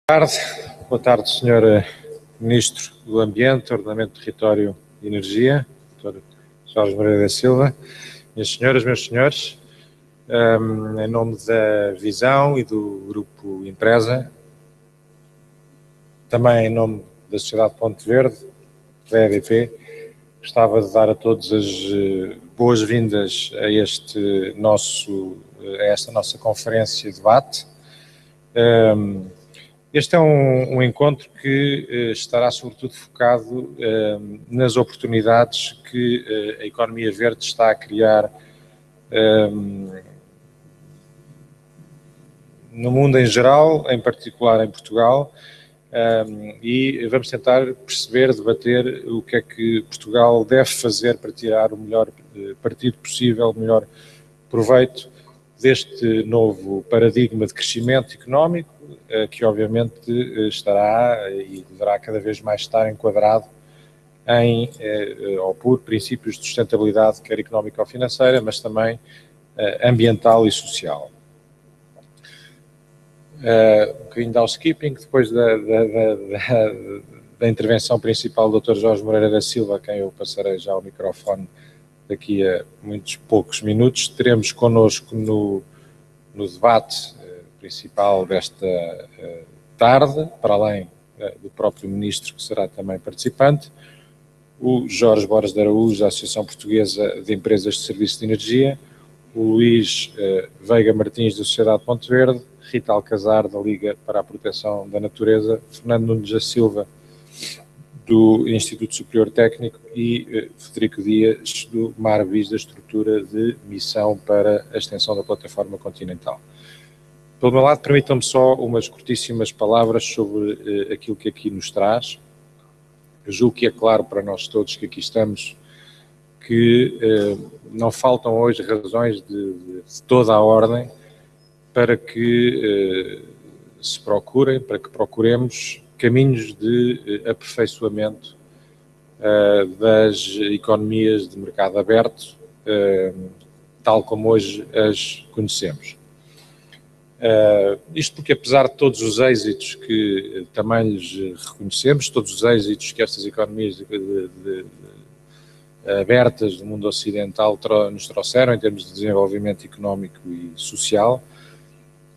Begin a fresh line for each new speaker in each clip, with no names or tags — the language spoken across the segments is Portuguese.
Boa tarde, Sr. Ministro do Ambiente, Ordenamento do Território e Energia, Dr. Jorge Moreira da Silva, minhas senhoras, meus senhores, em nome da Visão e do Grupo Empresa, também em nome da Sociedade Ponte Verde, da EDP, gostava de dar a todos as boas-vindas a esta nossa conferência de debate. Este é um encontro que estará sobretudo focado nas oportunidades que a economia verde está a criar no mundo em geral, em particular em Portugal, e vamos tentar perceber, debater o que é que Portugal deve fazer para tirar o melhor partido possível, o melhor proveito deste novo paradigma de crescimento económico, que obviamente estará e deverá cada vez mais estar enquadrado ou por princípios de sustentabilidade, quer económica ou financeira, mas também ambiental e social. Um bocadinho de housekeeping, depois da intervenção principal do Dr. Jorge Moreira da Silva, a quem eu passarei já o microfone daqui a muitos poucos minutos, teremos connosco no debate principal desta tarde, para além do próprio Ministro, que será também participante, o Jorge Borges de Araújo, da Associação Portuguesa de Empresas de Serviço de Energia, o Luís Veiga Martins, da Sociedade Ponte Verde, Rita Alcazar, da Liga para a Proteção da Natureza, Fernando Nunes da Silva, do Instituto Superior Técnico, e Federico Dias, do Marvis, da Estrutura de Missão para a Extensão da Plataforma Continental. Pelo meu lado, permitam-me só umas curtíssimas palavras sobre aquilo que aqui nos traz. Eu julgo que é claro para nós todos que aqui estamos que não faltam hoje razões de toda a ordem para que para que procuremos caminhos de aperfeiçoamento das economias de mercado aberto, tal como hoje as conhecemos. Isto porque, apesar de todos os êxitos que também lhes reconhecemos, todos os êxitos que estas economias abertas do mundo ocidental nos trouxeram em termos de desenvolvimento económico e social,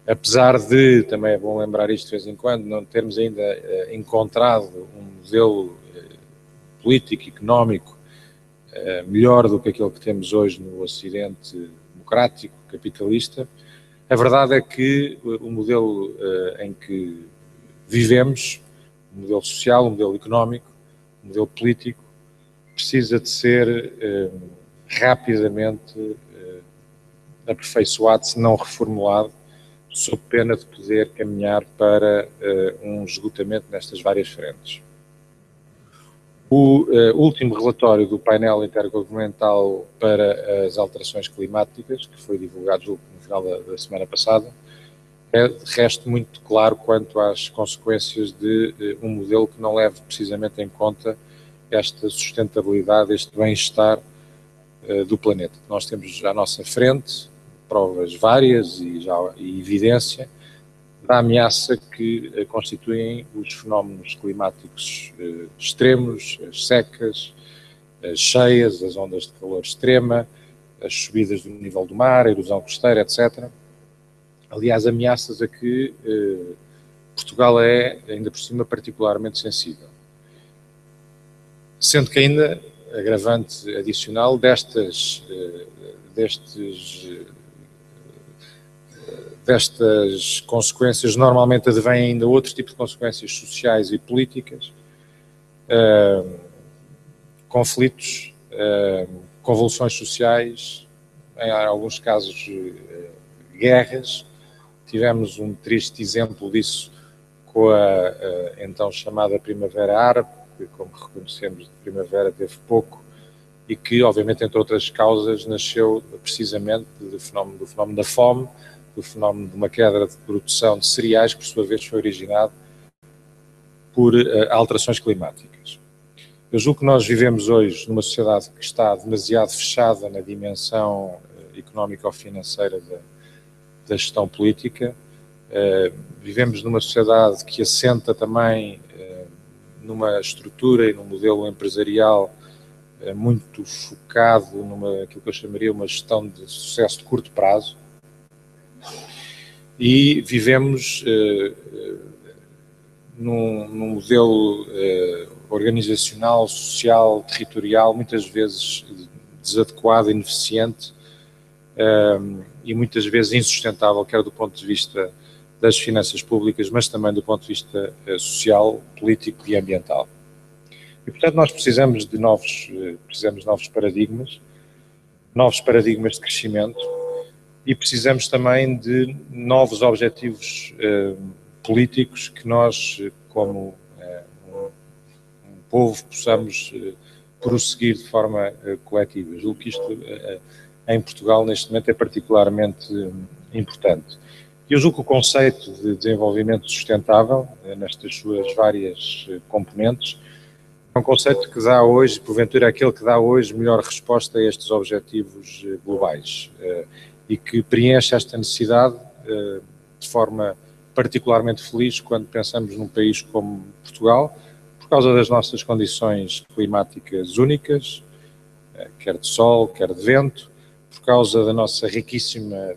apesar de, também é bom lembrar isto de vez em quando, não termos ainda encontrado um modelo político e económico melhor do que aquele que temos hoje no Ocidente democrático, capitalista, a verdade é que o modelo em que vivemos, o modelo social, o modelo económico, o modelo político, precisa de ser rapidamente aperfeiçoado, se não reformulado, sob pena de poder caminhar para um esgotamento nestas várias frentes. O último relatório do painel intergovernamental para as alterações climáticas, que foi divulgado no final da semana passada, é de resto muito claro quanto às consequências de um modelo que não leve precisamente em conta esta sustentabilidade, este bem-estar do planeta. Nós temos à nossa frente provas várias e evidência da ameaça que constituem os fenómenos climáticos extremos, as secas, as cheias, as ondas de calor extrema, as subidas do nível do mar, a erosão costeira, etc. Aliás, ameaças a que Portugal é, ainda por cima, particularmente sensível. Sendo que ainda, agravante adicional destas consequências, normalmente advêm ainda outros tipos de consequências sociais e políticas, conflitos, convulsões sociais, em alguns casos guerras. Tivemos um triste exemplo disso com a então chamada Primavera Árabe, que, como reconhecemos, de primavera teve pouco, e que, obviamente, entre outras causas, nasceu precisamente do fenómeno da fome, do fenómeno de uma queda de produção de cereais, que por sua vez foi originado por alterações climáticas. Eu julgo que nós vivemos hoje numa sociedade que está demasiado fechada na dimensão económico-financeira da gestão política, Vivemos numa sociedade que assenta também numa estrutura e num modelo empresarial muito focado aquilo que eu chamaria uma gestão de sucesso de curto prazo, e vivemos num modelo organizacional, social, territorial, muitas vezes desadequado, ineficiente e muitas vezes insustentável, quer do ponto de vista das finanças públicas, mas também do ponto de vista social, político e ambiental. E, portanto, nós precisamos de novos paradigmas de crescimento, e precisamos também de novos objetivos políticos que nós, como um povo, possamos prosseguir de forma coletiva. Julgo que isto, em Portugal, neste momento, é particularmente importante. Eu julgo que o conceito de desenvolvimento sustentável, nestas suas várias componentes, é um conceito que dá hoje, porventura, aquele que dá hoje melhor resposta a estes objetivos globais e que preenche esta necessidade de forma particularmente feliz quando pensamos num país como Portugal, por causa das nossas condições climáticas únicas, quer de sol, quer de vento, por causa da nossa riquíssima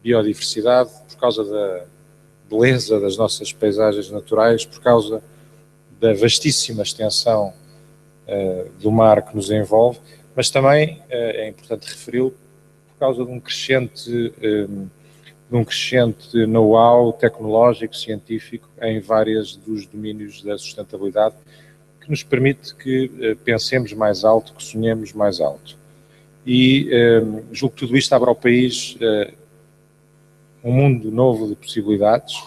biodiversidade, por causa da beleza das nossas paisagens naturais, por causa da vastíssima extensão do mar que nos envolve, mas também é importante referi-lo por causa de um crescente know-how tecnológico, científico, em vários dos domínios da sustentabilidade, que nos permite que pensemos mais alto, que sonhemos mais alto. E julgo que tudo isto abre ao país um mundo novo de possibilidades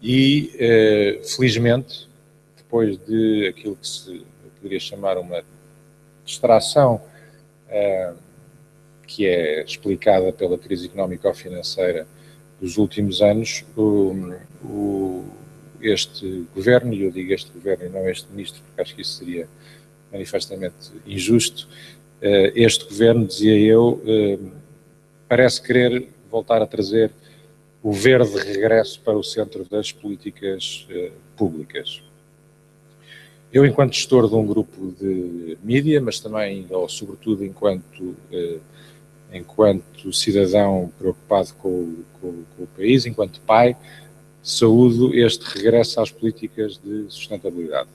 e, felizmente, depois de aquilo que se poderia chamar uma distração, que é explicada pela crise económico-financeira dos últimos anos, este governo, e eu digo este governo e não este ministro, porque acho que isso seria manifestamente injusto, este governo, dizia eu, parece querer voltar a trazer o verde regresso para o centro das políticas públicas. Eu, enquanto gestor de um grupo de mídia, mas também, ou sobretudo, enquanto cidadão preocupado com o país, enquanto pai, saúdo este regresso às políticas de sustentabilidade.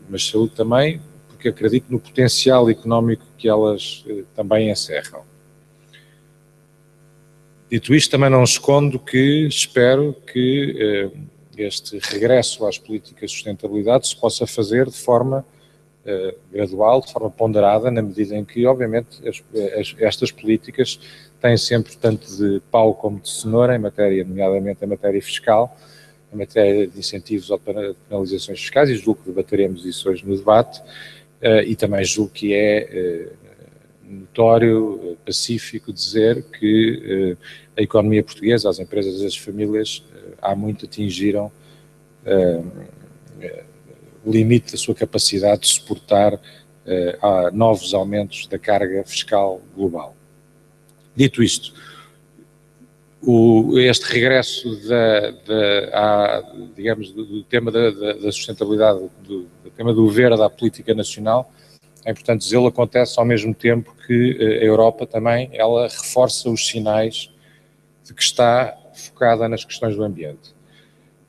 Mas saúdo também porque acredito no potencial económico que elas também encerram. Dito isto, também não escondo que espero que este regresso às políticas de sustentabilidade se possa fazer de forma gradual, de forma ponderada, na medida em que, obviamente, estas políticas têm sempre tanto de pau como de cenoura, nomeadamente em matéria fiscal, em matéria de incentivos ou penalizações fiscais, e julgo que debateremos isso hoje no debate, e também julgo que é notório, pacífico dizer que a economia portuguesa, as empresas e as famílias há muito atingiram o limite da sua capacidade de suportar a novos aumentos da carga fiscal global. Dito isto, este regresso digamos, do tema da sustentabilidade, do tema do verde à política nacional, é importante dizê-lo, acontece ao mesmo tempo que a Europa também, ela reforça os sinais de que está focada nas questões do ambiente.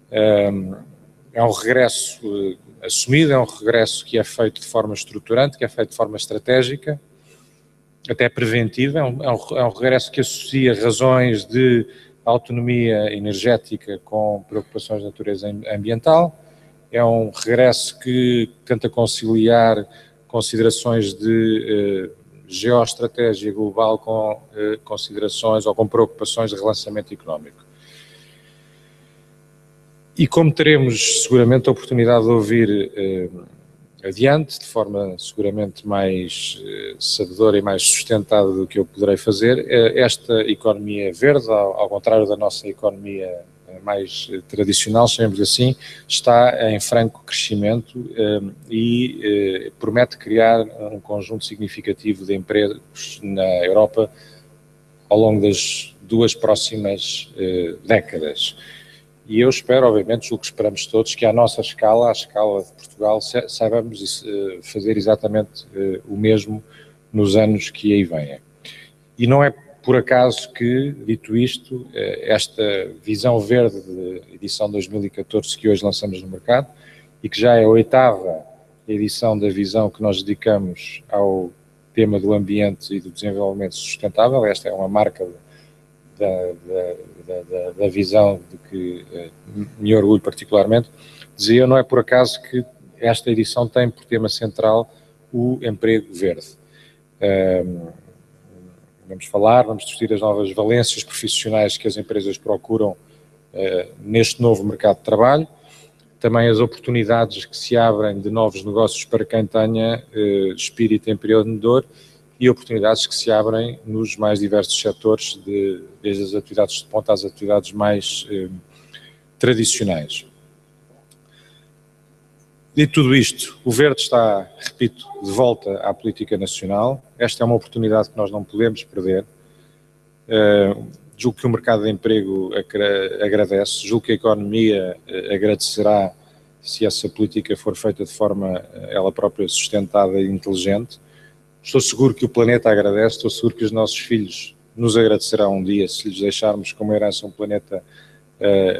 É um regresso assumido, é um regresso que é feito de forma estruturante, que é feito de forma estratégica, até preventiva, é um regresso que associa razões de autonomia energética com preocupações de natureza ambiental, é um regresso que tenta conciliar considerações de geoestratégia global com considerações ou com preocupações de relançamento económico. E como teremos seguramente a oportunidade de ouvir adiante, de forma seguramente mais sabedora e mais sustentada do que eu poderei fazer, esta economia verde, ao contrário da nossa economia mais tradicional, chamemos assim, está em franco crescimento e promete criar um conjunto significativo de empregos na Europa ao longo das 2 próximas décadas. E eu espero, obviamente, julgo que esperamos todos, que à nossa escala, à escala de Portugal, saibamos fazer exatamente o mesmo nos anos que aí vêm. E não é por acaso que, dito isto, esta visão verde de edição 2014 que hoje lançamos no mercado, e que já é a 8ª edição da visão que nós dedicamos ao tema do ambiente e do desenvolvimento sustentável, esta é uma marca da visão de que me orgulho particularmente, dizia, não é por acaso que esta edição tem por tema central o emprego verde. Vamos discutir as novas valências profissionais que as empresas procuram neste novo mercado de trabalho, também as oportunidades que se abrem de novos negócios para quem tenha espírito empreendedor e oportunidades que se abrem nos mais diversos setores, desde as atividades de ponta às atividades mais tradicionais. Dito tudo isto, o verde está, repito, de volta à política nacional. Esta é uma oportunidade que nós não podemos perder. Julgo que o mercado de emprego agradece, julgo que a economia agradecerá se essa política for feita de forma ela própria sustentada e inteligente. Estou seguro que o planeta agradece, estou seguro que os nossos filhos nos agradecerão um dia se lhes deixarmos como herança um planeta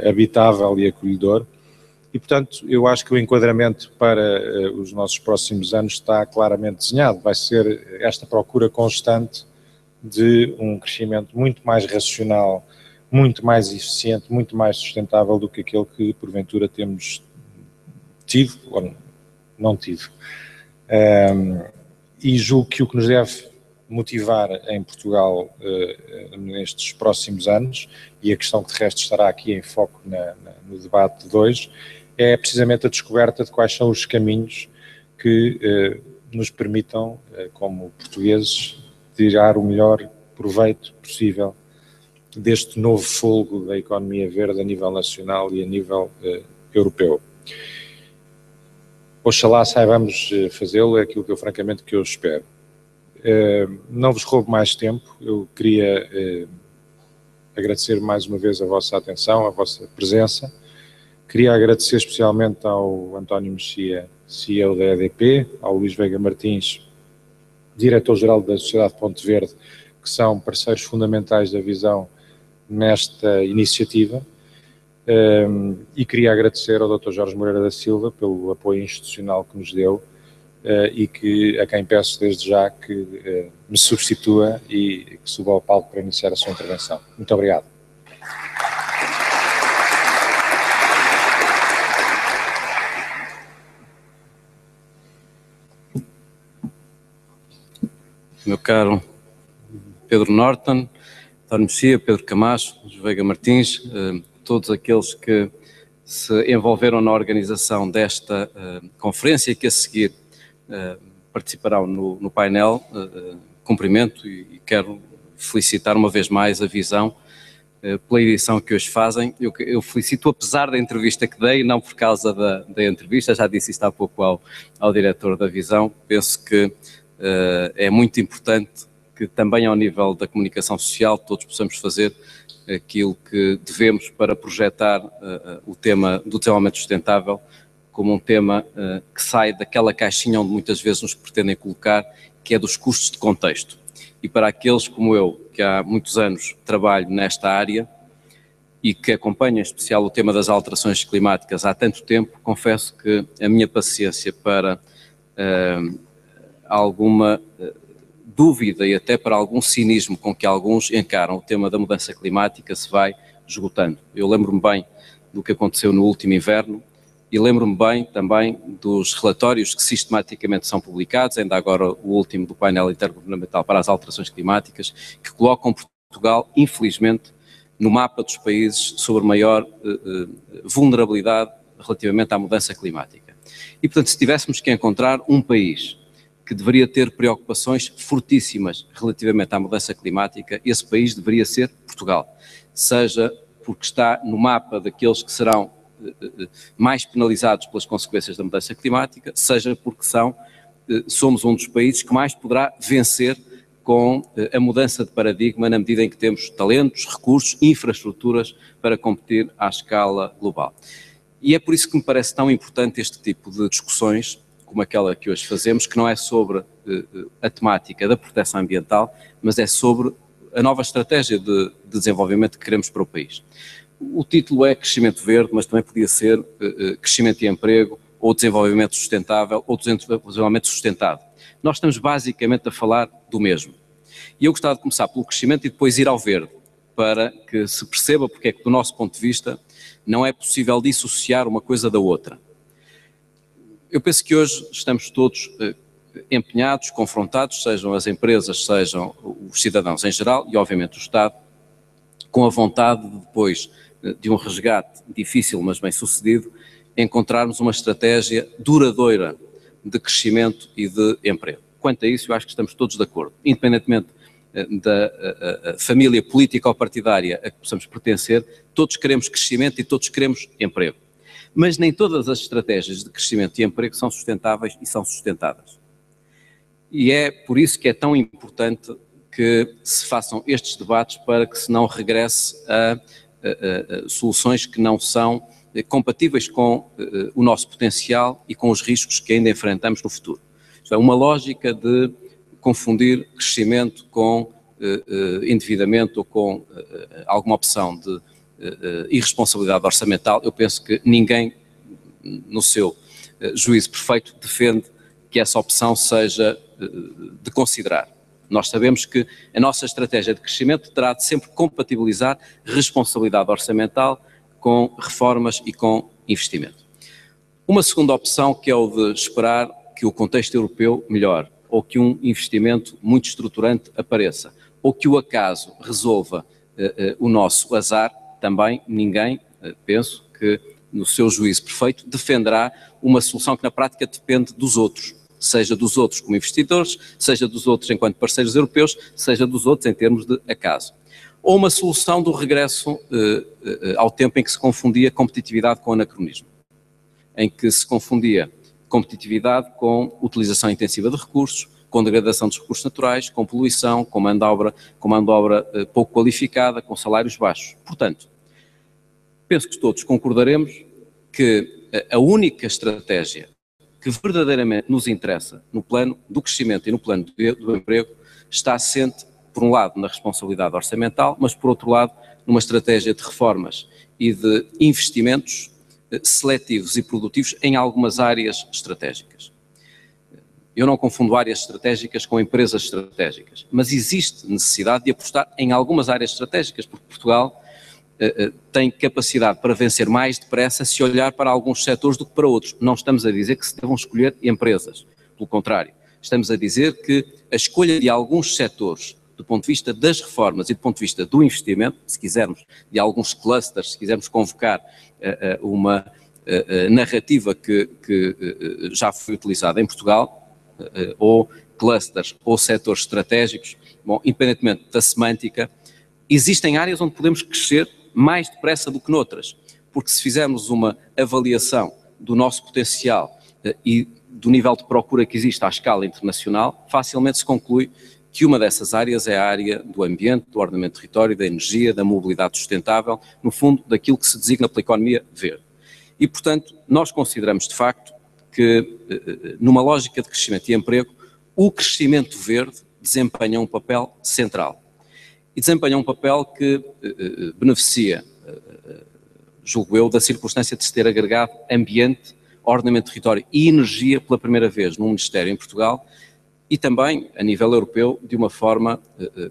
habitável e acolhedor. E, portanto, eu acho que o enquadramento para os nossos próximos anos está claramente desenhado. Vai ser esta procura constante de um crescimento muito mais racional, muito mais eficiente, muito mais sustentável do que aquele que, porventura, temos tido ou não tido. E julgo que o que nos deve motivar em Portugal nestes próximos anos, e a questão que de resto estará aqui em foco no debate de hoje, é precisamente a descoberta de quais são os caminhos que nos permitam, como portugueses, tirar o melhor proveito possível deste novo fôlego da economia verde a nível nacional e a nível europeu. Oxalá saibamos fazê-lo, é aquilo que eu francamente espero. Não vos roubo mais tempo, eu queria agradecer mais uma vez a vossa atenção, a vossa presença. Queria agradecer especialmente ao António Mexia, CEO da EDP, ao Luís Veiga Martins, Diretor-Geral da Sociedade Ponte Verde, que são parceiros fundamentais da visão nesta iniciativa. E queria agradecer ao Dr. Jorge Moreira da Silva pelo apoio institucional que nos deu e a quem peço desde já que me substitua e que suba ao palco para iniciar a sua intervenção. Muito obrigado.
Meu caro Pedro Norton, António Mexia, Pedro Camacho, Luís Veiga Martins, todos aqueles que se envolveram na organização desta conferência e que a seguir participarão no painel, cumprimento e quero felicitar uma vez mais a visão pela edição que hoje fazem. Eu felicito apesar da entrevista que dei, não por causa da entrevista, já disse isto há pouco ao diretor da visão. Penso que é muito importante que também ao nível da comunicação social todos possamos fazer aquilo que devemos para projetar o tema do desenvolvimento sustentável como um tema que sai daquela caixinha onde muitas vezes nos pretendem colocar, que é dos custos de contexto. E para aqueles como eu, que há muitos anos trabalho nesta área e que acompanham em especial o tema das alterações climáticas há tanto tempo, confesso que a minha paciência para alguma dúvida e até para algum cinismo com que alguns encaram o tema da mudança climática se vai esgotando. Eu lembro-me bem do que aconteceu no último inverno e lembro-me bem também dos relatórios que sistematicamente são publicados, ainda agora o último do painel intergovernamental para as alterações climáticas, que colocam Portugal, infelizmente, no mapa dos países sobre maior vulnerabilidade relativamente à mudança climática. E, portanto, se tivéssemos que encontrar um país que deveria ter preocupações fortíssimas relativamente à mudança climática, esse país deveria ser Portugal, seja porque está no mapa daqueles que serão mais penalizados pelas consequências da mudança climática, seja porque somos um dos países que mais poderá vencer com a mudança de paradigma na medida em que temos talentos, recursos, infraestruturas para competir à escala global. E é por isso que me parece tão importante este tipo de discussões, como aquela que hoje fazemos, que não é sobre a temática da proteção ambiental, mas é sobre a nova estratégia de desenvolvimento que queremos para o país. O título é Crescimento Verde, mas também podia ser Crescimento e Emprego, ou Desenvolvimento Sustentável, ou Desenvolvimento Sustentado. Nós estamos basicamente a falar do mesmo. E eu gostava de começar pelo crescimento e depois ir ao verde, para que se perceba porque é que, do nosso ponto de vista, não é possível dissociar uma coisa da outra. Eu penso que hoje estamos todos empenhados, confrontados, sejam as empresas, sejam os cidadãos em geral e, obviamente, o Estado, com a vontade de, depois de um resgate difícil, mas bem sucedido, encontrarmos uma estratégia duradoura de crescimento e de emprego. Quanto a isso, eu acho que estamos todos de acordo, independentemente da família política ou partidária a que possamos pertencer, todos queremos crescimento e todos queremos emprego. Mas nem todas as estratégias de crescimento e emprego são sustentáveis e são sustentadas. E é por isso que é tão importante que se façam estes debates para que se não regresse a soluções que não são compatíveis com o nosso potencial e com os riscos que ainda enfrentamos no futuro. Isto é uma lógica de confundir crescimento com endividamento ou com alguma opção de irresponsabilidade orçamental. Eu penso que ninguém, no seu juízo perfeito, defende que essa opção seja de considerar. Nós sabemos que a nossa estratégia de crescimento terá de sempre compatibilizar responsabilidade orçamental com reformas e com investimento. Uma segunda opção, que é o de esperar que o contexto europeu melhore, ou que um investimento muito estruturante apareça, ou que o acaso resolva o nosso azar, também ninguém, penso que no seu juízo perfeito, defenderá uma solução que na prática depende dos outros, seja dos outros como investidores, seja dos outros enquanto parceiros europeus, seja dos outros em termos de acaso. Ou uma solução do regresso ao tempo em que se confundia competitividade com anacronismo, em que se confundia competitividade com utilização intensiva de recursos, com degradação dos recursos naturais, com poluição, com mão de obra pouco qualificada, com salários baixos. Portanto, penso que todos concordaremos que a única estratégia que verdadeiramente nos interessa no plano do crescimento e no plano do emprego está assente, por um lado, na responsabilidade orçamental, mas, por outro lado, numa estratégia de reformas e de investimentos seletivos e produtivos em algumas áreas estratégicas. Eu não confundo áreas estratégicas com empresas estratégicas, mas existe necessidade de apostar em algumas áreas estratégicas, porque Portugal tem capacidade para vencer mais depressa se olhar para alguns setores do que para outros. Não estamos a dizer que se devam escolher empresas, pelo contrário. Estamos a dizer que a escolha de alguns setores, do ponto de vista das reformas e do ponto de vista do investimento, se quisermos, de alguns clusters, se quisermos convocar uma narrativa que já foi utilizada em Portugal, ou clusters ou setores estratégicos, bom, independentemente da semântica, existem áreas onde podemos crescer mais depressa do que noutras, porque se fizermos uma avaliação do nosso potencial e do nível de procura que existe à escala internacional, facilmente se conclui que uma dessas áreas é a área do ambiente, do ordenamento do território, da energia, da mobilidade sustentável, no fundo, daquilo que se designa pela economia verde. E, portanto, nós consideramos, de facto, que numa lógica de crescimento e emprego, o crescimento verde desempenha um papel central. E desempenha um papel que beneficia, julgo eu, da circunstância de se ter agregado ambiente, ordenamento do território e energia pela primeira vez num Ministério em Portugal e também, a nível europeu, de uma forma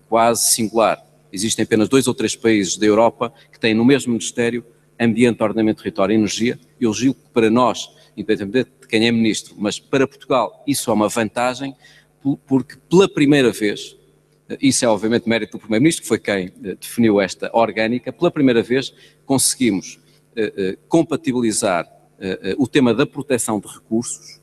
quase singular. Existem apenas 2 ou 3 países da Europa que têm no mesmo Ministério ambiente, ordenamento do território e energia. Eu julgo que para nós, independentemente de quem é Ministro, mas para Portugal isso é uma vantagem, porque pela primeira vez, isso é obviamente mérito do Primeiro-Ministro, que foi quem definiu esta orgânica, pela primeira vez conseguimos compatibilizar o tema da proteção de recursos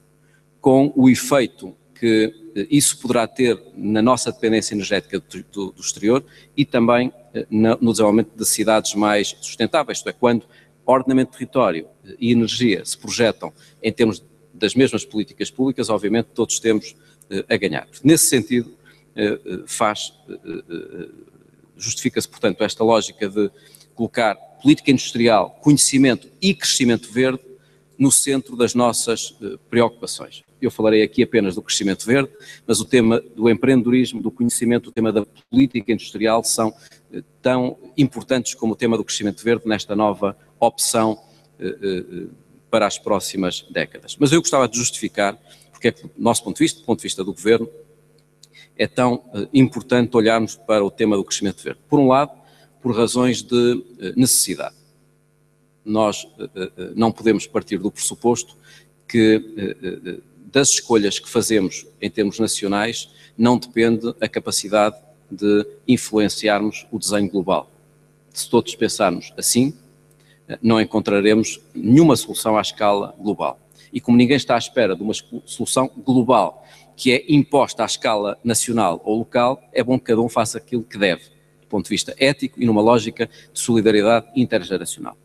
com o efeito que isso poderá ter na nossa dependência energética do exterior e também no desenvolvimento de cidades mais sustentáveis, isto é, quando ordenamento de território e energia se projetam em termos das mesmas políticas públicas, obviamente todos temos a ganhar. Nesse sentido, justifica-se, portanto, esta lógica de colocar política industrial, conhecimento e crescimento verde no centro das nossas preocupações. Eu falarei aqui apenas do crescimento verde, mas o tema do empreendedorismo, do conhecimento, o tema da política industrial são tão importantes como o tema do crescimento verde nesta nova opção para as próximas décadas. Mas eu gostava de justificar porque é que, do nosso ponto de vista do Governo, é tão importante olharmos para o tema do crescimento verde. Por um lado, por razões de necessidade. Nós não podemos partir do pressuposto que das escolhas que fazemos em termos nacionais não depende a capacidade de influenciarmos o desenho global. Se todos pensarmos assim, não encontraremos nenhuma solução à escala global. E como ninguém está à espera de uma solução global que é imposta à escala nacional ou local, é bom que cada um faça aquilo que deve, do ponto de vista ético e numa lógica de solidariedade intergeracional.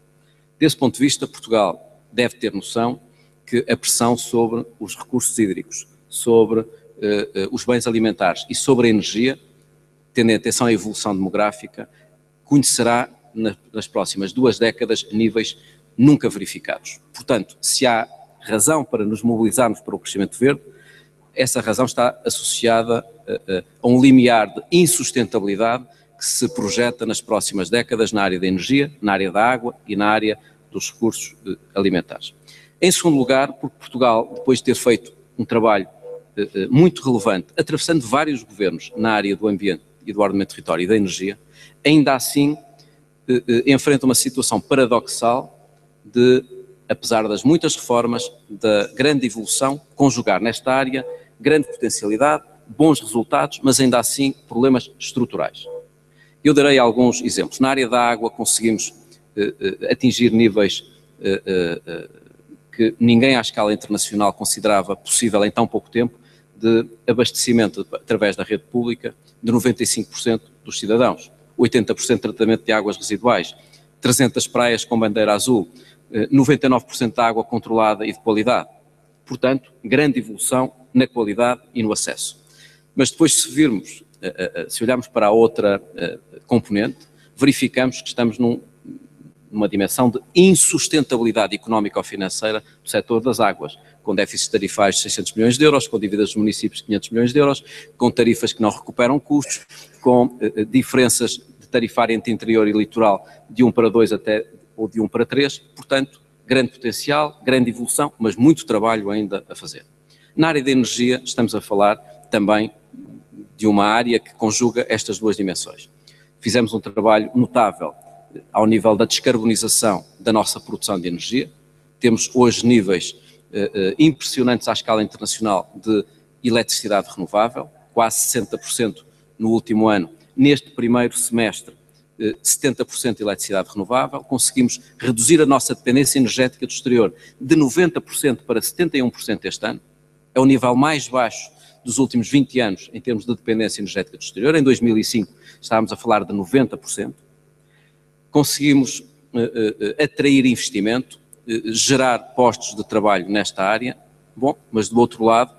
Desse ponto de vista, Portugal deve ter noção que a pressão sobre os recursos hídricos, sobre os bens alimentares e sobre a energia, tendo em atenção a evolução demográfica, conhecerá nas próximas 2 décadas níveis nunca verificados. Portanto, se há razão para nos mobilizarmos para o crescimento verde, essa razão está associada a um limiar de insustentabilidade que se projeta nas próximas décadas na área da energia, na área da água e na área dos recursos alimentares. Em segundo lugar, porque Portugal, depois de ter feito um trabalho muito relevante, atravessando vários governos na área do ambiente e do ordenamento do território e da energia, ainda assim enfrenta uma situação paradoxal de, apesar das muitas reformas, da grande evolução, conjugar nesta área grande potencialidade, bons resultados, mas ainda assim problemas estruturais. Eu darei alguns exemplos. Na área da água conseguimos atingir níveis que ninguém à escala internacional considerava possível em tão pouco tempo, de abastecimento através da rede pública de 95% dos cidadãos, 80% de tratamento de águas residuais, 300 praias com bandeira azul, 99% de água controlada e de qualidade. Portanto, grande evolução na qualidade e no acesso. Mas depois, se olharmos para a outra componente, verificamos que estamos numa dimensão de insustentabilidade económica ou financeira do setor das águas, com déficits tarifários de 600 milhões de euros, com dívidas dos municípios de 500 milhões de euros, com tarifas que não recuperam custos, com diferenças de tarifária entre interior e litoral de 1 para 2 até, ou de 1 para 3, portanto, grande potencial, grande evolução, mas muito trabalho ainda a fazer. Na área da energia, estamos a falar também de uma área que conjuga estas duas dimensões. Fizemos um trabalho notável ao nível da descarbonização da nossa produção de energia. Temos hoje níveis impressionantes à escala internacional de eletricidade renovável, quase 60% no último ano. Neste primeiro semestre, 70% de eletricidade renovável. Conseguimos reduzir a nossa dependência energética do exterior de 90% para 71% este ano. É o nível mais baixo dos últimos 20 anos em termos de dependência energética do exterior. Em 2005 estávamos a falar de 90%. Conseguimos atrair investimento, gerar postos de trabalho nesta área. Bom, mas do outro lado,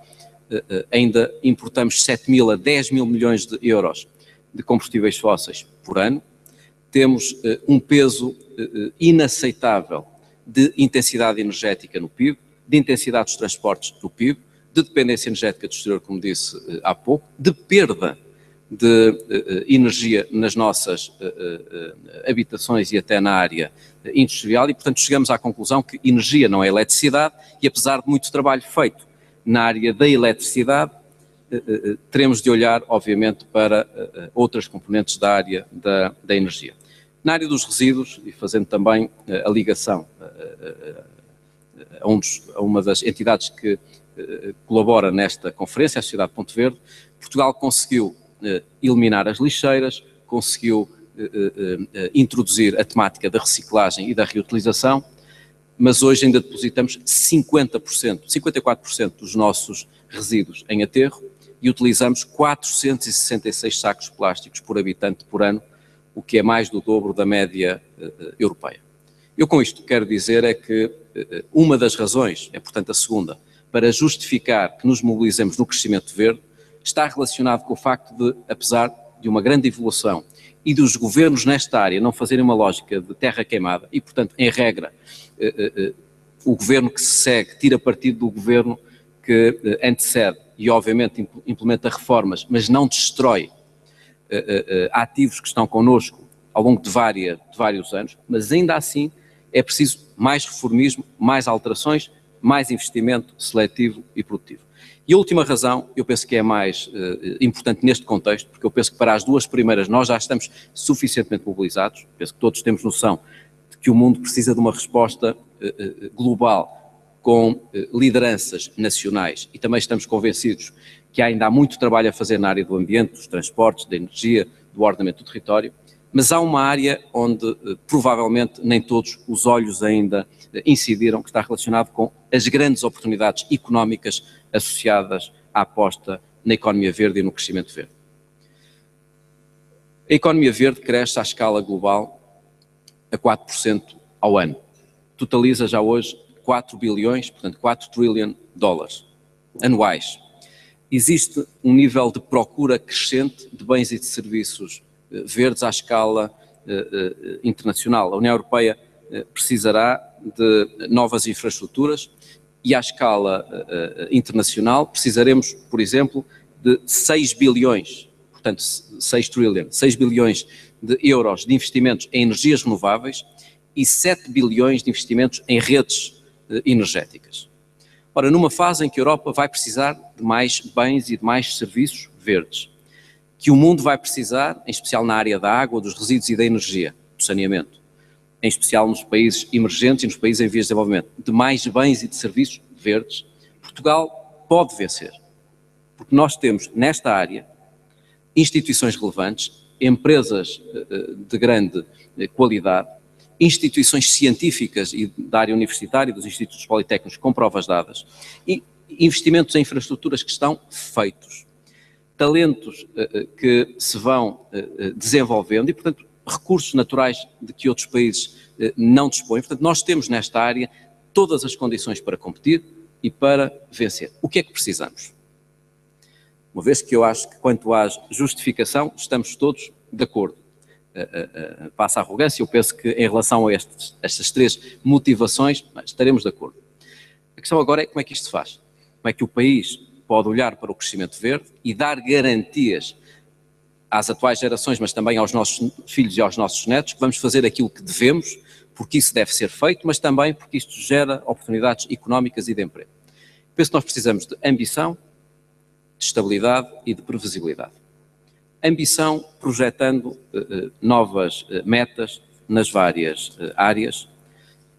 ainda importamos 7 mil a 10 mil milhões de euros de combustíveis fósseis por ano. Temos um peso inaceitável de intensidade energética no PIB, de intensidade dos transportes no PIB, de dependência energética do exterior, como disse há pouco, de perda de energia nas nossas habitações e até na área industrial e, portanto, chegamos à conclusão que energia não é eletricidade e, apesar de muito trabalho feito na área da eletricidade, teremos de olhar, obviamente, para outras componentes da área da energia. Na área dos resíduos, e fazendo também a ligação a uma das entidades que colabora nesta conferência, a Sociedade Ponto Verde, Portugal conseguiu eliminar as lixeiras, conseguiu introduzir a temática da reciclagem e da reutilização, mas hoje ainda depositamos 54% dos nossos resíduos em aterro e utilizamos 466 sacos plásticos por habitante por ano, o que é mais do dobro da média europeia. Eu com isto quero dizer é que uma das razões, é portanto a segunda, para justificar que nos mobilizemos no crescimento verde, está relacionado com o facto de, apesar de uma grande evolução e dos governos nesta área não fazerem uma lógica de terra queimada e, portanto, em regra, o governo que se segue tira partido do governo que antecede e, obviamente, implementa reformas, mas não destrói ativos que estão connosco ao longo de vários anos, mas ainda assim é preciso mais reformismo, mais alterações, mais investimento seletivo e produtivo. E a última razão, eu penso que é mais importante neste contexto, porque eu penso que para as duas primeiras nós já estamos suficientemente mobilizados, penso que todos temos noção de que o mundo precisa de uma resposta global com lideranças nacionais e também estamos convencidos que ainda há muito trabalho a fazer na área do ambiente, dos transportes, da energia, do ordenamento do território, mas há uma área onde provavelmente nem todos os olhos ainda incidiram, que está relacionado com as grandes oportunidades económicas associadas à aposta na economia verde e no crescimento verde. A economia verde cresce à escala global a 4% ao ano. Totaliza já hoje 4 bilhões, portanto 4 trillion dólares anuais. Existe um nível de procura crescente de bens e de serviços verdes à escala internacional. A União Europeia precisará de novas infraestruturas e à escala internacional precisaremos, por exemplo, de 6 bilhões, portanto 6 bilhões de euros de investimentos em energias renováveis e 7 bilhões de investimentos em redes energéticas. Ora, numa fase em que a Europa vai precisar de mais bens e de mais serviços verdes, que o mundo vai precisar, em especial na área da água, dos resíduos e da energia, do saneamento, em especial nos países emergentes e nos países em vias de desenvolvimento, de mais bens e de serviços verdes, Portugal pode vencer. Porque nós temos, nesta área, instituições relevantes, empresas de grande qualidade, instituições científicas e da área universitária, dos institutos politécnicos com provas dadas, e investimentos em infraestruturas que estão feitos. Talentos que se vão desenvolvendo e, portanto, recursos naturais de que outros países não dispõem. Portanto, nós temos nesta área todas as condições para competir e para vencer. O que é que precisamos? Uma vez que eu acho que quanto à justificação estamos todos de acordo. Passa a arrogância, eu penso que em relação a estas três motivações estaremos de acordo. A questão agora é como é que isto se faz? Como é que o país pode olhar para o crescimento verde e dar garantias às atuais gerações, mas também aos nossos filhos e aos nossos netos, que vamos fazer aquilo que devemos, porque isso deve ser feito, mas também porque isto gera oportunidades económicas e de emprego. Penso que nós precisamos de ambição, de estabilidade e de previsibilidade. Ambição projetando novas metas nas várias áreas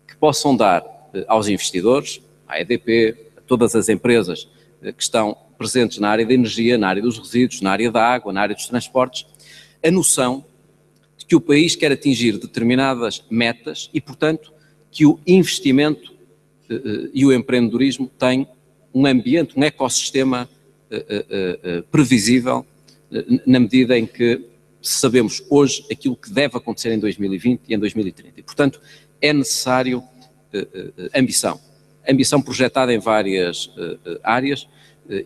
que possam dar aos investidores, à EDP, a todas as empresas que estão presentes na área da energia, na área dos resíduos, na área da água, na área dos transportes, a noção de que o país quer atingir determinadas metas e, portanto, que o investimento e o empreendedorismo têm um ambiente, um ecossistema previsível, na medida em que sabemos hoje aquilo que deve acontecer em 2020 e em 2030. E, portanto, é necessário ambição. Ambição projetada em várias áreas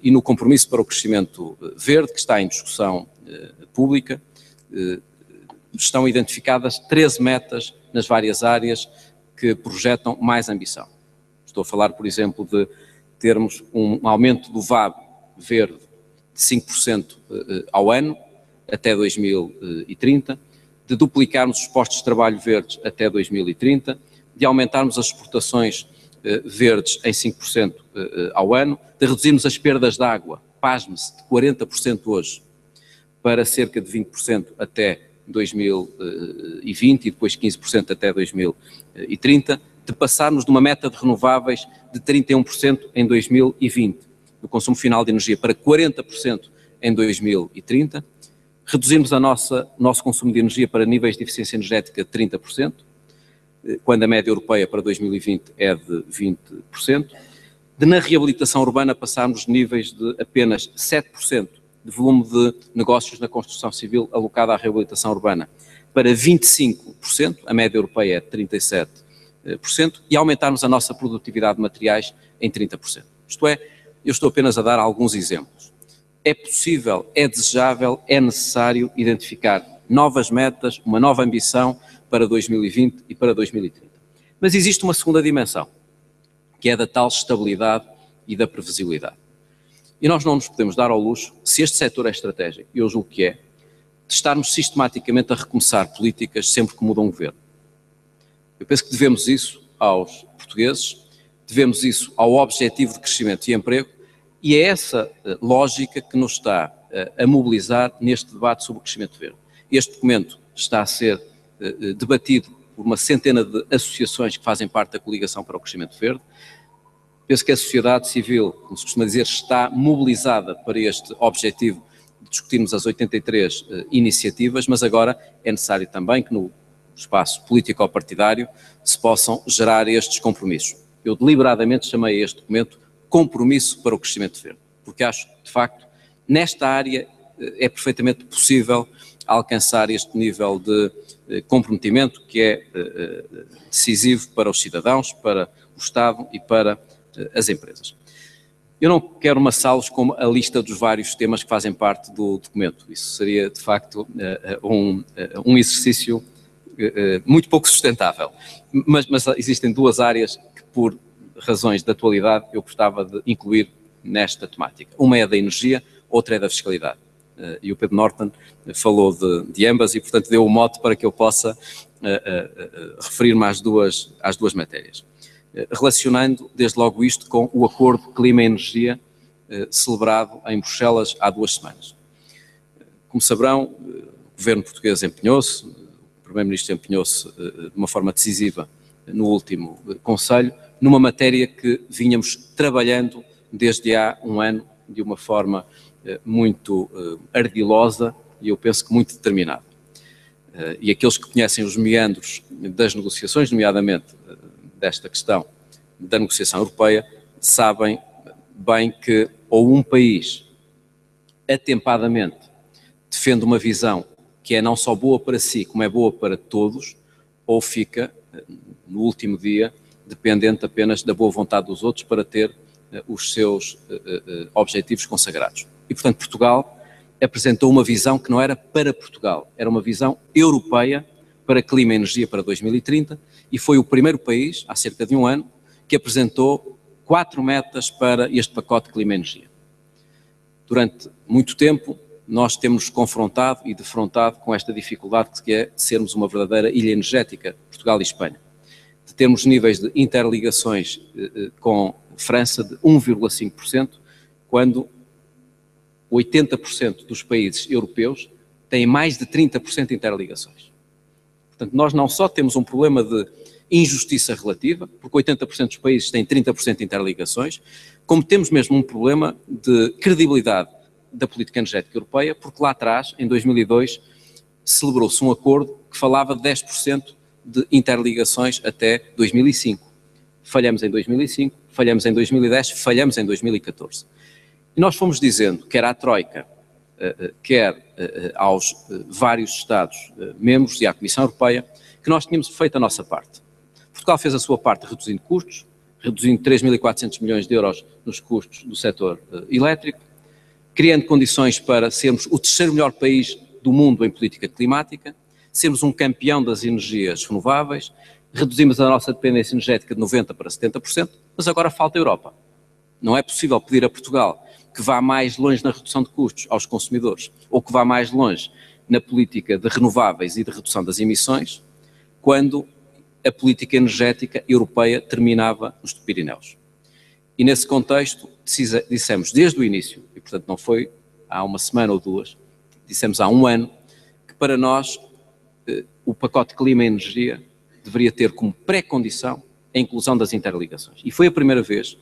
e no compromisso para o crescimento verde, que está em discussão pública, estão identificadas 13 metas nas várias áreas que projetam mais ambição. Estou a falar, por exemplo, de termos um aumento do VAB verde de 5% ao ano até 2030, de duplicarmos os postos de trabalho verdes até 2030, de aumentarmos as exportações verdes em 5% ao ano, de reduzirmos as perdas de água, pasme-se, de 40% hoje para cerca de 20% até 2020 e depois 15% até 2030, de passarmos de uma meta de renováveis de 31% em 2020, do consumo final de energia, para 40% em 2030, reduzirmos o nosso consumo de energia para níveis de eficiência energética de 30%, quando a média europeia para 2020 é de 20%, de na reabilitação urbana passarmos de níveis de apenas 7% de volume de negócios na construção civil alocado à reabilitação urbana para 25%, a média europeia é de 37%, e aumentarmos a nossa produtividade de materiais em 30%. Isto é, eu estou apenas a dar alguns exemplos. é possível, é desejável, é necessário identificar novas metas, uma nova ambição para 2020 e para 2030. Mas existe uma segunda dimensão, que é da tal estabilidade e da previsibilidade. E nós não nos podemos dar ao luxo, se este setor é estratégico, e eu julgo que é, de estarmos sistematicamente a recomeçar políticas sempre que muda um governo. Eu penso que devemos isso aos portugueses, devemos isso ao objetivo de crescimento e emprego, e é essa lógica que nos está a mobilizar neste debate sobre o crescimento verde. Este documento está a ser debatido por uma centena de associações que fazem parte da Coligação para o Crescimento Verde. Penso que a sociedade civil, como se costuma dizer, está mobilizada para este objetivo de discutirmos as 83 iniciativas, mas agora é necessário também que no espaço político-partidário se possam gerar estes compromissos. Eu deliberadamente chamei este documento Compromisso para o Crescimento Verde, porque acho que, de facto, nesta área é perfeitamente possível alcançar este nível de comprometimento que é decisivo para os cidadãos, para o Estado e para as empresas. Eu não quero amassá-los com a lista dos vários temas que fazem parte do documento. Isso seria, de facto, um exercício muito pouco sustentável. Mas existem duas áreas que, por razões de atualidade, eu gostava de incluir nesta temática. Uma é da energia, outra é da fiscalidade. E o Pedro Norton falou de ambas e, portanto, deu o mote para que eu possa referir-me às duas matérias. Relacionando, desde logo, isto com o Acordo Clima-Energia celebrado em Bruxelas há 2 semanas. Como saberão, o governo português empenhou-se, o primeiro-ministro empenhou-se de uma forma decisiva no último Conselho, numa matéria que vínhamos trabalhando desde há um ano de uma forma muito ardilosa e eu penso que muito determinada. E aqueles que conhecem os meandros das negociações, nomeadamente desta questão da negociação europeia, sabem bem que ou um país atempadamente defende uma visão que é não só boa para si, como é boa para todos, ou fica, no último dia, dependente apenas da boa vontade dos outros para ter os seus objetivos consagrados. E, portanto, Portugal apresentou uma visão que não era para Portugal, era uma visão europeia para clima e energia para 2030 e foi o primeiro país, há cerca de um ano, que apresentou 4 metas para este pacote de clima e energia. Durante muito tempo, nós temos confrontado e defrontado com esta dificuldade que é sermos uma verdadeira ilha energética, Portugal e Espanha, de termos níveis de interligações com França de 1,5%, quando 80% dos países europeus têm mais de 30% de interligações. Portanto, nós não só temos um problema de injustiça relativa, porque 80% dos países têm 30% de interligações, como temos mesmo um problema de credibilidade da política energética europeia, porque lá atrás, em 2002, celebrou-se um acordo que falava de 10% de interligações até 2005. Falhamos em 2005, falhamos em 2010, falhamos em 2014. E nós fomos dizendo, quer à Troika, quer aos vários Estados-membros e à Comissão Europeia, que nós tínhamos feito a nossa parte. Portugal fez a sua parte reduzindo custos, reduzindo 3.400 milhões de euros nos custos do setor elétrico, criando condições para sermos o 3º melhor país do mundo em política climática, sermos um campeão das energias renováveis, reduzimos a nossa dependência energética de 90% para 70%, mas agora falta a Europa. Não é possível pedir a Portugal que vá mais longe na redução de custos aos consumidores ou que vá mais longe na política de renováveis e de redução das emissões, quando a política energética europeia terminava nos Pirineus. E nesse contexto dissemos desde o início, e portanto não foi há uma semana ou 2, dissemos há um ano, que para nós o pacote clima e energia deveria ter como pré-condição a inclusão das interligações. E foi a primeira vez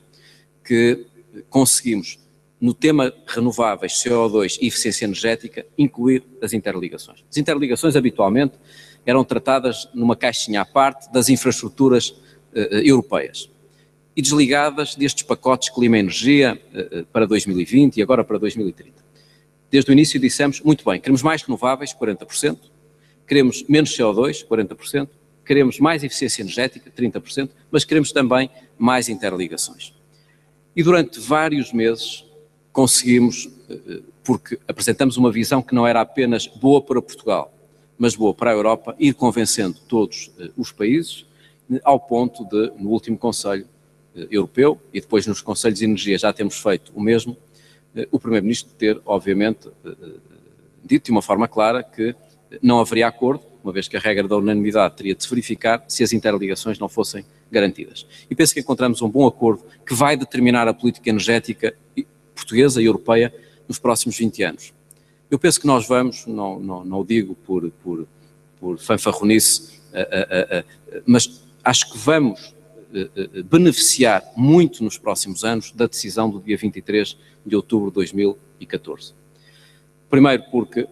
que conseguimos, no tema renováveis, CO2 e eficiência energética, incluir as interligações. As interligações habitualmente eram tratadas numa caixinha à parte das infraestruturas europeias e desligadas destes pacotes clima-energia para 2020 e agora para 2030. Desde o início dissemos, muito bem, queremos mais renováveis, 40%, queremos menos CO2, 40%, queremos mais eficiência energética, 30%, mas queremos também mais interligações. E durante vários meses conseguimos, porque apresentamos uma visão que não era apenas boa para Portugal, mas boa para a Europa, ir convencendo todos os países, ao ponto de, no último Conselho Europeu, e depois nos Conselhos de Energia já temos feito o mesmo, o Primeiro-Ministro ter, obviamente, dito de uma forma clara que não haveria acordo, uma vez que a regra da unanimidade teria de se verificar se as interligações não fossem garantidas. E penso que encontramos um bom acordo que vai determinar a política energética portuguesa e europeia nos próximos 20 anos. Eu penso que nós vamos, não o digo por fanfarronice, mas acho que vamos beneficiar muito nos próximos anos da decisão do dia 23 de outubro de 2014. Primeiro porque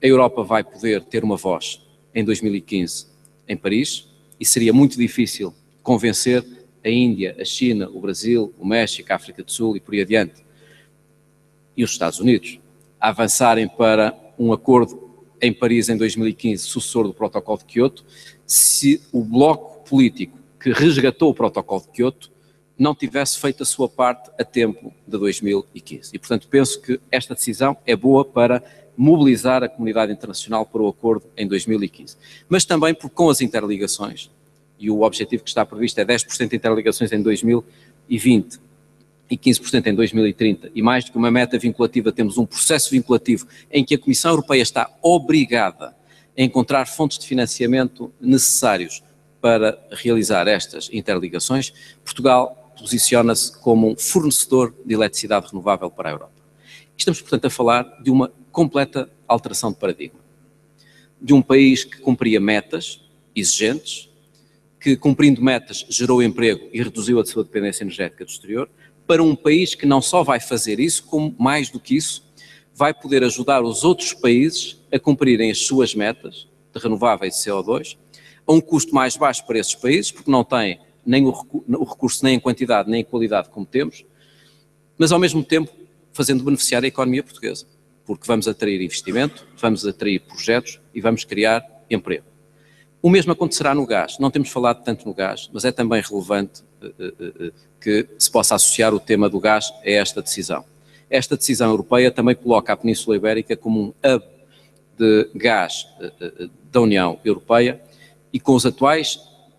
a Europa vai poder ter uma voz em 2015 em Paris e seria muito difícil convencer a Índia, a China, o Brasil, o México, a África do Sul e por aí adiante, e os Estados Unidos, a avançarem para um acordo em Paris em 2015, sucessor do Protocolo de Quioto, se o bloco político que resgatou o Protocolo de Quioto não tivesse feito a sua parte a tempo de 2015. E, portanto, penso que esta decisão é boa para mobilizar a comunidade internacional para o acordo em 2015. Mas também porque com as interligações, e o objetivo que está previsto é 10% de interligações em 2020 e 15% em 2030, e mais do que uma meta vinculativa, temos um processo vinculativo em que a Comissão Europeia está obrigada a encontrar fontes de financiamento necessários para realizar estas interligações. Portugal posiciona-se como um fornecedor de eletricidade renovável para a Europa. Estamos, portanto, a falar de uma completa alteração de paradigma. De um país que cumpria metas exigentes, que cumprindo metas gerou emprego e reduziu a sua dependência energética do exterior, para um país que não só vai fazer isso, como mais do que isso, vai poder ajudar os outros países a cumprirem as suas metas de renováveis de CO2, a um custo mais baixo para esses países, porque não têm nem o recurso nem em quantidade nem em qualidade como temos, mas ao mesmo tempo fazendo beneficiar a economia portuguesa, porque vamos atrair investimento, vamos atrair projetos e vamos criar emprego. O mesmo acontecerá no gás. Não temos falado tanto no gás, mas é também relevante que se possa associar o tema do gás a esta decisão. Esta decisão europeia também coloca a Península Ibérica como um hub de gás da União Europeia e com os atuais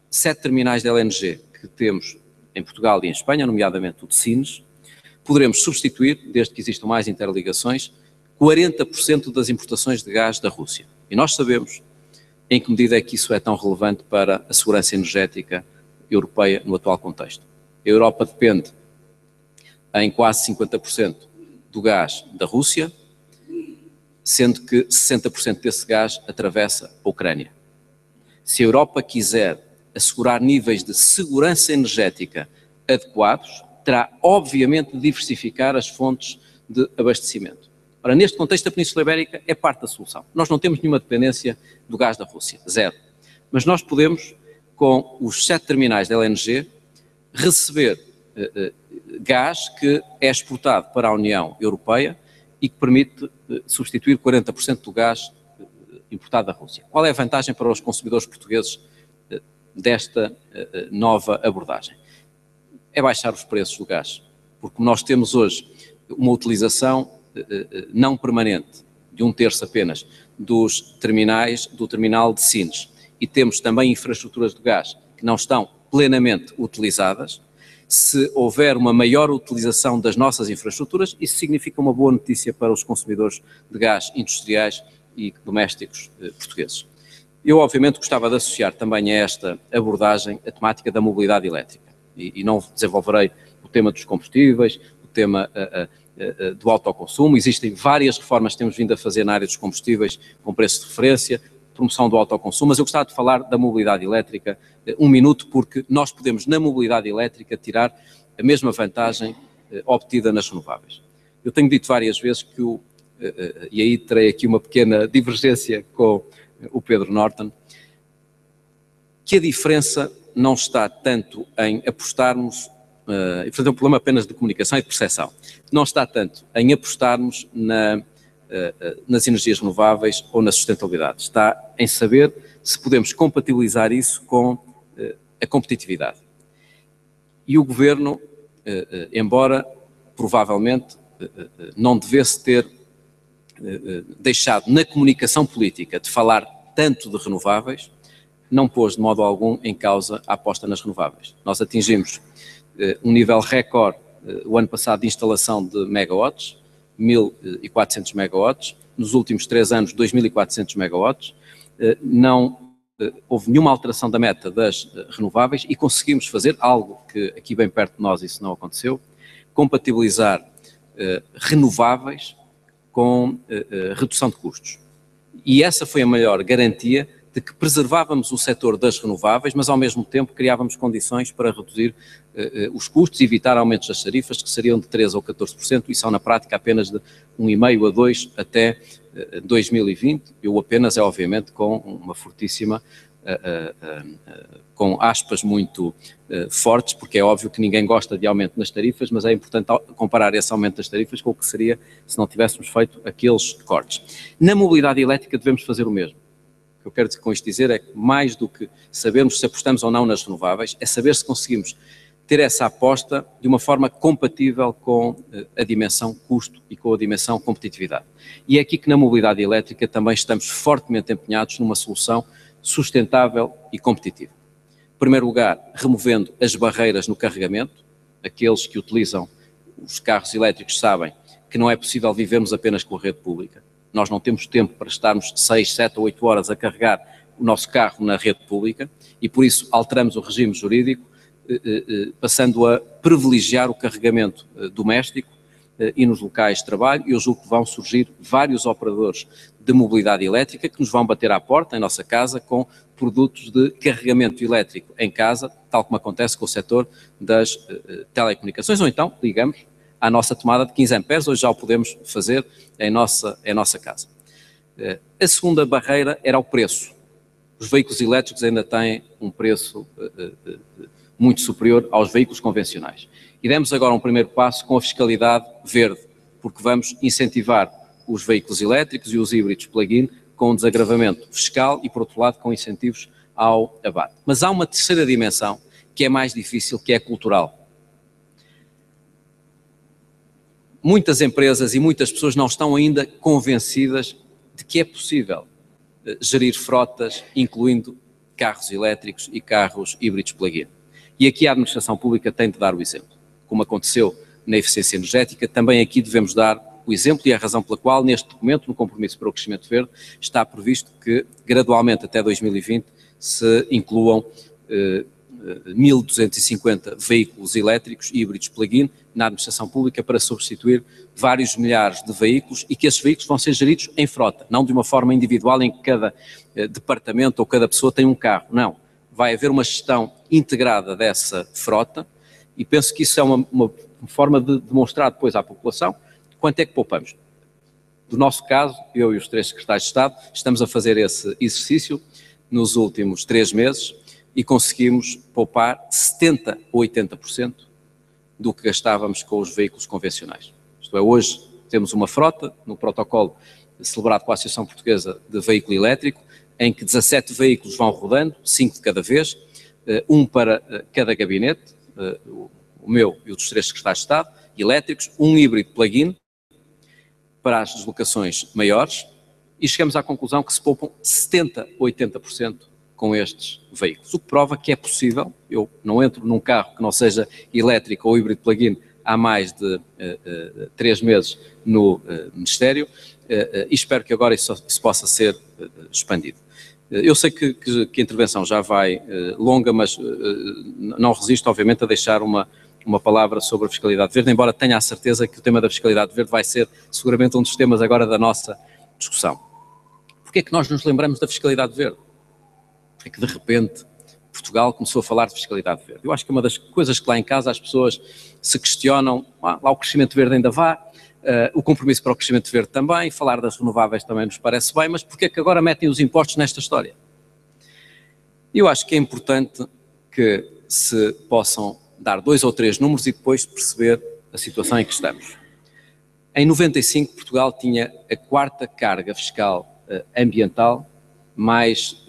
7 terminais de LNG que temos em Portugal e em Espanha, nomeadamente o de Sines, poderemos substituir, desde que existam mais interligações, 40% das importações de gás da Rússia. E nós sabemos em que medida é que isso é tão relevante para a segurança energética europeia no atual contexto. A Europa depende em quase 50% do gás da Rússia, sendo que 60% desse gás atravessa a Ucrânia. Se a Europa quiser assegurar níveis de segurança energética adequados, terá obviamente de diversificar as fontes de abastecimento. Ora, neste contexto, a Península Ibérica é parte da solução. Nós não temos nenhuma dependência do gás da Rússia, zero. Mas nós podemos, com os 7 terminais de LNG, receber gás que é exportado para a União Europeia e que permite substituir 40% do gás importado da Rússia. Qual é a vantagem para os consumidores portugueses desta nova abordagem? É baixar os preços do gás, porque nós temos hoje uma utilização não permanente, de 1/3 apenas, dos terminais, do terminal de Sines, e temos também infraestruturas de gás que não estão plenamente utilizadas. Se houver uma maior utilização das nossas infraestruturas, isso significa uma boa notícia para os consumidores de gás industriais e domésticos portugueses. Eu, obviamente, gostava de associar também a esta abordagem a temática da mobilidade elétrica, e não desenvolverei o tema dos combustíveis, o tema do autoconsumo. Existem várias reformas que temos vindo a fazer na área dos combustíveis com preço de referência, promoção do autoconsumo, mas eu gostava de falar da mobilidade elétrica um minuto, porque nós podemos, na mobilidade elétrica, tirar a mesma vantagem obtida nas renováveis. Eu tenho dito várias vezes que, e aí terei aqui uma pequena divergência com o Pedro Norton, que a diferença não está tanto em apostarmos, e portanto é um problema apenas de comunicação e de percepção, não está tanto em apostarmos nas energias renováveis ou na sustentabilidade, está em saber se podemos compatibilizar isso com a competitividade. E o Governo, embora provavelmente não devesse ter deixado na comunicação política de falar tanto de renováveis, não pôs de modo algum em causa a aposta nas renováveis. Nós atingimos um nível recorde o ano passado de instalação de megawatts, 1.400 megawatts, nos últimos 3 anos 2.400 megawatts, não houve nenhuma alteração da meta das renováveis e conseguimos fazer algo que aqui bem perto de nós isso não aconteceu, compatibilizar renováveis com redução de custos. E essa foi a maior garantia de que preservávamos o setor das renováveis, mas ao mesmo tempo criávamos condições para reduzir os custos e evitar aumentos das tarifas, que seriam de 13% ou 14%, e são na prática apenas de 1,5% a 2% até 2020, e o apenas é obviamente com uma fortíssima, com aspas muito fortes, porque é óbvio que ninguém gosta de aumento nas tarifas, mas é importante comparar esse aumento das tarifas com o que seria se não tivéssemos feito aqueles cortes. Na mobilidade elétrica devemos fazer o mesmo. O que eu quero com isto dizer é que mais do que sabermos se apostamos ou não nas renováveis, é saber se conseguimos ter essa aposta de uma forma compatível com a dimensão custo e com a dimensão competitividade. E é aqui que na mobilidade elétrica também estamos fortemente empenhados numa solução sustentável e competitiva. Em primeiro lugar, removendo as barreiras no carregamento. Aqueles que utilizam os carros elétricos sabem que não é possível vivermos apenas com a rede pública. Nós não temos tempo para estarmos 6, 7 ou 8 horas a carregar o nosso carro na rede pública e por isso alteramos o regime jurídico, passando a privilegiar o carregamento doméstico e nos locais de trabalho. Eu julgo que vão surgir vários operadores de mobilidade elétrica que nos vão bater à porta em nossa casa com produtos de carregamento elétrico em casa, tal como acontece com o setor das telecomunicações, ou então ligamos à nossa tomada de 15 amperes, hoje já o podemos fazer em nossa casa. A segunda barreira era o preço. Os veículos elétricos ainda têm um preço muito superior aos veículos convencionais. E demos agora um primeiro passo com a fiscalidade verde, porque vamos incentivar os veículos elétricos e os híbridos plug-in com um desagravamento fiscal e, por outro lado, com incentivos ao abate. Mas há uma terceira dimensão que é mais difícil, que é cultural. Muitas empresas e muitas pessoas não estão ainda convencidas de que é possível gerir frotas, incluindo carros elétricos e carros híbridos plug-in. E aqui a administração pública tem de dar o exemplo. Como aconteceu na eficiência energética, também aqui devemos dar o exemplo e a razão pela qual neste documento, no Compromisso para o Crescimento Verde, está previsto que gradualmente até 2020 se incluam 1.250 veículos elétricos híbridos plug-in na administração pública para substituir vários milhares de veículos e que esses veículos vão ser geridos em frota, não de uma forma individual em que cada departamento ou cada pessoa tem um carro, não. Vai haver uma gestão integrada dessa frota e penso que isso é uma forma de demonstrar depois à população quanto é que poupamos. Do nosso caso, eu e os 3 secretários de Estado estamos a fazer esse exercício nos últimos 3 meses e conseguimos poupar 70% ou 80% do que gastávamos com os veículos convencionais. Isto é, hoje temos uma frota no protocolo celebrado com a Associação Portuguesa de Veículo Elétrico, em que 17 veículos vão rodando, 5 de cada vez, um para cada gabinete, o meu e o dos 3 secretários de Estado, elétricos, um híbrido plug-in para as deslocações maiores, e chegamos à conclusão que se poupam 70% ou 80% com estes veículos, o que prova que é possível. Eu não entro num carro que não seja elétrico ou híbrido plug-in há mais de 3 meses no Ministério e espero que agora isso possa ser expandido. Eu sei que a intervenção já vai longa, mas não resisto, obviamente, a deixar uma palavra sobre a fiscalidade verde, embora tenha a certeza que o tema da fiscalidade verde vai ser seguramente um dos temas agora da nossa discussão. Porquê é que nós nos lembramos da fiscalidade verde? Porque é que, de repente, Portugal começou a falar de fiscalidade verde? Eu acho que é uma das coisas que lá em casa as pessoas se questionam, lá o crescimento verde ainda vá, o compromisso para o crescimento verde também, falar das renováveis também nos parece bem, mas porquê é que agora metem os impostos nesta história? Eu acho que é importante que se possam dar 2 ou 3 números e depois perceber a situação em que estamos. Em 95, Portugal tinha a 4ª carga fiscal ambiental mais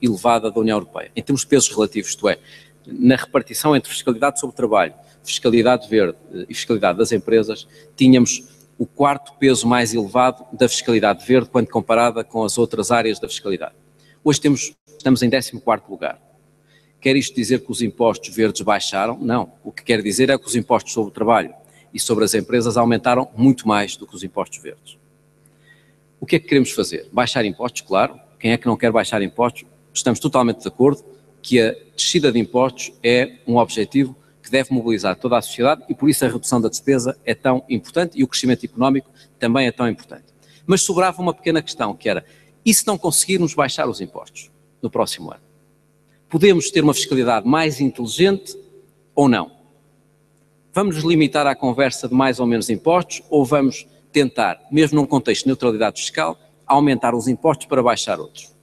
elevada da União Europeia, em termos de pesos relativos, isto é, na repartição entre fiscalidade sobre o trabalho, fiscalidade verde e fiscalidade das empresas, tínhamos o quarto peso mais elevado da fiscalidade verde quando comparada com as outras áreas da fiscalidade. Hoje estamos em 14º lugar. Quer isto dizer que os impostos verdes baixaram? Não. O que quer dizer é que os impostos sobre o trabalho e sobre as empresas aumentaram muito mais do que os impostos verdes. O que é que queremos fazer? Baixar impostos, claro. Quem é que não quer baixar impostos? Estamos totalmente de acordo que a descida de impostos é um objetivo que deve mobilizar toda a sociedade e por isso a redução da despesa é tão importante e o crescimento económico também é tão importante. Mas sobrava uma pequena questão, que era, e se não conseguirmos baixar os impostos no próximo ano? Podemos ter uma fiscalidade mais inteligente ou não? Vamos nos limitar à conversa de mais ou menos impostos ou vamos tentar, mesmo num contexto de neutralidade fiscal, aumentar os impostos para baixar outros?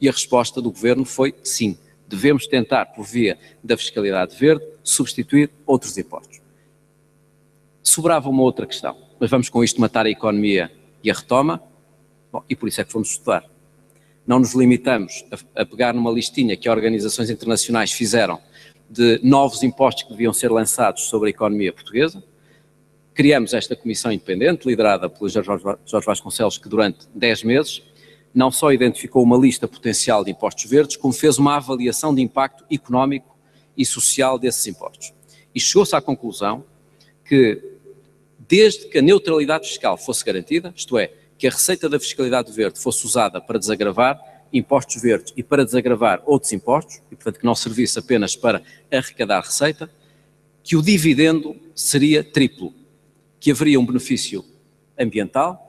E a resposta do Governo foi sim, devemos tentar, por via da fiscalidade verde, substituir outros impostos. Sobrava uma outra questão, mas vamos com isto matar a economia e a retoma? Bom, e por isso é que fomos estudar. Não nos limitamos a pegar numa listinha que organizações internacionais fizeram de novos impostos que deviam ser lançados sobre a economia portuguesa. Criamos esta comissão independente, liderada pelo Jorge Vasconcelos, que durante 10 meses não só identificou uma lista potencial de impostos verdes, como fez uma avaliação de impacto económico e social desses impostos. E chegou-se à conclusão que, desde que a neutralidade fiscal fosse garantida, isto é, que a receita da fiscalidade verde fosse usada para desagravar impostos verdes e para desagravar outros impostos, e portanto que não servisse apenas para arrecadar receita, que o dividendo seria triplo, que haveria um benefício ambiental,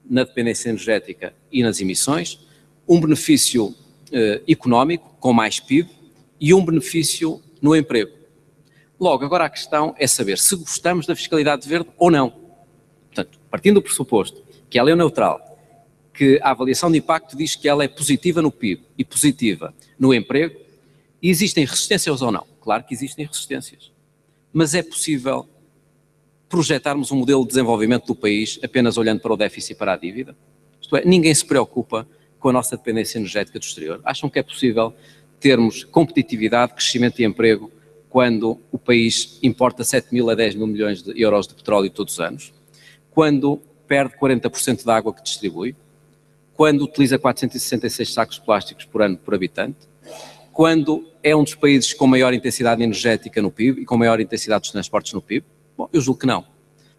na dependência energética e nas emissões, um benefício económico, com mais PIB, e um benefício no emprego. Logo, agora a questão é saber se gostamos da fiscalidade verde ou não. Portanto, partindo do pressuposto que ela é neutral, que a avaliação de impacto diz que ela é positiva no PIB e positiva no emprego, e existem resistências ou não? Claro que existem resistências, mas é possível projetarmos um modelo de desenvolvimento do país apenas olhando para o déficit e para a dívida? Isto é, ninguém se preocupa com a nossa dependência energética do exterior. Acham que é possível termos competitividade, crescimento e emprego quando o país importa 7 mil a 10 mil milhões de euros de petróleo todos os anos? Quando perde 40% da água que distribui? Quando utiliza 466 sacos plásticos por ano por habitante? Quando é um dos países com maior intensidade energética no PIB e com maior intensidade dos transportes no PIB? Bom, eu julgo que não.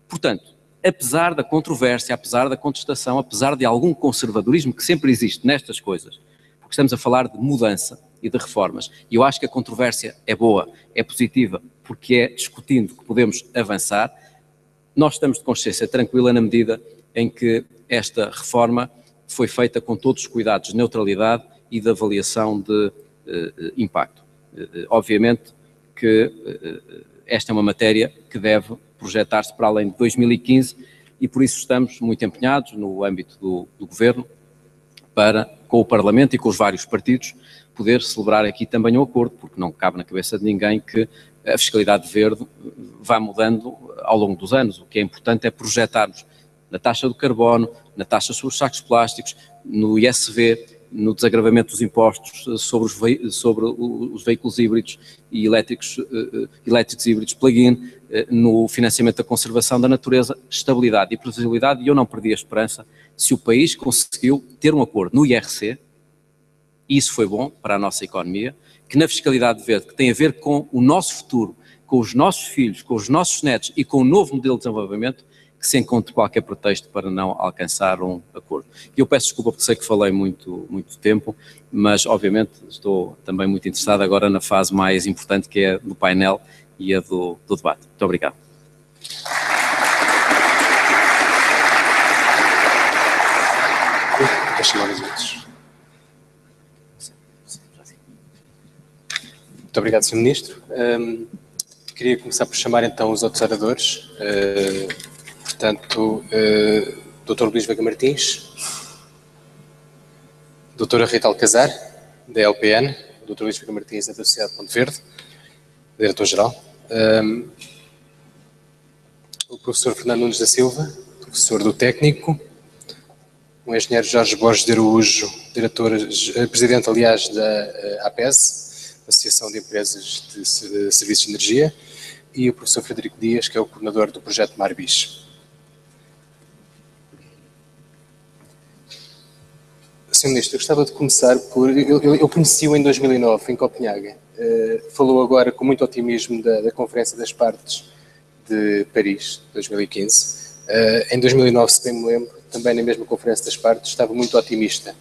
Portanto, apesar da controvérsia, apesar da contestação, apesar de algum conservadorismo que sempre existe nestas coisas, porque estamos a falar de mudança e de reformas, e eu acho que a controvérsia é boa, é positiva, porque é discutindo que podemos avançar, nós estamos de consciência tranquila na medida em que esta reforma foi feita com todos os cuidados de neutralidade e de avaliação de impacto. Obviamente que esta é uma matéria que deve projetar-se para além de 2015 e por isso estamos muito empenhados no âmbito do Governo para, com o Parlamento e com os vários partidos, poder celebrar aqui também um acordo, porque não cabe na cabeça de ninguém que a fiscalidade verde vá mudando ao longo dos anos. O que é importante é projetarmos na taxa do carbono, na taxa sobre os sacos plásticos, no ISV, no desagravamento dos impostos sobre os veículos híbridos e elétricos híbridos plug-in, no financiamento da conservação da natureza, estabilidade e previsibilidade, e eu não perdi a esperança se o país conseguiu ter um acordo no IRC, e isso foi bom para a nossa economia, que na fiscalidade verde, que tem a ver com o nosso futuro, com os nossos filhos, com os nossos netos e com o novo modelo de desenvolvimento, que se encontre qualquer pretexto para não alcançar um acordo. E eu peço desculpa porque sei que falei muito tempo, mas obviamente estou também muito interessado agora na fase mais importante, que é a do painel e a do debate. Muito obrigado.
Muito obrigado, Sr. Ministro. Queria começar por chamar então os outros oradores. Portanto, Dr. Luís Veiga Martins, Doutora Rita Alcazar, da LPN, Dr. Luís Veiga Martins, da Sociedade Ponte Verde, Diretor-Geral, o professor Fernando Nunes da Silva, professor do Técnico, o engenheiro Jorge Borges de Araújo, presidente, aliás, da APES, Associação de Empresas de Serviços de Energia, e o professor Frederico Dias, que é o coordenador do projeto MARBIS. Sr. Ministro, eu gostava de começar por... Eu conheci-o em 2009, em Copenhague. Falou agora com muito otimismo da Conferência das Partes de Paris, 2015. Em 2009, se bem me lembro, também na mesma Conferência das Partes, estava muito otimista.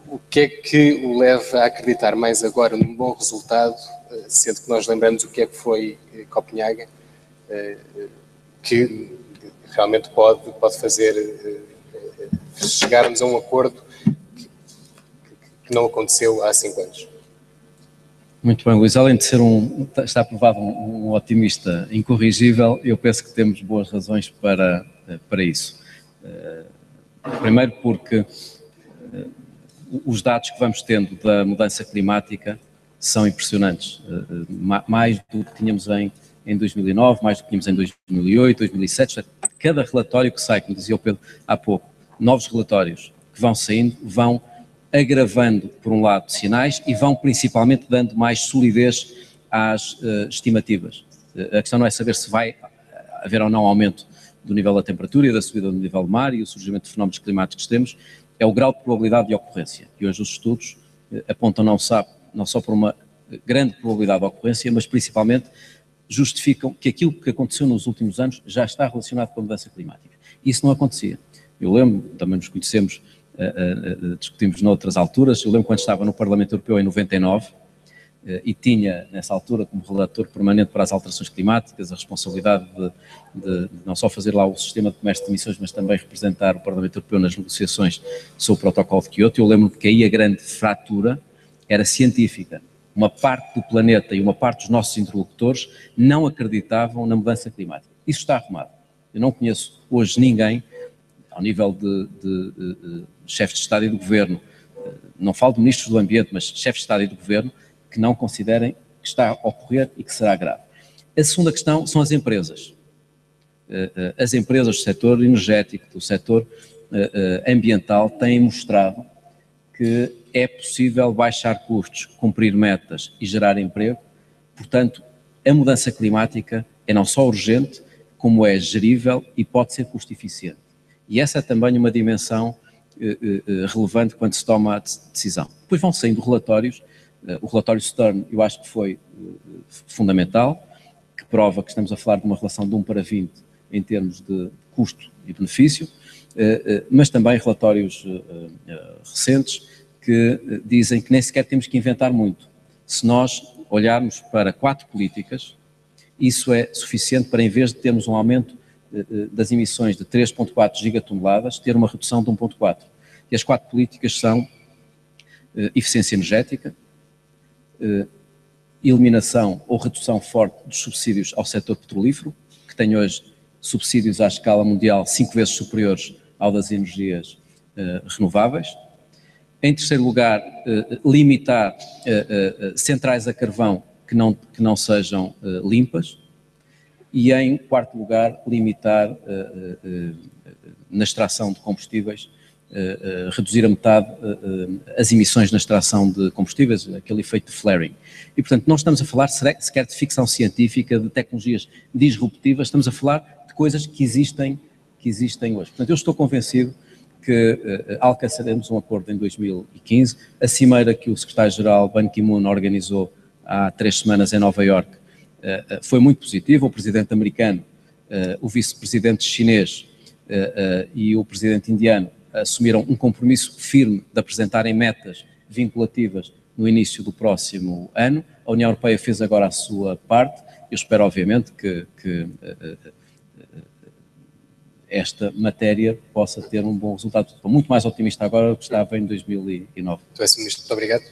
O que é que o leva a acreditar mais agora num bom resultado, sendo que nós lembramos o que é que foi Copenhague, que realmente pode fazer chegarmos a um acordo que não aconteceu há 5 anos?
Muito bem, Luís. Além de ser está provado um otimista incorrigível, eu penso que temos boas razões para isso. Primeiro porque os dados que vamos tendo da mudança climática são impressionantes. Mais do que tínhamos em 2009, mais do que tínhamos em 2008, 2007. Cada relatório que sai, como dizia o Pedro há pouco, novos relatórios que vão saindo, vão agravando, por um lado, sinais e vão principalmente dando mais solidez às estimativas. A questão não é saber se vai haver ou não aumento do nível da temperatura e da subida do nível do mar e o surgimento de fenómenos climáticos extremos, é o grau de probabilidade de ocorrência. E hoje os estudos apontam não só por uma grande probabilidade de ocorrência, mas principalmente justificam que aquilo que aconteceu nos últimos anos já está relacionado com a mudança climática. Isso não acontecia. Eu lembro, também nos conhecemos, discutimos noutras alturas, eu lembro quando estava no Parlamento Europeu em 99 e tinha, nessa altura, como relator permanente para as alterações climáticas, a responsabilidade de não só fazer lá o sistema de comércio de emissões, mas também representar o Parlamento Europeu nas negociações sobre o protocolo de Kyoto. Eu lembro que aí a grande fratura era científica. Uma parte do planeta e uma parte dos nossos interlocutores não acreditavam na mudança climática. Isso está arrumado. Eu não conheço hoje ninguém, ao nível de chefes de Estado e de Governo, não falo de ministros do Ambiente, mas chefes de Estado e de Governo, que não considerem que está a ocorrer e que será grave. A segunda questão são as empresas. As empresas do setor energético, do setor ambiental, têm mostrado que é possível baixar custos, cumprir metas e gerar emprego. Portanto, a mudança climática é não só urgente, como é gerível e pode ser custo-eficiente. E essa é também uma dimensão relevante quando se toma a decisão. Depois vão saindo relatórios. O relatório Stern, eu acho que foi fundamental, que prova que estamos a falar de uma relação de 1 para 20 em termos de custo e benefício, mas também relatórios recentes que dizem que nem sequer temos que inventar muito. Se nós olharmos para 4 políticas, isso é suficiente para, em vez de termos um aumento das emissões de 3,4 gigatoneladas, ter uma redução de 1,4. E as 4 políticas são eficiência energética, eliminação ou redução forte dos subsídios ao setor petrolífero, que tem hoje subsídios à escala mundial 5 vezes superiores ao das energias renováveis. Em terceiro lugar, limitar centrais a carvão que não sejam limpas. E em quarto lugar, limitar na extração de combustíveis, reduzir a metade as emissões na extração de combustíveis, aquele efeito de flaring. E, portanto, não estamos a falar sequer de ficção científica, de tecnologias disruptivas, estamos a falar de coisas que existem hoje. Portanto, eu estou convencido que alcançaremos um acordo em 2015. A cimeira que o secretário-geral Ban Ki-moon organizou há 3 semanas em Nova Iorque foi muito positiva. O presidente americano, o vice-presidente chinês e o presidente indiano assumiram um compromisso firme de apresentarem metas vinculativas no início do próximo ano. A União Europeia fez agora a sua parte. Eu espero, obviamente, que esta matéria possa ter um bom resultado. Estou muito mais otimista agora do que estava em 2009.
Então, Sr. Ministro, muito obrigado.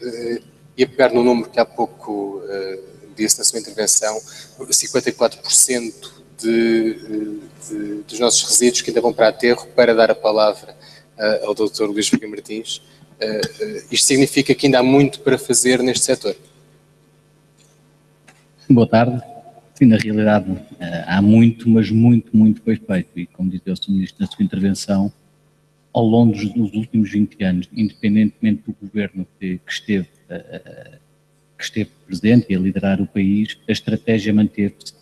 Ia pegar no número que há pouco disse na sua intervenção, 54% dos nossos resíduos que ainda vão para aterro, para dar a palavra ao Dr. Luís Veiga Martins. Isto significa que ainda há muito para fazer neste setor?
Boa tarde. Sim, na realidade há muito, mas muito foi feito. E como disse o Sr. Ministro na sua intervenção, ao longo dos últimos 20 anos, independentemente do governo que esteve presente e a liderar o país, a estratégia manteve-se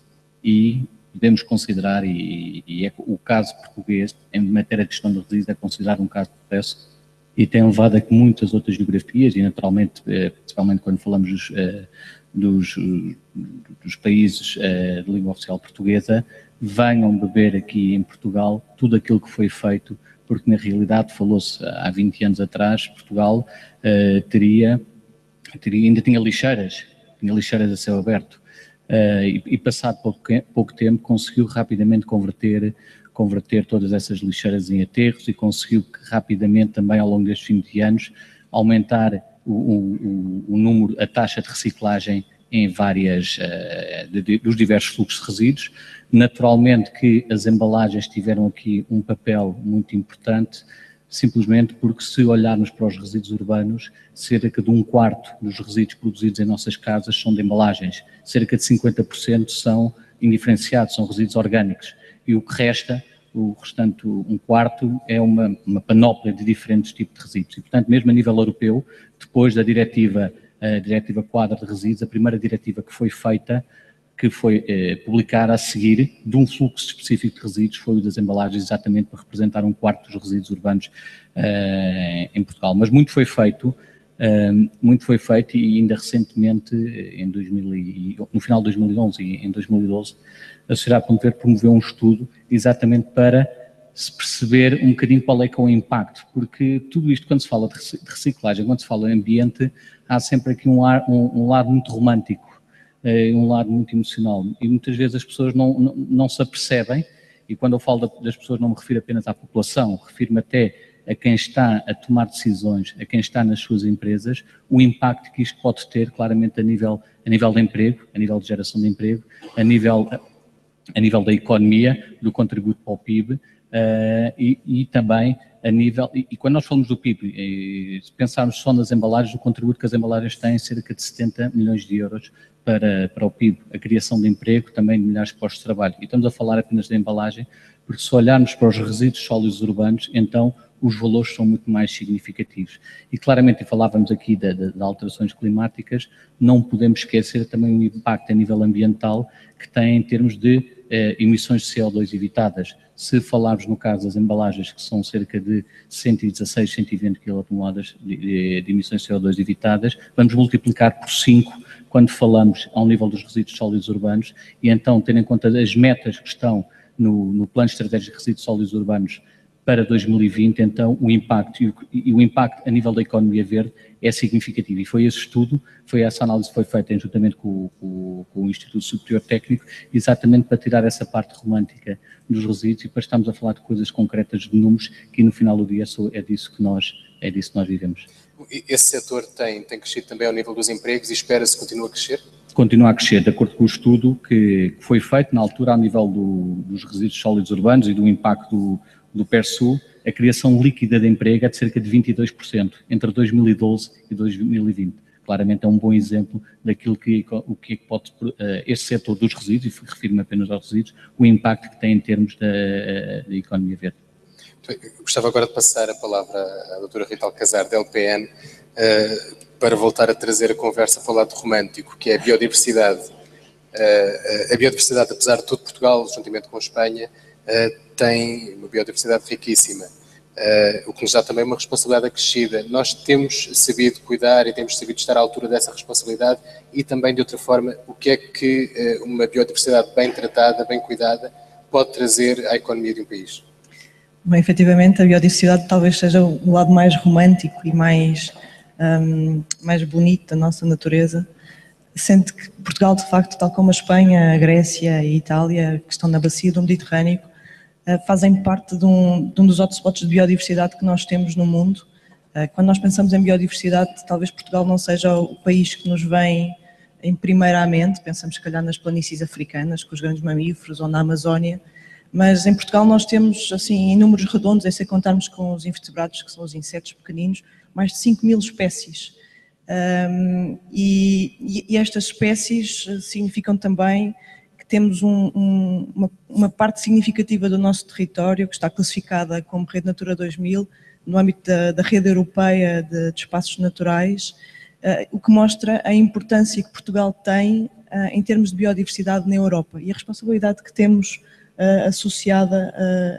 e podemos considerar, e é o caso português, em matéria de gestão de resíduos, é considerado um caso de sucesso e tem levado a que muitas outras geografias, e naturalmente, principalmente quando falamos dos países de língua oficial portuguesa, venham beber aqui em Portugal tudo aquilo que foi feito, porque na realidade falou-se há 20 anos atrás, Portugal ainda tinha lixeiras a céu aberto, e passado pouco tempo conseguiu rapidamente converter todas essas lixeiras em aterros e conseguiu rapidamente também ao longo destes 20 anos aumentar a taxa de reciclagem em dos diversos fluxos de resíduos. Naturalmente que as embalagens tiveram aqui um papel muito importante, simplesmente porque se olharmos para os resíduos urbanos, cerca de 1/4 dos resíduos produzidos em nossas casas são de embalagens, cerca de 50% são indiferenciados, são resíduos orgânicos, e o que resta, o restante 1/4, é uma panóplia de diferentes tipos de resíduos. E, portanto, mesmo a nível europeu, depois da diretiva quadro de resíduos, a primeira diretiva que foi feita, que foi publicada a seguir de um fluxo específico de resíduos, foi o das embalagens, exatamente para representar 1/4 dos resíduos urbanos em Portugal. Mas muito foi feito e ainda recentemente, no final de 2011 e em 2012, a Sociedade Ponto Verde promoveu um estudo exatamente para se perceber um bocadinho qual é que é o impacto, porque tudo isto, quando se fala de reciclagem, quando se fala em ambiente, há sempre aqui um lado muito romântico, um lado muito emocional, e muitas vezes as pessoas não se apercebem, e quando eu falo das pessoas não me refiro apenas à população, refiro-me até a quem está a tomar decisões, a quem está nas suas empresas, o impacto que isto pode ter claramente a nível de emprego, a nível de geração de emprego, a nível da economia, do contributo para o PIB, e também a nível, e quando nós falamos do PIB, se pensarmos só nas embalagens, o contributo que as embalagens têm é cerca de 70 milhões de euros para o PIB, a criação de emprego, também de milhares de postos de trabalho. E estamos a falar apenas da embalagem, porque se olharmos para os resíduos sólidos urbanos, então os valores são muito mais significativos. E claramente, e falávamos aqui de alterações climáticas, não podemos esquecer também o impacto a nível ambiental que tem em termos de emissões de CO2 evitadas. Se falarmos no caso das embalagens, que são cerca de 116, 120 quilotoneladas de emissões de CO2 evitadas, vamos multiplicar por 5 quando falamos ao nível dos resíduos sólidos urbanos, e então, tendo em conta as metas que estão no Plano Estratégico de Resíduos Sólidos Urbanos para 2020, então o impacto a nível da economia verde é significativo. E foi esse estudo, foi essa análise que foi feita juntamente com o Instituto Superior Técnico, exatamente para tirar essa parte romântica dos resíduos e para estarmos a falar de coisas concretas, de números, que no final do dia é disso que nós vivemos.
Esse setor tem crescido também ao nível dos empregos e espera-se que continue a crescer?
Continua a crescer, de acordo com o estudo que foi feito na altura ao nível dos resíduos sólidos urbanos e do impacto do PERSU, a criação líquida de emprego é de cerca de 22% entre 2012 e 2020. Claramente é um bom exemplo daquilo que pode, este setor dos resíduos, e refiro-me apenas aos resíduos, o impacto que tem em termos da economia verde.
Eu gostava agora de passar a palavra à doutora Rita Alcazar, da LPN, para voltar a trazer a conversa a falar de romântico, que é a biodiversidade. A biodiversidade, apesar de tudo, Portugal, juntamente com a Espanha, tem uma biodiversidade riquíssima, o que nos dá também uma responsabilidade acrescida. Nós temos sabido cuidar e temos sabido estar à altura dessa responsabilidade e também, de outra forma, o que é que uma biodiversidade bem tratada, bem cuidada, pode trazer à economia de um país?
Bem, efetivamente, a biodiversidade talvez seja o lado mais romântico e mais bonito da nossa natureza, sendo que Portugal, de facto, tal como a Espanha, a Grécia e a Itália, que estão na bacia do Mediterrâneo, fazem parte de um dos hotspots de biodiversidade que nós temos no mundo. Quando nós pensamos em biodiversidade, talvez Portugal não seja o país que nos vem em primeiramente, pensamos se calhar nas planícies africanas, com os grandes mamíferos, ou na Amazónia, mas em Portugal nós temos, assim, em números redondos, sem contarmos com os invertebrados, que são os insetos pequeninos, mais de 5.000 espécies. E estas espécies significam também que temos uma parte significativa do nosso território que está classificada como Rede Natura 2000 no âmbito da Rede Europeia de Espaços Naturais, o que mostra a importância que Portugal tem em termos de biodiversidade na Europa e a responsabilidade que temos associada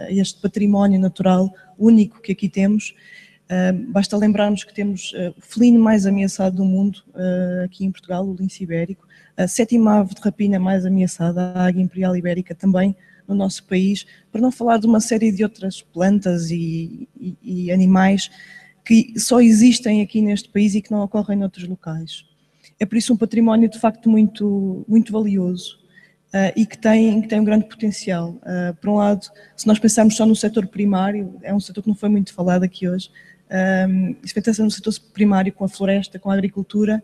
a este património natural único que aqui temos. Basta lembrarmos que temos o felino mais ameaçado do mundo, aqui em Portugal, o lince ibérico, a 7ª ave de rapina mais ameaçada, a águia imperial ibérica, também no nosso país, para não falar de uma série de outras plantas e animais que só existem aqui neste país e que não ocorrem noutros locais. É por isso um património de facto muito, muito valioso e que tem um grande potencial. Por um lado, se nós pensarmos só no setor primário, é um setor que não foi muito falado aqui hoje, se pensarmos no setor primário com a floresta, com a agricultura,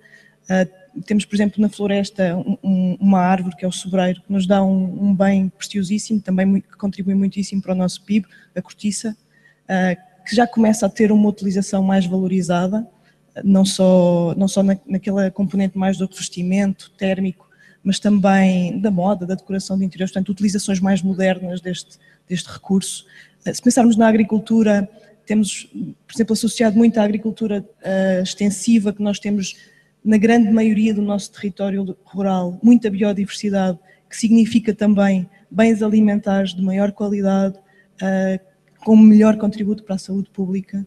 temos, por exemplo, na floresta uma árvore que é o sobreiro, que nos dá um bem preciosíssimo, também que contribui muitíssimo para o nosso PIB, a cortiça, que já começa a ter uma utilização mais valorizada, não só naquela componente mais do revestimento térmico, mas também da moda, da decoração de interiores, portanto, utilizações mais modernas deste recurso. Se pensarmos na agricultura, temos, por exemplo, associado muito à agricultura extensiva que nós temos na grande maioria do nosso território rural, muita biodiversidade, que significa também bens alimentares de maior qualidade, com melhor contributo para a saúde pública.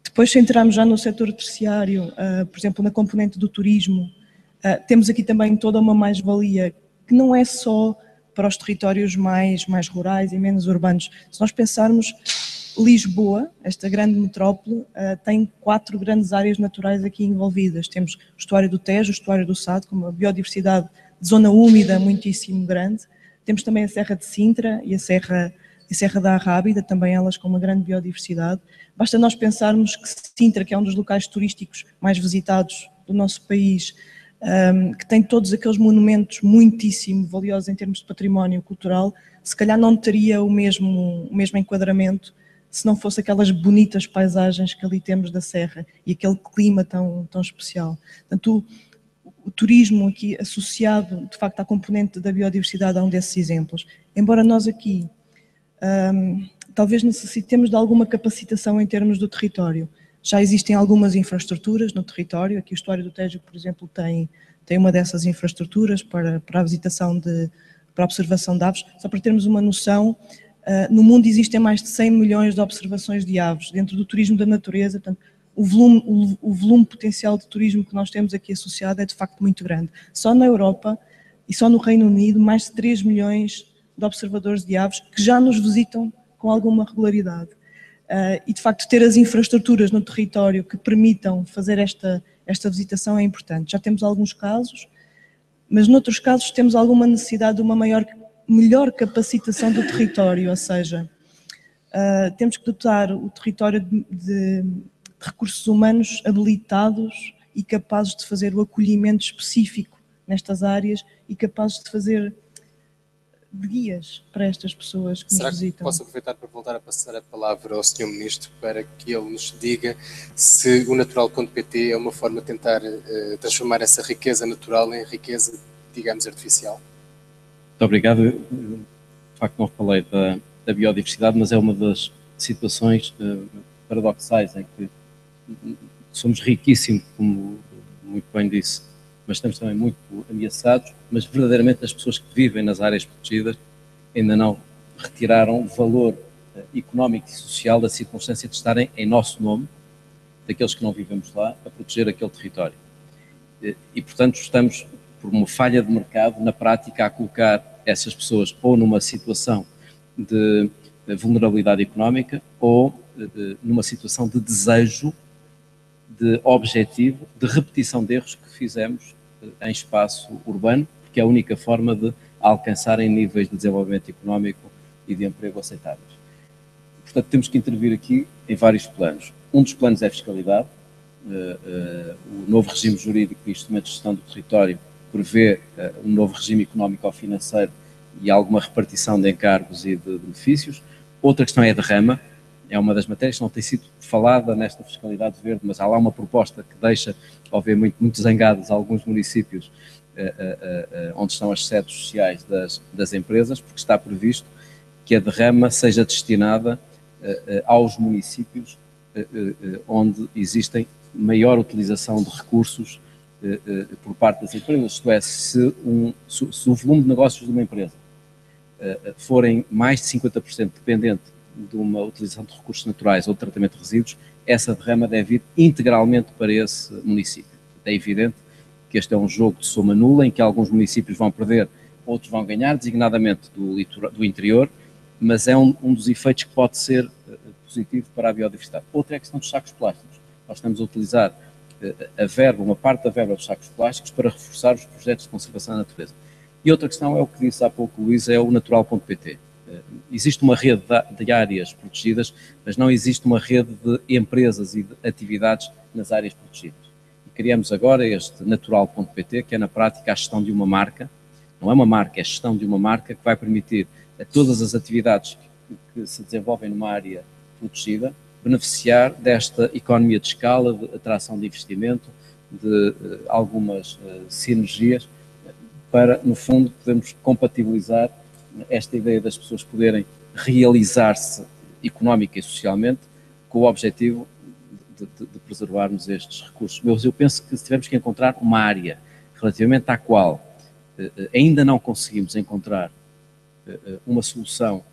Depois, se entrarmos já no setor terciário, por exemplo, na componente do turismo, temos aqui também toda uma mais-valia, que não é só para os territórios mais rurais e menos urbanos. Se nós pensarmos, Lisboa, esta grande metrópole, tem 4 grandes áreas naturais aqui envolvidas. Temos o estuário do Tejo, o estuário do Sado, com uma biodiversidade de zona úmida muitíssimo grande. Temos também a Serra de Sintra e a Serra da Arrábida, também elas com uma grande biodiversidade. Basta nós pensarmos que Sintra, que é um dos locais turísticos mais visitados do nosso país, que tem todos aqueles monumentos muitíssimo valiosos em termos de património cultural, se calhar não teria o mesmo enquadramento se não fosse aquelas bonitas paisagens que ali temos da serra e aquele clima tão especial. Portanto, o turismo aqui associado, de facto, à componente da biodiversidade é um desses exemplos. Embora nós aqui talvez necessitemos de alguma capacitação em termos do território. Já existem algumas infraestruturas no território, aqui o estuário do Tejo, por exemplo, tem uma dessas infraestruturas para a visitação, para a observação de aves. Só para termos uma noção, no mundo existem mais de 100 milhões de observações de aves dentro do turismo da natureza, portanto, o volume potencial de turismo que nós temos aqui associado é de facto muito grande. Só na Europa e só no Reino Unido, mais de 3 milhões de observadores de aves que já nos visitam com alguma regularidade. E de facto ter as infraestruturas no território que permitam fazer esta visitação é importante. Já temos alguns casos, mas noutros casos temos alguma necessidade de uma melhor capacitação do território, ou seja, temos que dotar o território de recursos humanos habilitados e capazes de fazer o acolhimento específico nestas áreas e capazes de fazer de guias para estas pessoas que nos visitam.
Será que posso aproveitar para voltar a passar a palavra ao Sr. Ministro para que ele nos diga se o natural.pt é uma forma de tentar transformar essa riqueza natural em riqueza, digamos, artificial?
Muito obrigado. Eu, de facto, não falei da biodiversidade, mas é uma das situações paradoxais em que somos riquíssimos, como muito bem disse, mas estamos também muito ameaçados, mas verdadeiramente as pessoas que vivem nas áreas protegidas ainda não retiraram valor económico e social da circunstância de estarem em nosso nome, daqueles que não vivemos lá, a proteger aquele território. E, portanto, estamos, por uma falha de mercado, na prática, a colocar essas pessoas ou numa situação de vulnerabilidade económica ou numa situação de desejo, de objetivo, de repetição de erros que fizemos em espaço urbano, porque é a única forma de alcançarem níveis de desenvolvimento económico e de emprego aceitáveis. Portanto, temos que intervir aqui em vários planos. Um dos planos é a fiscalidade. O novo regime jurídico e instrumentos de gestão do território prevê um novo regime económico ou financeiro e alguma repartição de encargos e de benefícios. Outra questão é a derrama. É uma das matérias que não tem sido falada nesta fiscalidade verde, mas há lá uma proposta que deixa, obviamente, muito zangados alguns municípios onde estão as sedes sociais das empresas, porque está previsto que a derrama seja destinada aos municípios onde existem maior utilização de recursos por parte das empresas, isto é, se o volume de negócios de uma empresa forem mais de 50% dependente de uma utilização de recursos naturais ou de tratamento de resíduos, essa derrama deve ir integralmente para esse município. É evidente que este é um jogo de soma nula, em que alguns municípios vão perder, outros vão ganhar, designadamente do interior, mas é um dos efeitos que pode ser positivo para a biodiversidade. Outra é a questão dos sacos plásticos. Nós estamos a utilizar uma parte da verba dos sacos plásticos para reforçar os projetos de conservação da natureza. E outra questão é o que disse há pouco o Luís, é o natural.pt. Existe uma rede de áreas protegidas, mas não existe uma rede de empresas e de atividades nas áreas protegidas. E criamos agora este natural.pt, que é na prática a gestão de uma marca, não é uma marca, é a gestão de uma marca que vai permitir a todas as atividades que se desenvolvem numa área protegida beneficiar desta economia de escala, de atração de investimento, de algumas sinergias, para, no fundo, podermos compatibilizar esta ideia das pessoas poderem realizar-se económica e socialmente com o objetivo de preservarmos estes recursos. Mas eu penso que se tivermos que encontrar uma área relativamente à qual ainda não conseguimos encontrar uma solução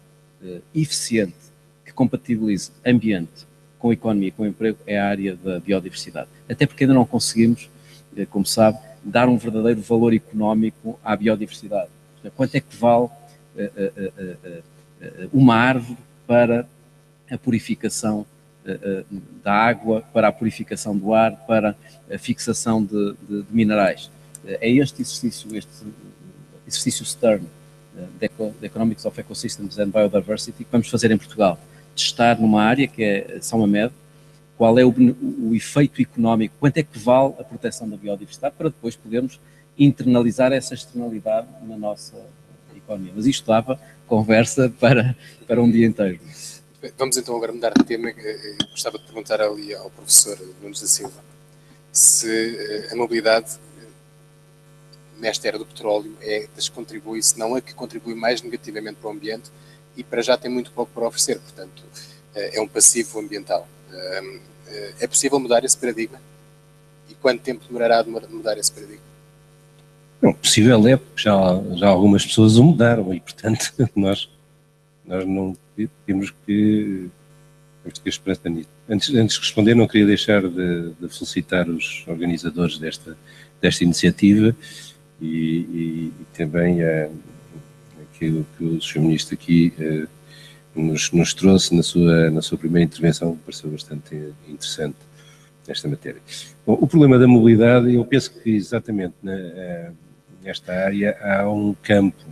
eficiente que compatibilize ambiente com economia, com emprego, é a área da biodiversidade. Até porque ainda não conseguimos, como sabe, dar um verdadeiro valor económico à biodiversidade. Quanto é que vale uma árvore para a purificação da água, para a purificação do ar, para a fixação de minerais? É este exercício Stern, The Economics of Ecosystems and Biodiversity, que vamos fazer em Portugal. Testar numa área que é São Mamede, qual é o efeito económico, quanto é que vale a proteção da biodiversidade, para depois podermos internalizar essa externalidade na nossa economia. Mas isto dava conversa para um dia inteiro.
Vamos então agora mudar de tema. Eu gostava de perguntar ali ao professor Nunes da Silva se a mobilidade nesta era do petróleo se não é que contribui mais negativamente para o ambiente e para já tem muito pouco para oferecer, portanto é um passivo ambiental. É possível mudar esse paradigma? E quanto tempo demorará de mudar esse paradigma?
Não, possível é, porque já algumas pessoas o mudaram e, portanto, nós não temos que ter esperança nisso. Antes de responder, não queria deixar de felicitar os organizadores desta iniciativa e também aquilo que o Sr. Ministro aqui nos trouxe na sua primeira intervenção, me pareceu bastante interessante nesta matéria. Bom, o problema da mobilidade, eu penso que exatamente nesta área há um campo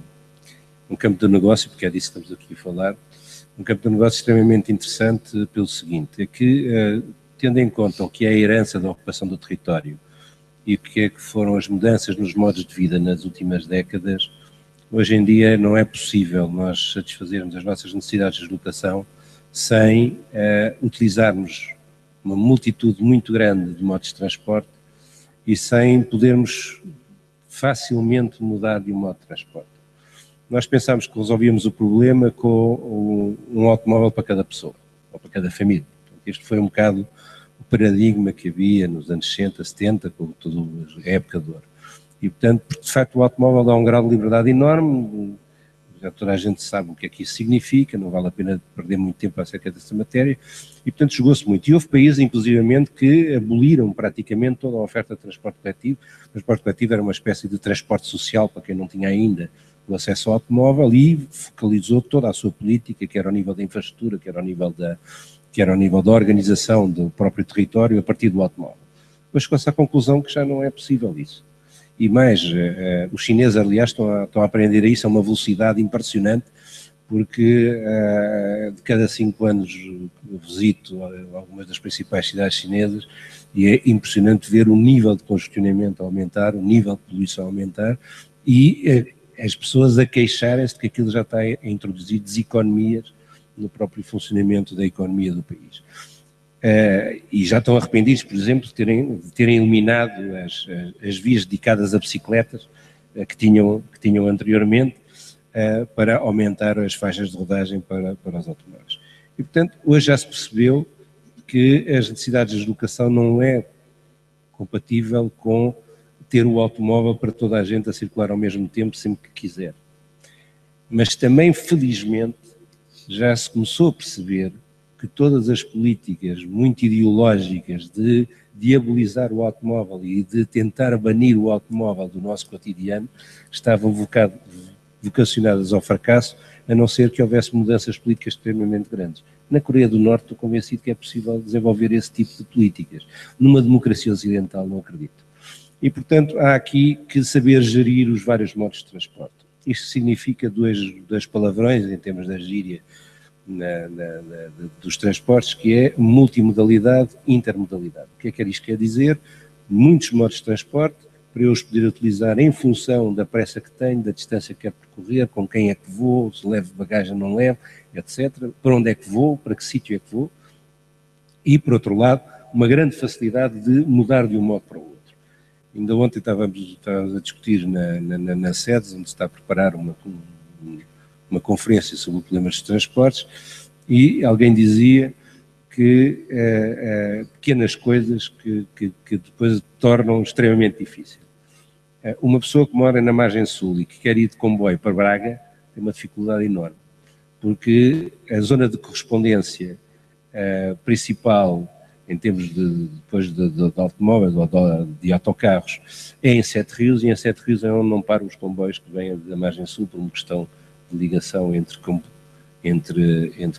de negócio, porque é disso que estamos aqui a falar, um campo de negócio extremamente interessante pelo seguinte, é que, tendo em conta o que é a herança da ocupação do território e o que é que foram as mudanças nos modos de vida nas últimas décadas, hoje em dia não é possível nós satisfazermos as nossas necessidades de deslocação sem utilizarmos uma multitude muito grande de modos de transporte e sem podermos facilmente mudar de um modo de transporte. Nós pensámos que resolvíamos o problema com um automóvel para cada pessoa, ou para cada família. Este foi um bocado o paradigma que havia nos anos 60, 70, com toda a época de ouro. E, portanto, de facto, o automóvel dá um grau de liberdade enorme, já toda a gente sabe o que é que isso significa, não vale a pena perder muito tempo acerca dessa matéria, e, portanto, chegou-se muito. E houve países, inclusivamente, que aboliram praticamente toda a oferta de transporte coletivo. O transporte coletivo era uma espécie de transporte social para quem não tinha ainda o acesso ao automóvel e focalizou toda a sua política, quer ao nível da infraestrutura, quer ao nível da organização do próprio território, a partir do automóvel. Depois chegou-se à conclusão que já não é possível isso. E mais, os chineses, aliás, estão a aprender isso a uma velocidade impressionante, porque de cada 5 anos visito algumas das principais cidades chinesas e é impressionante ver o nível de congestionamento aumentar, o nível de poluição aumentar e as pessoas a queixarem-se de que aquilo já está a introduzir deseconomias no próprio funcionamento da economia do país. E já estão arrependidos, por exemplo, de terem eliminado as vias dedicadas a bicicletas que tinham anteriormente para aumentar as faixas de rodagem para os automóveis. E, portanto, hoje já se percebeu que as necessidades de deslocação não é compatível com ter o automóvel para toda a gente a circular ao mesmo tempo, sempre que quiser. Mas também, felizmente, já se começou a perceber que todas as políticas muito ideológicas de diabolizar o automóvel e de tentar banir o automóvel do nosso cotidiano estavam vocacionadas ao fracasso, a não ser que houvesse mudanças políticas extremamente grandes. Na Coreia do Norte estou convencido que é possível desenvolver esse tipo de políticas. Numa democracia ocidental não acredito. E, portanto, há aqui que saber gerir os vários modos de transporte. Isto significa dois palavrões em termos da gíria dos transportes, que é multimodalidade e intermodalidade. O que é que isto quer dizer? Muitos modos de transporte para eu os poder utilizar em função da pressa que tenho, da distância que quero percorrer, com quem é que vou, se levo bagagem ou não levo, etc. Para onde é que vou, para que sítio é que vou. E, por outro lado, uma grande facilidade de mudar de um modo para o outro. Ainda ontem estávamos a discutir na SEDES, onde se está a preparar uma conferência sobre problemas de transportes, e alguém dizia que pequenas coisas que depois tornam extremamente difícil. Uma pessoa que mora na margem sul e que quer ir de comboio para Braga tem uma dificuldade enorme, porque a zona de correspondência principal em termos de automóveis ou de autocarros é em Sete Rios, e em Sete Rios é onde não param os comboios que vêm da margem sul por uma questão de ligação entre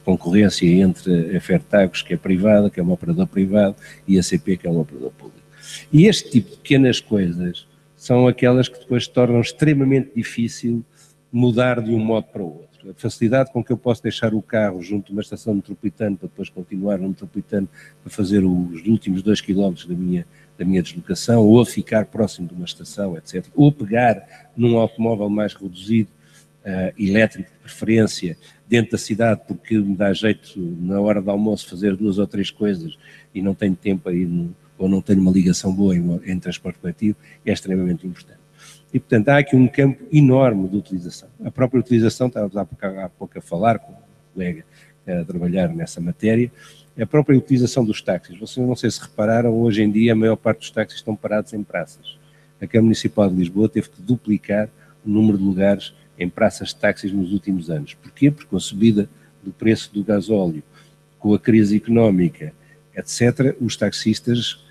concorrência entre a Fertagos, que é privada, que é um operador privado, e a CP, que é um operador público. E este tipo de pequenas coisas são aquelas que depois tornam extremamente difícil mudar de um modo para o outro. A facilidade com que eu posso deixar o carro junto de uma estação metropolitana para depois continuar no metropolitano para fazer os últimos 2 km da minha deslocação, ou ficar próximo de uma estação, etc. Ou pegar num automóvel mais reduzido, elétrico de preferência, dentro da cidade, porque me dá jeito na hora do almoço fazer 2 ou 3 coisas e não tenho tempo a ir, ou não tenho uma ligação boa em transporte coletivo, é extremamente importante. E, portanto, há aqui um campo enorme de utilização. A própria utilização, estávamos há pouco a falar com o colega a trabalhar nessa matéria, a própria utilização dos táxis. Vocês não sei se repararam, hoje em dia a maior parte dos táxis estão parados em praças. A Câmara Municipal de Lisboa teve que duplicar o número de lugares em praças de táxis nos últimos anos. Porquê? Porque com a subida do preço do gasóleo, com a crise económica, etc., os taxistas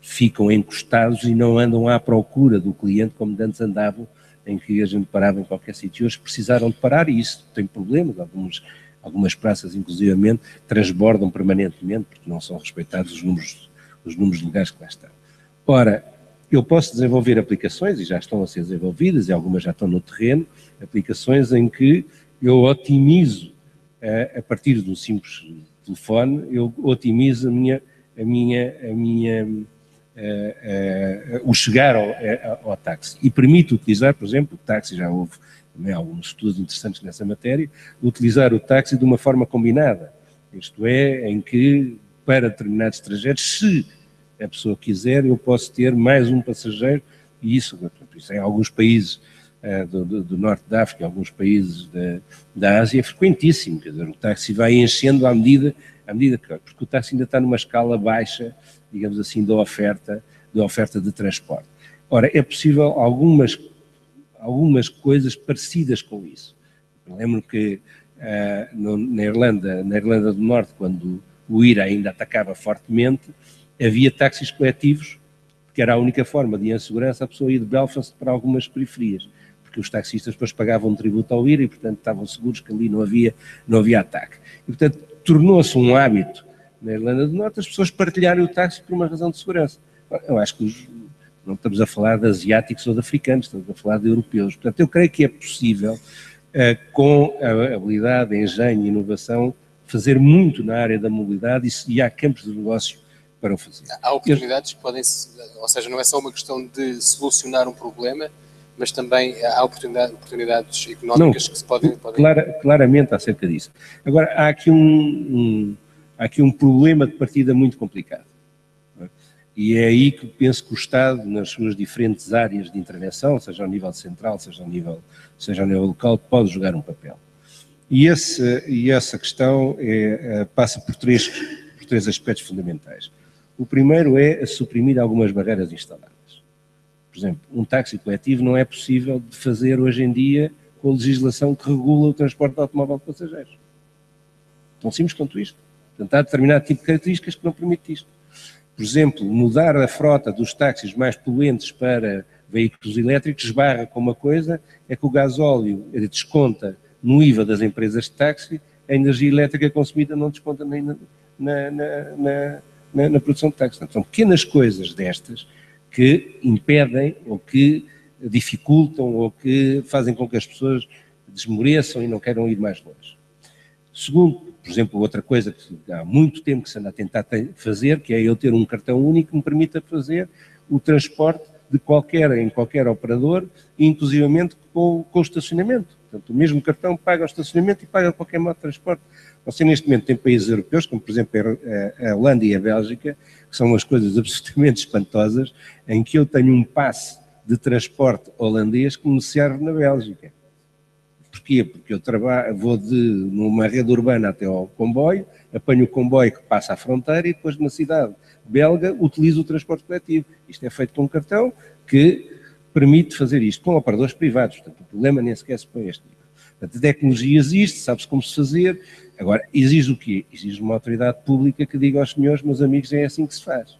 ficam encostados e não andam à procura do cliente como antes andavam, em que a gente parava em qualquer sítio. Hoje precisaram de parar e isso tem problemas. Algumas praças, inclusivamente, transbordam permanentemente porque não são respeitados os números de lugares que lá estão. Ora, eu posso desenvolver aplicações, e já estão a ser desenvolvidas, e algumas já estão no terreno, aplicações em que eu otimizo, a partir de um simples telefone, eu otimizo o chegar ao táxi. E permite utilizar, por exemplo, o táxi, já houve também alguns estudos interessantes nessa matéria, utilizar o táxi de uma forma combinada. Isto é, em que, para determinados trajetos, se a pessoa quiser, eu posso ter mais um passageiro, e isso em alguns países do norte da África, alguns países da Ásia, é frequentíssimo. Quer dizer, o táxi vai enchendo à medida que, porque o táxi ainda está numa escala baixa, digamos assim, da oferta de transporte. Ora, é possível algumas coisas parecidas com isso. Eu lembro que na Irlanda do Norte, quando o IRA ainda atacava fortemente, havia táxis coletivos, que era a única forma de, em segurança, a pessoa ir de Belfast para algumas periferias, porque os taxistas depois pagavam tributo ao IRA e, portanto, estavam seguros que ali não havia ataque. E, portanto, tornou-se um hábito na Irlanda do Norte as pessoas partilharem o táxi por uma razão de segurança. Eu acho que não estamos a falar de asiáticos ou de africanos, estamos a falar de europeus. Portanto, eu creio que é possível, com a habilidade, engenho e inovação, fazer muito na área da mobilidade e há campos de negócio para o fazer.
Há oportunidades que podem, ou seja, não é só uma questão de solucionar um problema, mas também há oportunidades económicas que se podem...
Claramente acerca disso. Agora, há aqui um problema de partida muito complicado. E é aí que penso que o Estado, nas suas diferentes áreas de intervenção, seja ao nível central, seja ao nível local, pode jogar um papel. E essa questão passa por três aspectos fundamentais. O primeiro é suprimir algumas barreiras instaladas. Por exemplo, um táxi coletivo não é possível de fazer hoje em dia com a legislação que regula o transporte de automóvel de passageiros. Tão simples quanto isto. Portanto, há determinado tipo de características que não permite isto. Por exemplo, mudar a frota dos táxis mais poluentes para veículos elétricos esbarra com uma coisa, é que o gasóleo desconta no IVA das empresas de táxi, a energia elétrica consumida não desconta nem na produção de táxi. Portanto, são pequenas coisas destas que impedem ou que dificultam ou que fazem com que as pessoas desmoreçam e não queiram ir mais longe. Segundo, por exemplo, outra coisa que há muito tempo que se anda a tentar fazer, que é eu ter um cartão único que me permita fazer o transporte de em qualquer operador, inclusivamente com o estacionamento. Portanto, o mesmo cartão paga o estacionamento e paga qualquer modo de transporte. Você, neste momento, tem países europeus, como, por exemplo, a Holanda e a Bélgica, que são umas coisas absolutamente espantosas, em que eu tenho um passe de transporte holandês que me serve na Bélgica. Porquê? Porque eu vou numa rede urbana até ao comboio, apanho o comboio que passa a fronteira e depois na cidade belga utilizo o transporte coletivo. Isto é feito com um cartão que permite fazer isto com operadores privados. Portanto, o problema nem sequer se põe a este nível. Portanto, a tecnologia existe, sabe-se como se fazer. Agora, exige o quê? Exige uma autoridade pública que diga aos senhores, meus amigos, é assim que se faz.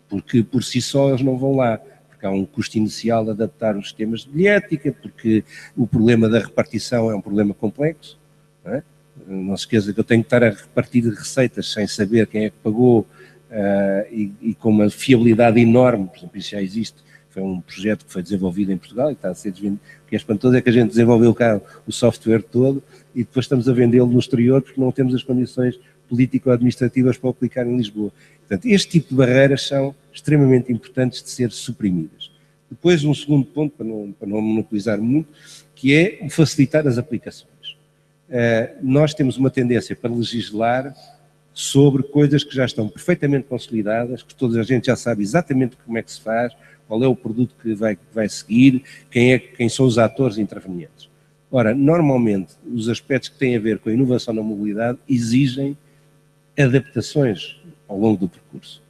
Porque por si só eles não vão lá. Porque há um custo inicial de adaptar os sistemas de bilhética, porque o problema da repartição é um problema complexo. Não é? Não se esqueça que eu tenho que estar a repartir receitas sem saber quem é que pagou e com uma fiabilidade enorme. Por exemplo, isso já existe. Foi um projeto que foi desenvolvido em Portugal e está a ser desvendido. O que é espantoso é que a gente desenvolveu cá o software todo e depois estamos a vendê-lo no exterior porque não temos as condições político-administrativas para o aplicar em Lisboa. Portanto, este tipo de barreiras são extremamente importantes de ser suprimidas. Depois, um segundo ponto, para não monopolizar muito, que é facilitar as aplicações. Nós temos uma tendência para legislar sobre coisas que já estão perfeitamente consolidadas, que toda a gente já sabe exatamente como é que se faz, qual é o produto que vai seguir, quem são os atores intervenientes. Ora, normalmente, os aspectos que têm a ver com a inovação na mobilidade exigem adaptações ao longo do percurso.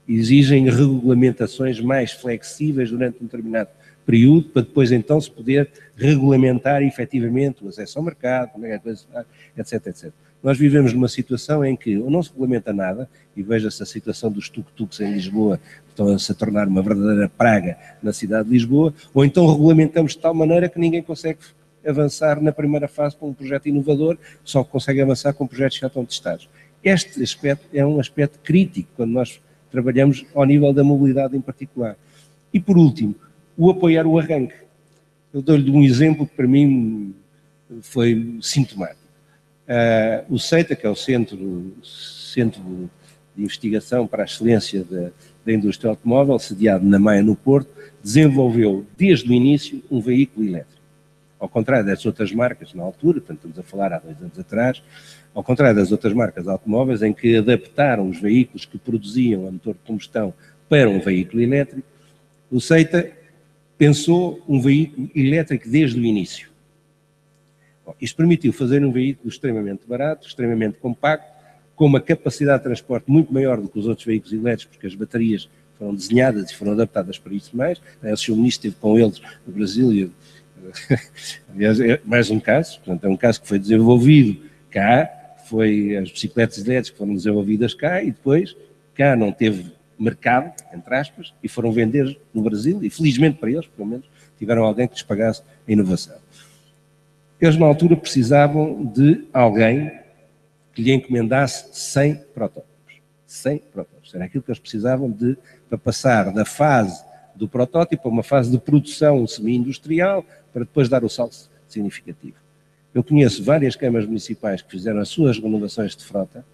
Exigem regulamentações mais flexíveis durante um determinado período, para depois então se poder regulamentar efetivamente o acesso ao mercado, como é que a coisa se faz, etc, etc. Nós vivemos numa situação em que ou não se regulamenta nada, e veja-se a situação dos tuk-tuks em Lisboa, que estão-se a tornar uma verdadeira praga na cidade de Lisboa, ou então regulamentamos de tal maneira que ninguém consegue avançar na primeira fase com um projeto inovador, só consegue avançar com projetos que já estão testados. Este aspecto é um aspecto crítico quando nós trabalhamos ao nível da mobilidade em particular. E por último, o apoiar o arranque. Eu dou-lhe um exemplo que para mim foi sintomático. O CEITA, que é o Centro de Investigação para a Excelência da Indústria Automóvel, sediado na Maia, no Porto, desenvolveu desde o início um veículo elétrico. Ao contrário das outras marcas na altura, portanto estamos a falar há 2 anos atrás, ao contrário das outras marcas automóveis em que adaptaram os veículos que produziam a motor de combustão para um veículo elétrico, o CEITA pensou um veículo elétrico desde o início. Bom, isto permitiu fazer um veículo extremamente barato, extremamente compacto, com uma capacidade de transporte muito maior do que os outros veículos elétricos, porque as baterias foram desenhadas e foram adaptadas para isso mais. O Sr. Ministro esteve com eles no Brasil e, aliás, é mais um caso, portanto, é um caso que foi desenvolvido cá, as bicicletas elétricas foram desenvolvidas cá e depois cá não teve mercado, entre aspas, e foram vender no Brasil, e felizmente para eles, pelo menos, tiveram alguém que lhes pagasse a inovação. Eles, na altura, precisavam de alguém que lhe encomendasse 100 protótipos. 100 protótipos. Era aquilo que eles precisavam para passar da fase do protótipo a uma fase de produção semi-industrial, para depois dar o salto significativo. Eu conheço várias câmaras municipais que fizeram as suas renovações de frota,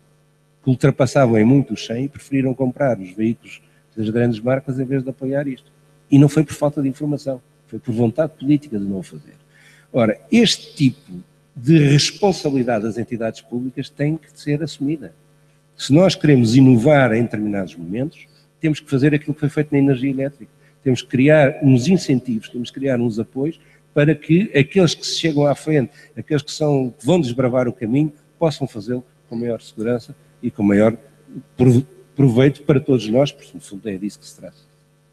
que ultrapassavam em muito os 100 e preferiram comprar os veículos das grandes marcas em vez de apoiar isto. E não foi por falta de informação, foi por vontade política de não o fazer. Ora, este tipo de responsabilidade das entidades públicas tem que ser assumida. Se nós queremos inovar em determinados momentos, temos que fazer aquilo que foi feito na energia elétrica. Temos que criar uns incentivos, temos que criar uns apoios para que aqueles que se chegam à frente, aqueles que vão desbravar o caminho, possam fazê-lo com maior segurança e com maior proveito para todos nós, porque no fundo é disso que se trata.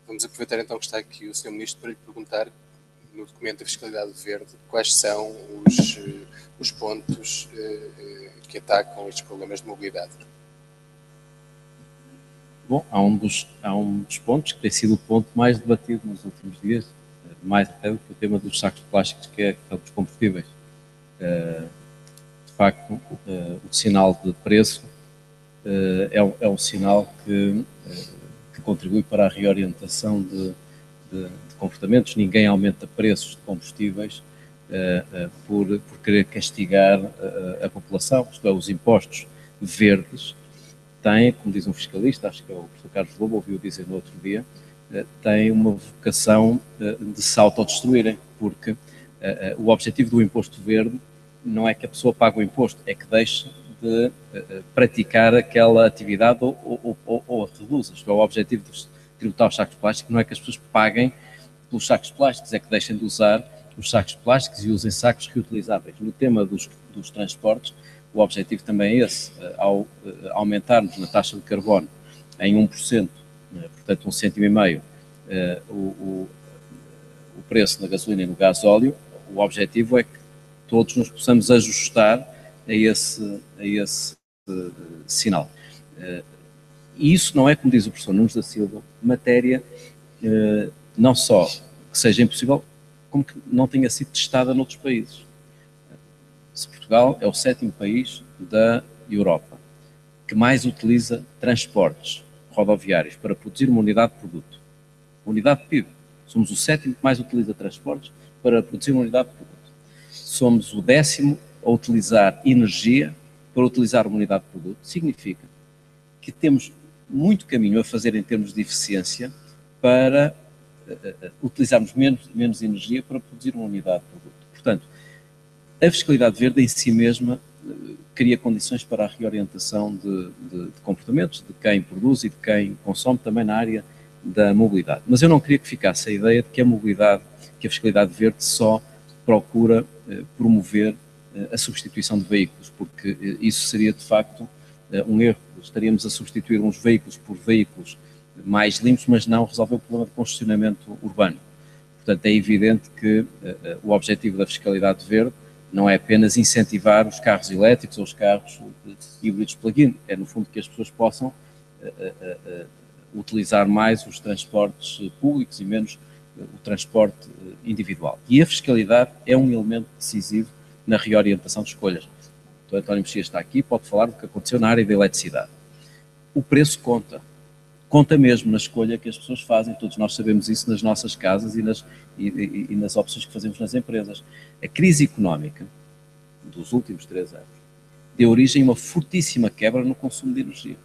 Vamos aproveitar então que está aqui o Sr. Ministro para lhe perguntar, no documento da fiscalidade verde, quais são os pontos que atacam estes problemas de mobilidade?
Bom, há um dos pontos que tem sido o ponto mais debatido nos últimos dias, mais até do que o tema dos sacos plásticos, que é dos combustíveis. De facto, o sinal de preço é um sinal que contribui para a reorientação de comportamentos. Ninguém aumenta preços de combustíveis por querer castigar a população, isto é, os impostos verdes têm, como diz um fiscalista, acho que é o professor Carlos Lobo, ouviu dizer no outro dia, têm uma vocação de se autodestruírem, porque o objetivo do imposto verde não é que a pessoa pague o imposto, é que deixe de praticar aquela atividade ou a reduza. Isto é, o objetivo de tributar os sacos plásticos não é que as pessoas paguem pelos sacos plásticos, é que deixem de usar os sacos plásticos e usem sacos reutilizáveis. No tema dos transportes, o objetivo também é esse, ao aumentarmos na taxa de carbono em 1%, portanto 1,5 cêntimo, o preço da gasolina e no gasóleo, o objetivo é que todos nos possamos ajustar a esse sinal. E isso não é, como diz o professor Nunes da Silva, matéria não só que seja impossível, como que não tenha sido testada noutros países. Se Portugal é o 7º país da Europa que mais utiliza transportes rodoviários para produzir uma unidade de produto, unidade de PIB. Somos o 7º que mais utiliza transportes para produzir uma unidade de produto. Somos o 10º a utilizar energia para utilizar uma unidade de produto. Significa que temos muito caminho a fazer em termos de eficiência para utilizarmos menos energia para produzir uma unidade de produto. Portanto, a fiscalidade verde em si mesma cria condições para a reorientação de comportamentos de quem produz e de quem consome também na área da mobilidade. Mas eu não queria que ficasse a ideia de que a fiscalidade verde só procura promover a substituição de veículos, porque isso seria de facto um erro. Estaríamos a substituir uns veículos por veículos mais limpos, mas não resolver o problema de congestionamento urbano. Portanto, é evidente que o objetivo da fiscalidade verde não é apenas incentivar os carros elétricos ou os carros híbridos plug-in, é no fundo que as pessoas possam utilizar mais os transportes públicos e menos o transporte individual. E a fiscalidade é um elemento decisivo na reorientação de escolhas. O Dr. António Mexia está aqui, pode falar do que aconteceu na área da eletricidade. O preço conta mesmo na escolha que as pessoas fazem, todos nós sabemos isso nas nossas casas e nas opções que fazemos nas empresas. A crise económica dos últimos 3 anos deu origem a uma fortíssima quebra no consumo de energia.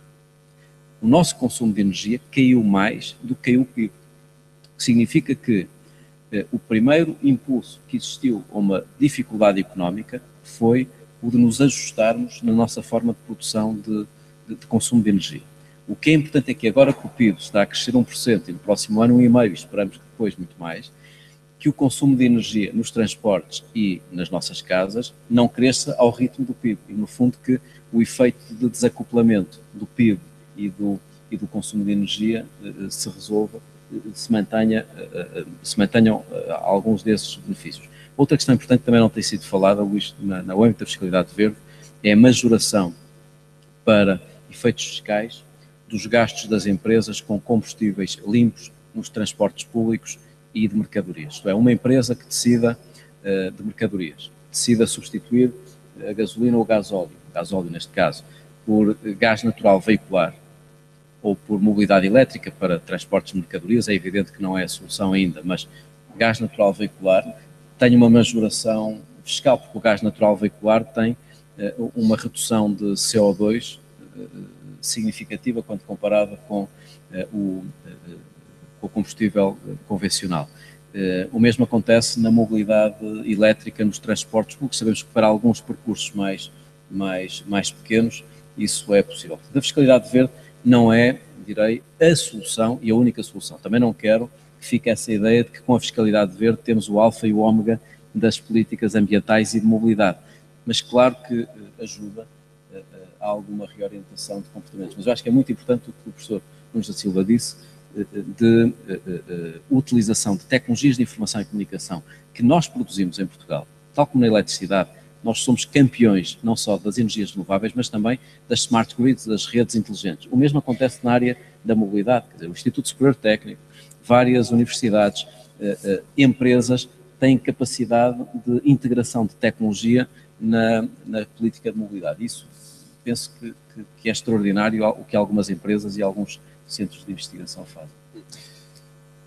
O nosso consumo de energia caiu mais do que caiu o PIB, o que significa que o primeiro impulso que existiu a uma dificuldade económica foi o de nos ajustarmos na nossa forma de produção de consumo de energia. O que é importante é que agora que o PIB está a crescer 1% e no próximo ano 1,5%, esperamos que depois muito mais, que o consumo de energia nos transportes e nas nossas casas não cresça ao ritmo do PIB e no fundo que o efeito de desacoplamento do PIB e do consumo de energia se resolva, se mantenham alguns desses benefícios. Outra questão importante também não tem sido falada, Luís, na âmbito da fiscalidade verde, é a majoração para efeitos fiscais dos gastos das empresas com combustíveis limpos nos transportes públicos e de mercadorias. Isto é, uma empresa que decida de mercadorias, decida substituir a gasolina ou o gasóleo neste caso, por gás natural veicular ou por mobilidade elétrica para transportes de mercadorias, é evidente que não é a solução ainda, mas gás natural veicular tem uma majoração fiscal, porque o gás natural veicular tem uma redução de CO2 significativa quando comparada com o combustível convencional. O mesmo acontece na mobilidade elétrica nos transportes públicos. Sabemos que para alguns percursos mais pequenos isso é possível. A fiscalidade verde não é, direi, a solução e a única solução. Também não quero que fique essa ideia de que com a fiscalidade verde temos o alfa e o ômega das políticas ambientais e de mobilidade. Mas claro que ajuda a alguma reorientação de comportamentos. Mas eu acho que é muito importante o que o professor Nunes da Silva disse, de utilização de tecnologias de informação e comunicação que nós produzimos em Portugal, tal como na eletricidade, nós somos campeões não só das energias renováveis, mas também das smart grids, das redes inteligentes. O mesmo acontece na área da mobilidade, quer dizer, o Instituto Superior Técnico, várias universidades, empresas têm capacidade de integração de tecnologia na política de mobilidade. Isso penso que é extraordinário o que algumas empresas e alguns centros de investigação fazem.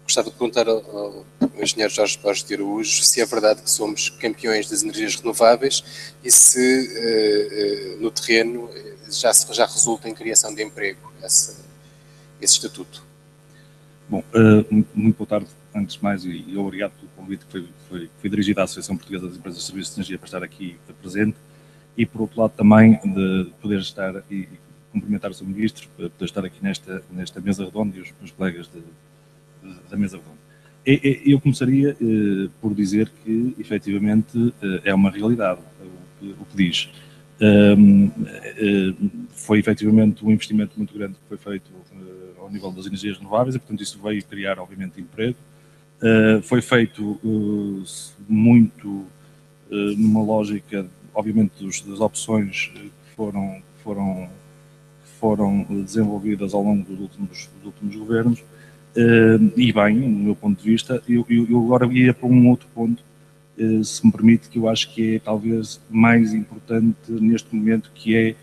Gostava de perguntar ao engenheiro Jorge Borges de Araújo se é verdade que somos campeões das energias renováveis e se no terreno já resulta em criação de emprego esse estatuto.
Bom, muito boa tarde, antes de mais, e obrigado pelo convite que foi dirigido à Associação Portuguesa das Empresas de Serviços de Energia para estar aqui presente, e por outro lado também de poder estar e cumprimentar o Sr. Ministro, poder estar aqui nesta mesa redonda e os meus colegas da mesa redonda. Eu começaria por dizer que, efetivamente, é uma realidade o que diz. Foi, efetivamente, um investimento muito grande que foi feito ao nível das energias renováveis e, portanto, isso veio criar, obviamente, emprego. Foi feito muito numa lógica, obviamente, das opções que foram desenvolvidas ao longo dos últimos governos. E bem, no meu ponto de vista, eu agora ia para um outro ponto, se me permite, que eu acho que é talvez mais importante neste momento, que é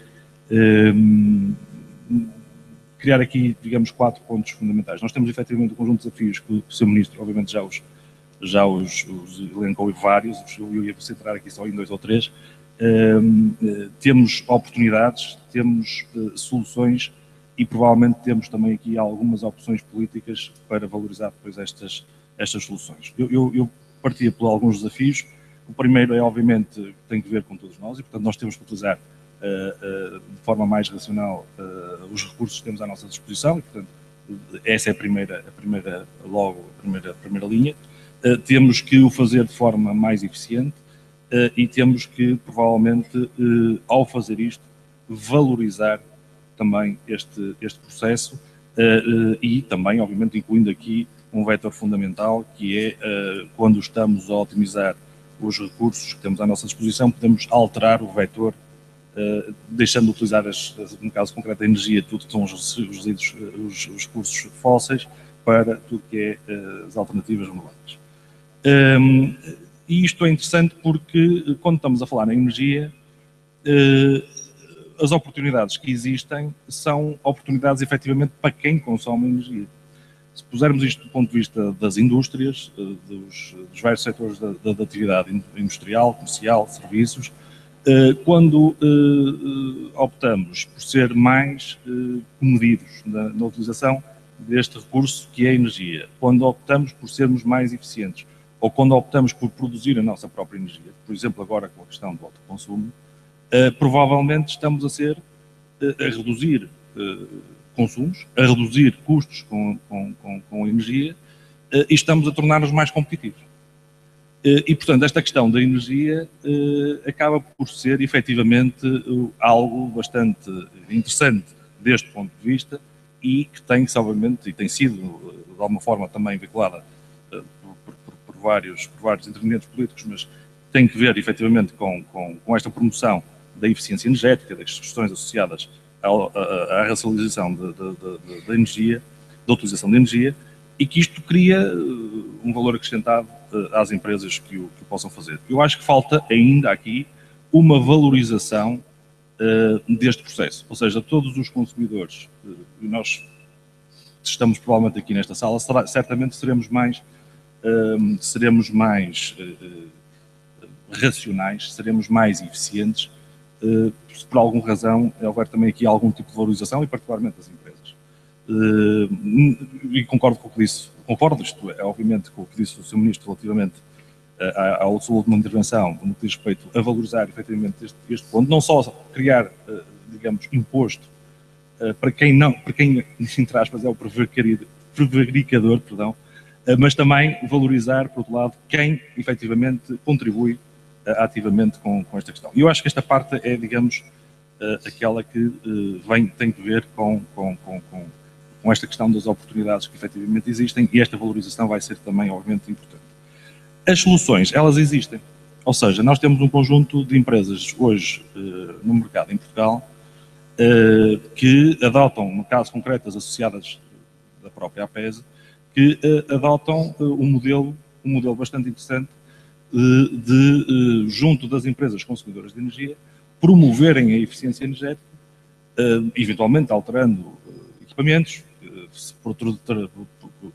criar aqui, digamos, 4 pontos fundamentais. Nós temos efetivamente um conjunto de desafios que o Sr. Ministro, obviamente, já os elencou em vários, eu ia centrar aqui só em 2 ou 3. Temos oportunidades, temos soluções, e provavelmente temos também aqui algumas opções políticas para valorizar depois estas soluções. Eu partia por alguns desafios. O primeiro é, obviamente, tem que ver com todos nós, e portanto nós temos que utilizar de forma mais racional os recursos que temos à nossa disposição, e portanto essa é a primeira linha. Temos que o fazer de forma mais eficiente e temos que, provavelmente, ao fazer isto, valorizar também este processo e também, obviamente, incluindo aqui um vetor fundamental, que é quando estamos a otimizar os recursos que temos à nossa disposição, podemos alterar o vetor, deixando de utilizar, no caso concreto, a energia, tudo que são os resíduos, os recursos fósseis, para tudo que é as alternativas renováveis. E isto é interessante porque, quando estamos a falar em energia, as oportunidades que existem são oportunidades efetivamente para quem consome energia. Se pusermos isto do ponto de vista das indústrias, dos vários setores da atividade industrial, comercial, serviços, quando optamos por ser mais comedidos na utilização deste recurso que é a energia, quando optamos por sermos mais eficientes, ou quando optamos por produzir a nossa própria energia, por exemplo, agora com a questão do autoconsumo, provavelmente estamos a reduzir consumos, a reduzir custos com energia e estamos a tornar-nos mais competitivos. E, portanto, esta questão da energia acaba por ser, efetivamente, algo bastante interessante deste ponto de vista e que tem-se, obviamente, e tem sido, de alguma forma, também vinculada por vários intervenientes políticos, mas tem que ver, efetivamente, com esta promoção da eficiência energética, das questões associadas à racionalização da energia, da utilização de energia, e que isto cria um valor acrescentado às empresas que o possam fazer. Eu acho que falta ainda aqui uma valorização deste processo, ou seja, todos os consumidores, e nós estamos provavelmente aqui nesta sala, certamente seremos mais racionais, seremos mais eficientes, se por alguma razão houver também aqui algum tipo de valorização, e particularmente das empresas. E concordo com o que disse, isto é, obviamente, com o que disse o Sr. Ministro relativamente à sua última intervenção, no que diz respeito a valorizar efetivamente este ponto, não só criar, digamos, imposto para quem, entre aspas, é o prevaricador, mas também valorizar, por outro lado, quem efetivamente contribui ativamente com esta questão. E eu acho que esta parte é, digamos, aquela que tem que ver com com esta questão das oportunidades que efetivamente existem, e esta valorização vai ser também, obviamente, importante. As soluções, elas existem. Ou seja, nós temos um conjunto de empresas hoje no mercado em Portugal que adotam, no caso concreto, as associadas da própria APES, que adotam um modelo bastante interessante de, junto das empresas consumidoras de energia, promoverem a eficiência energética, eventualmente alterando equipamentos,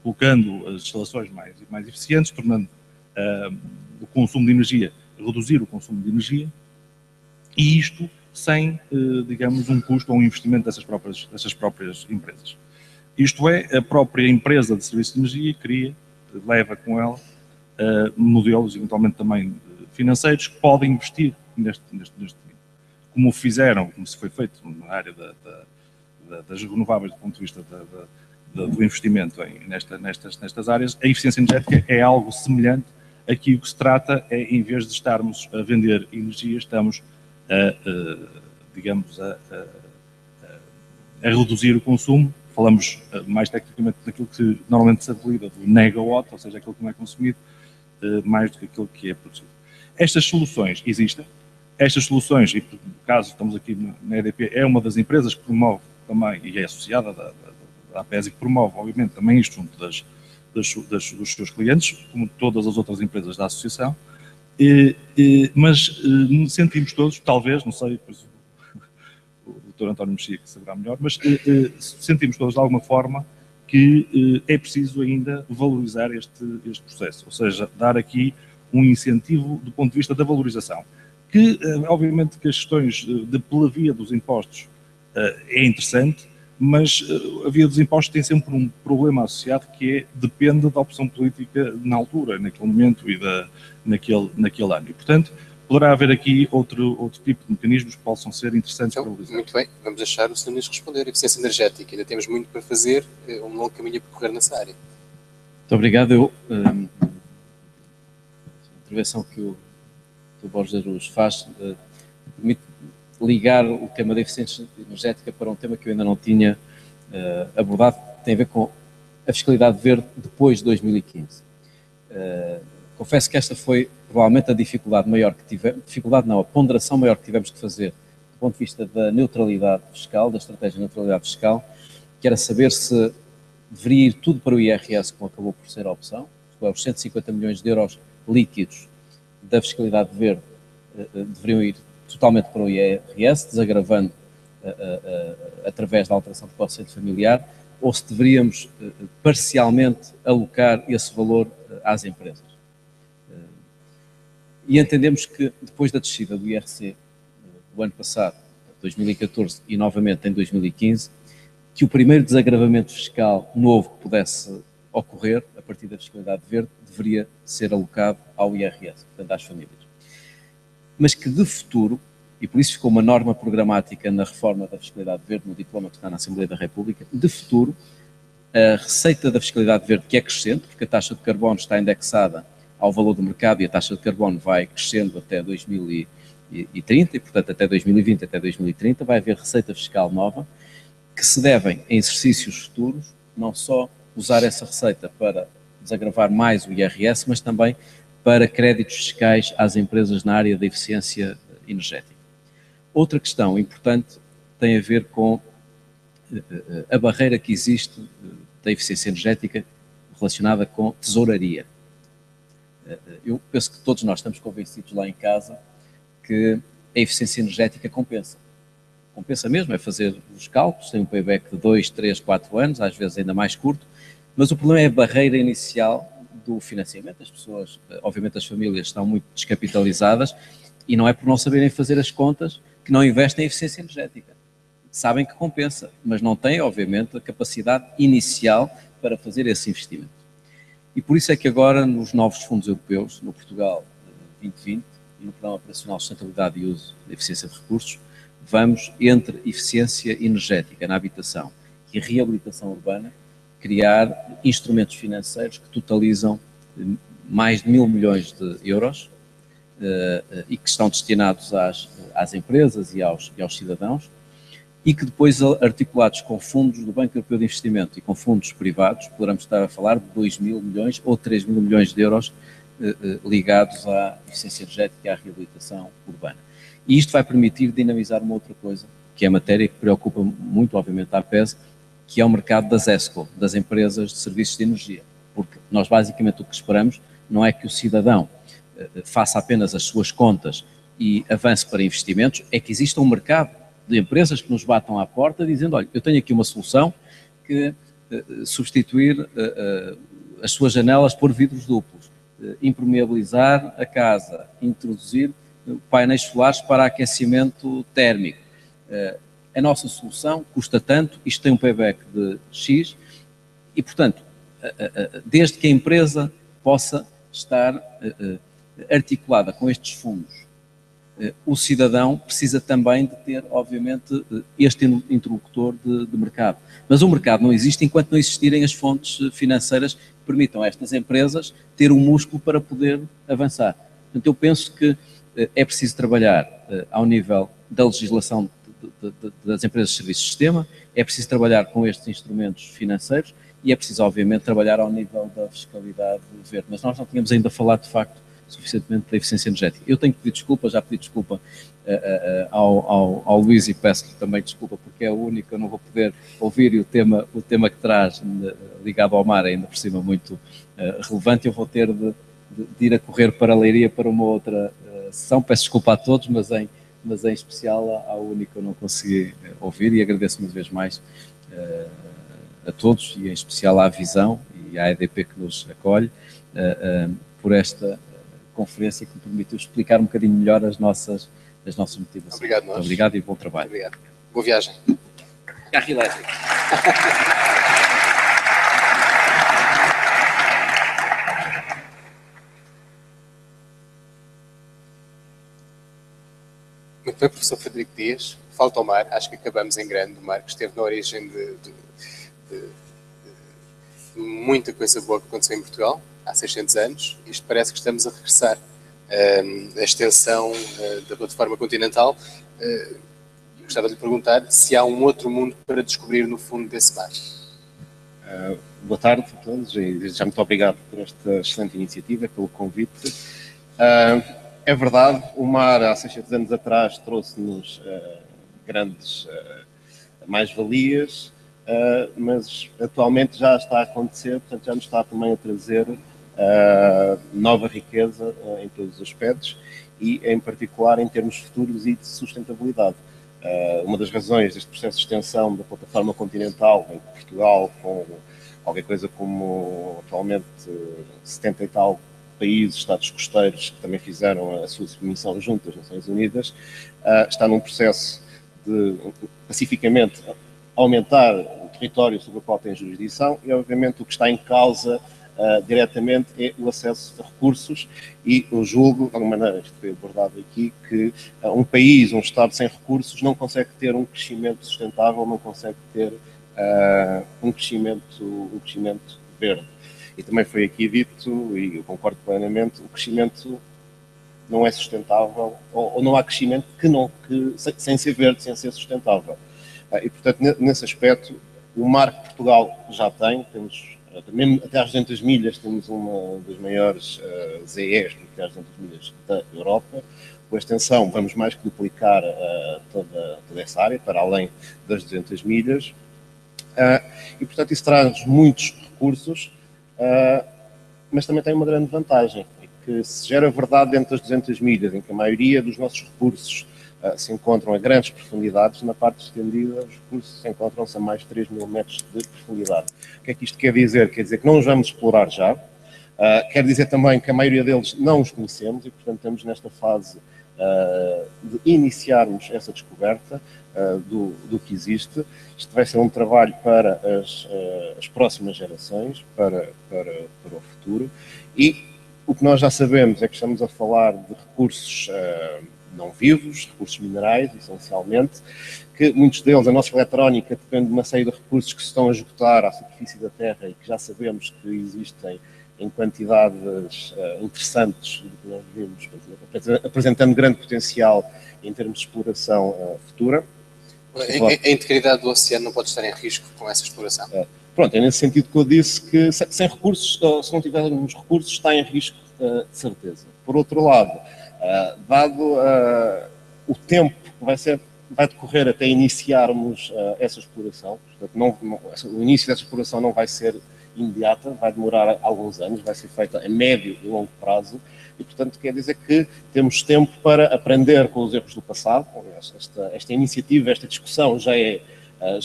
colocando as instalações mais eficientes, tornando o consumo de energia, reduzir o consumo de energia, e isto sem, digamos, um custo ou um investimento dessas próprias empresas. Isto é, a própria empresa de serviço de energia leva com ela modelos, eventualmente também financeiros, que podem investir neste como se foi feito na área das renováveis do ponto de vista do investimento nestas áreas. A eficiência energética é algo semelhante. Aqui o que se trata é, em vez de estarmos a vender energia, estamos digamos, a reduzir o consumo. Falamos mais tecnicamente daquilo que normalmente se apelida do negawatt, ou seja, aquilo que não é consumido, mais do que aquilo que é produzido. Estas soluções existem. Estas soluções, e no caso estamos aqui na EDP, é uma das empresas que promove também, e é associada da APES, e que promove, obviamente, também isto junto dos seus clientes, como todas as outras empresas da associação, mas sentimos todos, talvez, não sei, depois o Dr. António Mexia que saberá melhor, mas sentimos todos de alguma forma que é preciso ainda valorizar este processo, ou seja, dar aqui um incentivo do ponto de vista da valorização, que obviamente que as questões pela via dos impostos é interessante, mas a via dos impostos tem sempre um problema associado que depende da opção política na altura, naquele momento e naquele ano. E, portanto, poderá haver aqui outro tipo de mecanismos que possam ser interessantes para valorizar.
Muito bem, vamos deixar o Sr. Ministro responder. A eficiência energética, ainda temos muito para fazer, um longo caminho a percorrer nessa área.
Muito obrigado. A intervenção que o Dr. Borges Araújo faz permite ligar o tema da eficiência energética para um tema que eu ainda não tinha abordado, que tem a ver com a fiscalidade verde depois de 2015. Confesso que esta foi provavelmente a dificuldade maior que tivemos, a ponderação maior que tivemos que fazer do ponto de vista da neutralidade fiscal, da estratégia de neutralidade fiscal, que era saber se deveria ir tudo para o IRS, como acabou por ser a opção, os 150 milhões de euros líquidos da fiscalidade verde deveriam ir totalmente para o IRS, desagravando através da alteração do quociente familiar, ou se deveríamos parcialmente alocar esse valor às empresas. E entendemos que depois da descida do IRC do ano passado, 2014, e novamente em 2015, que o primeiro desagravamento fiscal novo que pudesse ocorrer, a partir da fiscalidade verde, deveria ser alocado ao IRS, portanto às famílias. Mas que de futuro, e por isso ficou uma norma programática na reforma da fiscalidade verde, no diploma que está na Assembleia da República, de futuro, a receita da fiscalidade verde, que é crescente, porque a taxa de carbono está indexada ao valor do mercado e a taxa de carbono vai crescendo até 2030, e portanto até 2020, até 2030, vai haver receita fiscal nova, que se devem, em exercícios futuros, não só usar essa receita para desagravar mais o IRS, mas também para créditos fiscais às empresas na área da eficiência energética. Outra questão importante tem a ver com a barreira que existe da eficiência energética relacionada com tesouraria. Eu penso que todos nós estamos convencidos lá em casa que a eficiência energética compensa. Compensa mesmo, é fazer os cálculos, tem um payback de 2, 3, 4 anos, às vezes ainda mais curto, mas o problema é a barreira inicial do financiamento. As pessoas, obviamente as famílias estão muito descapitalizadas e não é por não saberem fazer as contas que não investem em eficiência energética. Sabem que compensa, mas não têm, obviamente, a capacidade inicial para fazer esse investimento. E por isso é que agora, nos novos fundos europeus, no Portugal 2020 e no Programa Operacional de Sustentabilidade e Uso de Eficiência de Recursos, vamos, entre eficiência energética na habitação e reabilitação urbana, criar instrumentos financeiros que totalizam mais de 1.000 milhões de euros e que estão destinados às empresas e aos cidadãos, e que depois, articulados com fundos do Banco Europeu de Investimento e com fundos privados, poderemos estar a falar de 2 mil milhões ou 3 mil milhões de euros ligados à eficiência energética e à reabilitação urbana. E isto vai permitir dinamizar uma outra coisa, que é a matéria que preocupa muito, obviamente, a APES, que é o mercado das ESCO, das empresas de serviços de energia. Porque nós, basicamente, o que esperamos não é que o cidadão faça apenas as suas contas e avance para investimentos, é que exista um mercado de empresas que nos batam à porta dizendo, olha, eu tenho aqui uma solução que substituir as suas janelas por vidros duplos, impermeabilizar a casa, introduzir painéis solares para aquecimento térmico. A nossa solução custa tanto, isto tem um payback de X e, portanto, desde que a empresa possa estar articulada com estes fundos, o cidadão precisa também de ter, obviamente, este interlocutor de mercado. Mas o mercado não existe enquanto não existirem as fontes financeiras que permitam a estas empresas ter um músculo para poder avançar. Portanto, eu penso que é preciso trabalhar ao nível da legislação das empresas de serviços de sistema, é preciso trabalhar com estes instrumentos financeiros e é preciso, obviamente, trabalhar ao nível da fiscalidade verde. Mas nós não tínhamos ainda falado, de facto, suficientemente da eficiência energética. Eu tenho que pedir desculpa, já pedi desculpa ao Luís e peço-lhe também desculpa porque é o único que eu não vou poder ouvir e o tema que traz ligado ao mar é ainda por cima muito relevante. Eu vou ter de ir a correr para a Leiria para uma outra sessão. Peço desculpa a todos, mas em especial ao único que eu não consegui ouvir e agradeço uma vez mais a todos e em especial à Visão e à EDP que nos acolhe por esta conferência que me permitiu explicar um bocadinho melhor as nossas motivações.
Obrigado, nós.
Muito obrigado e bom trabalho.
Obrigado. Boa viagem.
Carro elétrico.
Muito bem, professor Frederico Dias. Falta o mar, acho que acabamos em grande. O mar que esteve na origem de muita coisa boa que aconteceu em Portugal há 600 anos. Isto parece que estamos a regressar. A extensão da plataforma continental. Gostava de lhe perguntar se há um outro mundo para descobrir no fundo desse mar.
Boa tarde a todos e já muito obrigado por esta excelente iniciativa, pelo convite. É verdade, o mar há 600 anos atrás trouxe-nos grandes mais-valias, mas atualmente já está a acontecer, portanto já nos está também a trazer nova riqueza em todos os aspectos e em particular em termos futuros e de sustentabilidade. Uma das razões deste processo de extensão da plataforma continental, em Portugal, com qualquer coisa como atualmente 70 e tal países, estados costeiros, que também fizeram a sua submissão junto às Nações Unidas, está num processo de, pacificamente, aumentar o território sobre o qual tem jurisdição e, obviamente, o que está em causa diretamente é o acesso a recursos e eu julgo, de alguma maneira, isto foi abordado aqui, que um país, um Estado sem recursos não consegue ter um crescimento sustentável, não consegue ter um crescimento verde. E também foi aqui dito, e eu concordo plenamente, o crescimento não é sustentável, ou não há crescimento sem ser verde, sem ser sustentável. E, portanto, nesse aspecto, o mar que Portugal já tem, temos, mesmo até às 200 milhas, temos uma das maiores ZEs, porque às 200 milhas da Europa. Com a extensão, vamos mais que duplicar toda essa área, para além das 200 milhas. E, portanto, isso traz muitos recursos, mas também tem uma grande vantagem, que se gera verdade dentro das 200 milhas, em que a maioria dos nossos recursos se encontram a grandes profundidades, na parte estendida os recursos se encontram-se a mais de 3 mil metros de profundidade. O que é que isto quer dizer? Quer dizer que não os vamos explorar já, quer dizer também que a maioria deles não os conhecemos e, portanto, estamos nesta fase de iniciarmos essa descoberta do que existe. Isto vai ser um trabalho para as próximas gerações, para o futuro, e o que nós já sabemos é que estamos a falar de recursos não vivos, recursos minerais, essencialmente, que muitos deles, a nossa eletrónica depende de uma série de recursos que se estão a esgotar à superfície da Terra e que já sabemos que existem em quantidades interessantes do que nós vimos, apresentando grande potencial em termos de exploração futura.
A integridade do oceano não pode estar em risco com essa exploração.
Pronto, é nesse sentido que eu disse que sem recursos, se não tivermos recursos, está em risco de certeza. Por outro lado, dado o tempo que vai decorrer até iniciarmos essa exploração, portanto, o início dessa exploração não vai ser imediata, vai demorar alguns anos, vai ser feita a médio e longo prazo, e portanto quer dizer que temos tempo para aprender com os erros do passado. Esta iniciativa, esta discussão já é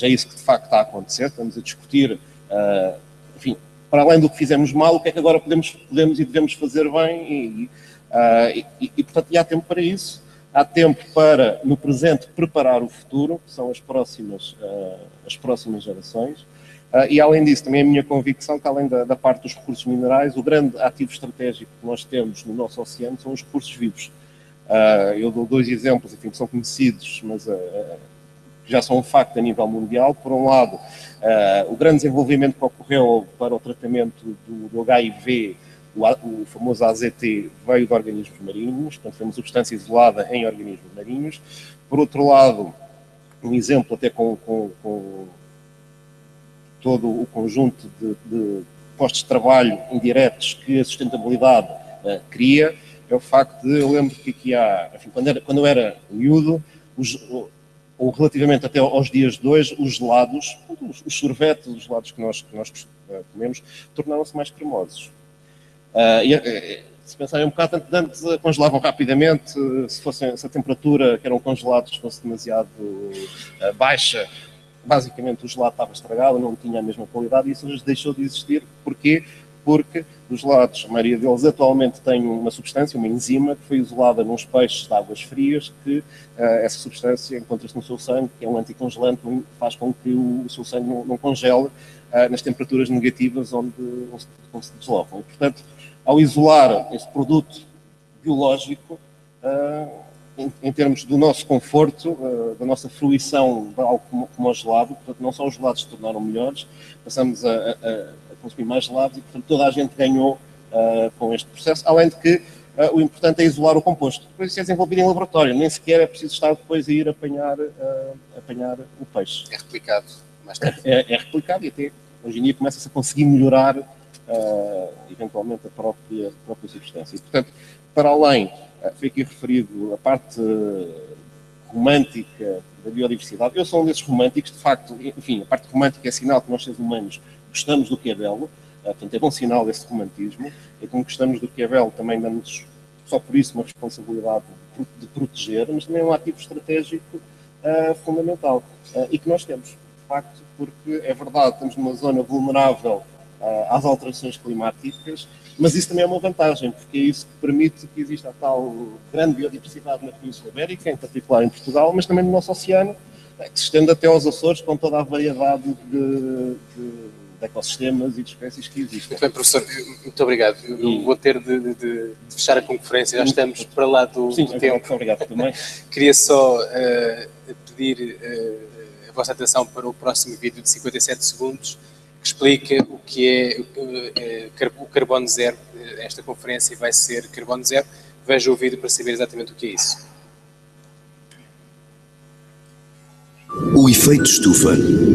isso que de facto está a acontecer. Estamos a discutir, enfim, para além do que fizemos mal, o que é que agora podemos e devemos fazer bem, e portanto há tempo para isso. Há tempo para, no presente, preparar o futuro, que são as próximas gerações. E além disso, também é a minha convicção que, além da parte dos recursos minerais, o grande ativo estratégico que nós temos no nosso oceano são os recursos vivos. Eu dou 2 exemplos, enfim, que são conhecidos, mas já são um facto a nível mundial. Por um lado, o grande desenvolvimento que ocorreu para o tratamento do HIV, o famoso AZT, veio de organismos marinhos, portanto foi uma substância isolada em organismos marinhos. Por outro lado, um exemplo até com todo o conjunto de postos de trabalho indiretos que a sustentabilidade cria, é o facto de, eu lembro que aqui enfim, quando eu era miúdo, ou relativamente até aos dias de hoje, os gelados, os sorvetes, os gelados que nós comemos, tornaram-se mais cremosos. Se pensarem um bocado, antes congelavam rapidamente, se a temperatura que eram congelados fosse demasiado baixa, basicamente o gelado estava estragado, não tinha a mesma qualidade, e isso hoje deixou de existir. Porquê? Porque os gelados, a maioria deles atualmente têm uma substância, uma enzima, que foi isolada nos peixes de águas frias, que essa substância encontra-se no seu sangue, que é um anticongelante, faz com que o seu sangue não congele nas temperaturas negativas onde se deslocam. E, portanto, ao isolar esse produto biológico, em termos do nosso conforto, da nossa fruição de algo como o gelado, portanto, não só os gelados se tornaram melhores, passamos a consumir mais gelados e, portanto, toda a gente ganhou com este processo, além de que o importante é isolar o composto. Depois isso é desenvolvido em laboratório, nem sequer é preciso estar depois a ir apanhar o peixe.
É replicado mais tarde.
É replicado, e até hoje em dia começa-se a conseguir melhorar eventualmente a própria substância. E, portanto, para além, foi aqui referido a parte romântica da biodiversidade. Eu sou um desses românticos, de facto, enfim, a parte romântica é sinal que nós, seres humanos, gostamos do que é belo, portanto, é bom sinal esse romantismo, e como gostamos do que é belo, também damos, só por isso, uma responsabilidade de proteger, mas também é um ativo estratégico fundamental, e que nós temos, de facto, porque é verdade, estamos numa zona vulnerável às alterações climáticas, mas isso também é uma vantagem, porque é isso que permite que exista a tal grande biodiversidade na Península Ibérica, em particular em Portugal, mas também no nosso oceano, que se estende até aos Açores, com toda a variedade de ecossistemas e de espécies que existem.
Muito bem, professor, muito obrigado. Eu vou ter de fechar a conferência, já estamos para lá do tempo.
Muito obrigado também.
Queria só pedir a vossa atenção para o próximo vídeo de 57 segundos, que explica o que é o carbono zero. Esta conferência vai ser carbono zero. Veja o vídeo para saber exatamente o que é isso.
O efeito estufa.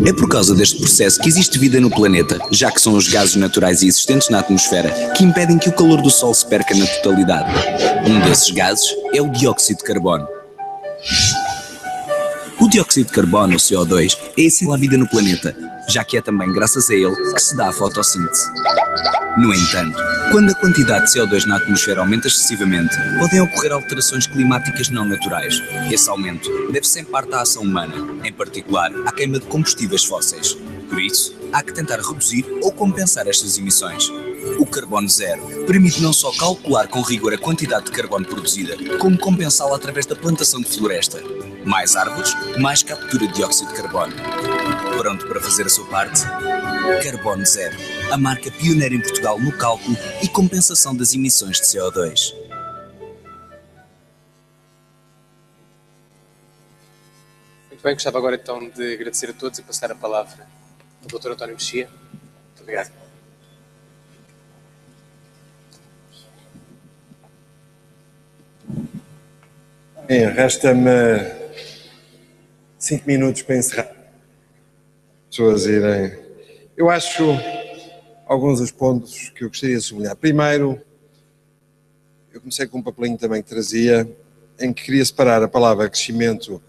É por causa deste processo que existe vida no planeta, já que são os gases naturais e existentes na atmosfera que impedem que o calor do Sol se perca na totalidade. Um desses gases é o dióxido de carbono. O dióxido de carbono, o CO2, é essencial à vida no planeta, já que é também graças a ele que se dá a fotossíntese. No entanto, quando a quantidade de CO2 na atmosfera aumenta excessivamente, podem ocorrer alterações climáticas não naturais. Esse aumento deve-se em parte à ação humana, em particular à queima de combustíveis fósseis. Por isso, há que tentar reduzir ou compensar estas emissões. O carbono zero permite não só calcular com rigor a quantidade de carbono produzida, como compensá-la através da plantação de floresta. Mais árvores, mais captura de dióxido de carbono. Pronto para fazer a sua parte? Carbono Zero, a marca pioneira em Portugal no cálculo e compensação das emissões de CO2.
Muito bem, gostava agora então de agradecer a todos e passar a palavra ao Dr. António Mexia. Muito obrigado.
Resta-me 5 minutos para encerrar. Pessoas irem. Eu acho alguns dos pontos que eu gostaria de sublinhar. Primeiro, eu comecei com um papelinho também que trazia, em que queria separar a palavra crescimento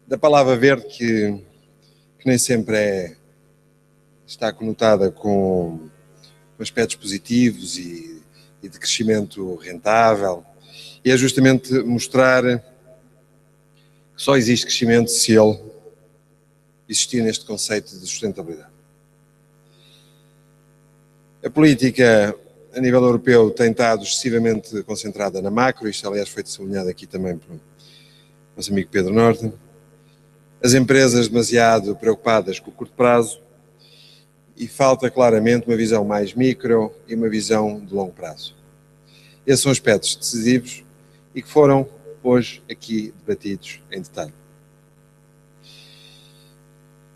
da palavra verde, que nem sempre está conotada com aspectos positivos e de crescimento rentável. E é justamente mostrar que só existe crescimento se ele existir neste conceito de sustentabilidade. A política a nível europeu tem estado excessivamente concentrada na macro, isto aliás foi sublinhado aqui também pelo nosso amigo Pedro Norton. As empresas demasiado preocupadas com o curto prazo e falta claramente uma visão mais micro e uma visão de longo prazo. Esses são aspectos decisivos e que foram hoje aqui debatidos em detalhe.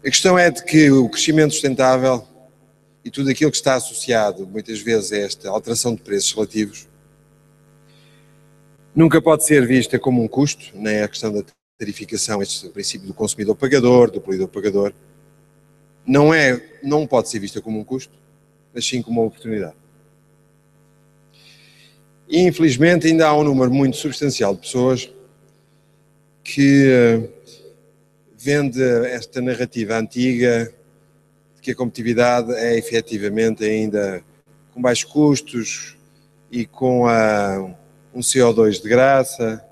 A questão é de que o crescimento sustentável e tudo aquilo que está associado muitas vezes a esta alteração de preços relativos nunca pode ser vista como um custo, nem a questão da tarificação, este princípio do consumidor pagador, do poluidor pagador, não pode ser vista como um custo, mas sim como uma oportunidade. E infelizmente ainda há um número muito substancial de pessoas que vende esta narrativa antiga de que a competitividade é efetivamente ainda com baixos custos e com um CO2 de graça,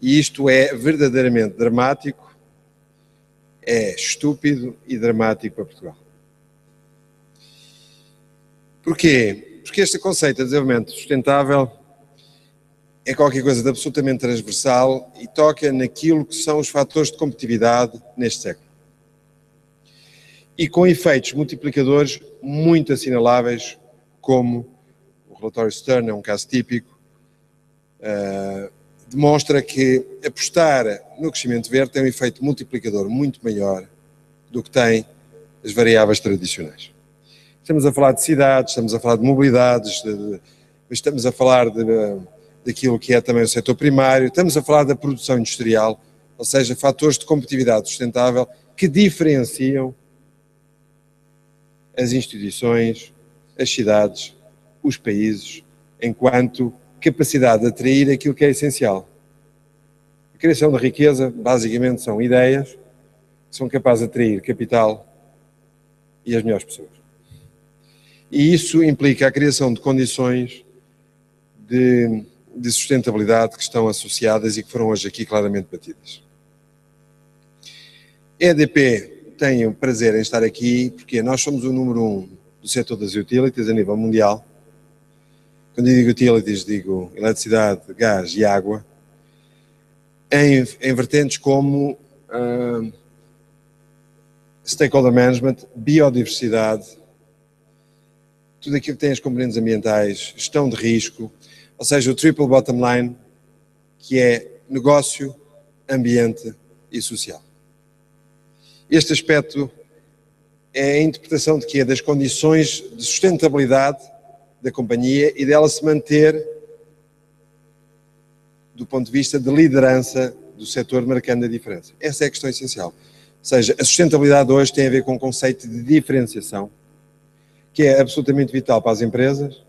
e isto é verdadeiramente dramático, é estúpido e dramático para Portugal. Porquê? Porque este conceito de desenvolvimento sustentável é qualquer coisa de absolutamente transversal e toca naquilo que são os fatores de competitividade neste século. E com efeitos multiplicadores muito assinaláveis, como o relatório Stern é um caso típico, demonstra que apostar no crescimento verde tem um efeito multiplicador muito maior do que tem as variáveis tradicionais. Estamos a falar de cidades, estamos a falar de mobilidades, estamos a falar daquilo que é também o setor primário, estamos a falar da produção industrial, ou seja, fatores de competitividade sustentável que diferenciam as instituições, as cidades, os países, enquanto capacidade de atrair aquilo que é essencial. A criação de riqueza, basicamente, são ideias que são capazes de atrair capital e as melhores pessoas. E isso implica a criação de condições de sustentabilidade que estão associadas e que foram hoje aqui claramente batidas. A EDP tem o prazer em estar aqui porque nós somos o número 1 do setor das utilities a nível mundial. Quando eu digo utilities, digo eletricidade, gás e água, em vertentes como stakeholder management, biodiversidade, tudo aquilo que tem as componentes ambientais, gestão de risco, ou seja, o triple bottom line, que é negócio, ambiente e social. Este aspecto é a interpretação de quê? Das condições de sustentabilidade da companhia e dela se manter do ponto de vista de liderança do setor, marcando a diferença. Essa é a questão essencial. Ou seja, a sustentabilidade hoje tem a ver com o conceito de diferenciação, que é absolutamente vital para as empresas,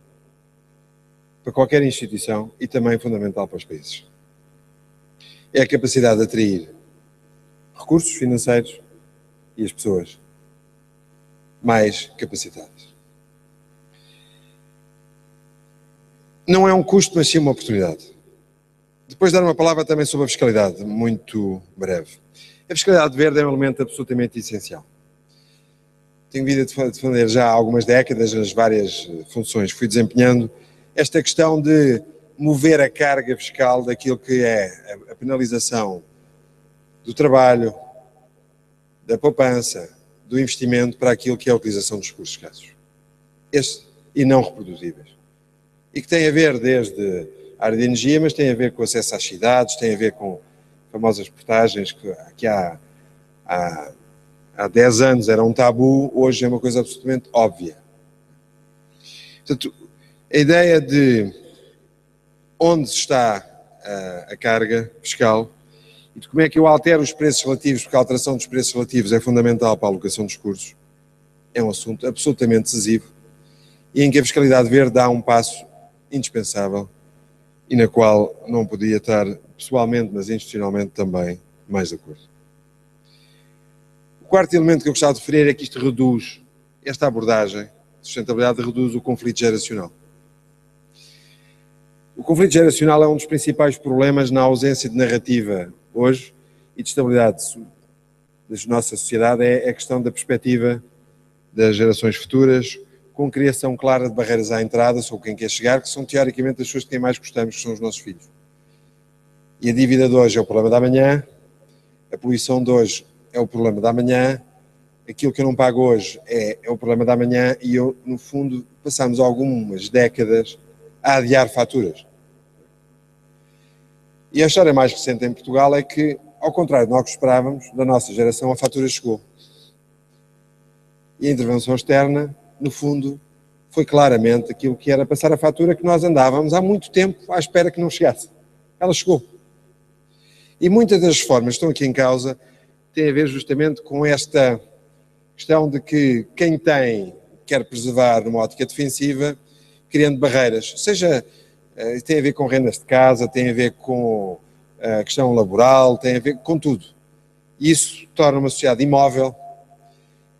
para qualquer instituição e também fundamental para os países. É a capacidade de atrair recursos financeiros e as pessoas mais capacitadas. Não é um custo, mas sim uma oportunidade. Depois dar uma palavra também sobre a fiscalidade, muito breve. A fiscalidade verde é um elemento absolutamente essencial. Tenho vindo a defender já há algumas décadas, nas várias funções que fui desempenhando, esta questão de mover a carga fiscal daquilo que é a penalização do trabalho, da poupança, do investimento para aquilo que é a utilização dos recursos escassos e não reproduzíveis. E que tem a ver desde a área de energia, mas tem a ver com o acesso às cidades, tem a ver com famosas portagens que há 10 anos era um tabu, hoje é uma coisa absolutamente óbvia. Portanto, a ideia de onde está a carga fiscal e de como é que eu altero os preços relativos, porque a alteração dos preços relativos é fundamental para a alocação dos recursos, é um assunto absolutamente decisivo e em que a fiscalidade verde dá um passo indispensável e na qual não podia estar pessoalmente, mas institucionalmente também, mais de acordo. O quarto elemento que eu gostava de referir é que isto reduz, esta abordagem de sustentabilidade reduz o conflito geracional. O conflito geracional é um dos principais problemas na ausência de narrativa hoje e de estabilidade da nossa sociedade, é a questão da perspectiva das gerações futuras, com criação clara de barreiras à entrada sobre quem quer chegar, que são teoricamente as pessoas de quem mais gostamos, que são os nossos filhos. E a dívida de hoje é o problema da amanhã, a poluição de hoje é o problema da amanhã, aquilo que eu não pago hoje é o problema da amanhã e eu, no fundo, passamos algumas décadas a adiar faturas. E a história mais recente em Portugal é que, ao contrário de nós que esperávamos, da nossa geração, a fatura chegou. E a intervenção externa, no fundo, foi claramente aquilo que era passar a fatura que nós andávamos há muito tempo à espera que não chegasse. Ela chegou. E muitas das reformas que estão aqui em causa têm a ver justamente com esta questão de que quem quer preservar numa ótica defensiva, criando barreiras, seja, tem a ver com rendas de casa, tem a ver com a questão laboral, tem a ver com tudo. E isso torna uma sociedade imóvel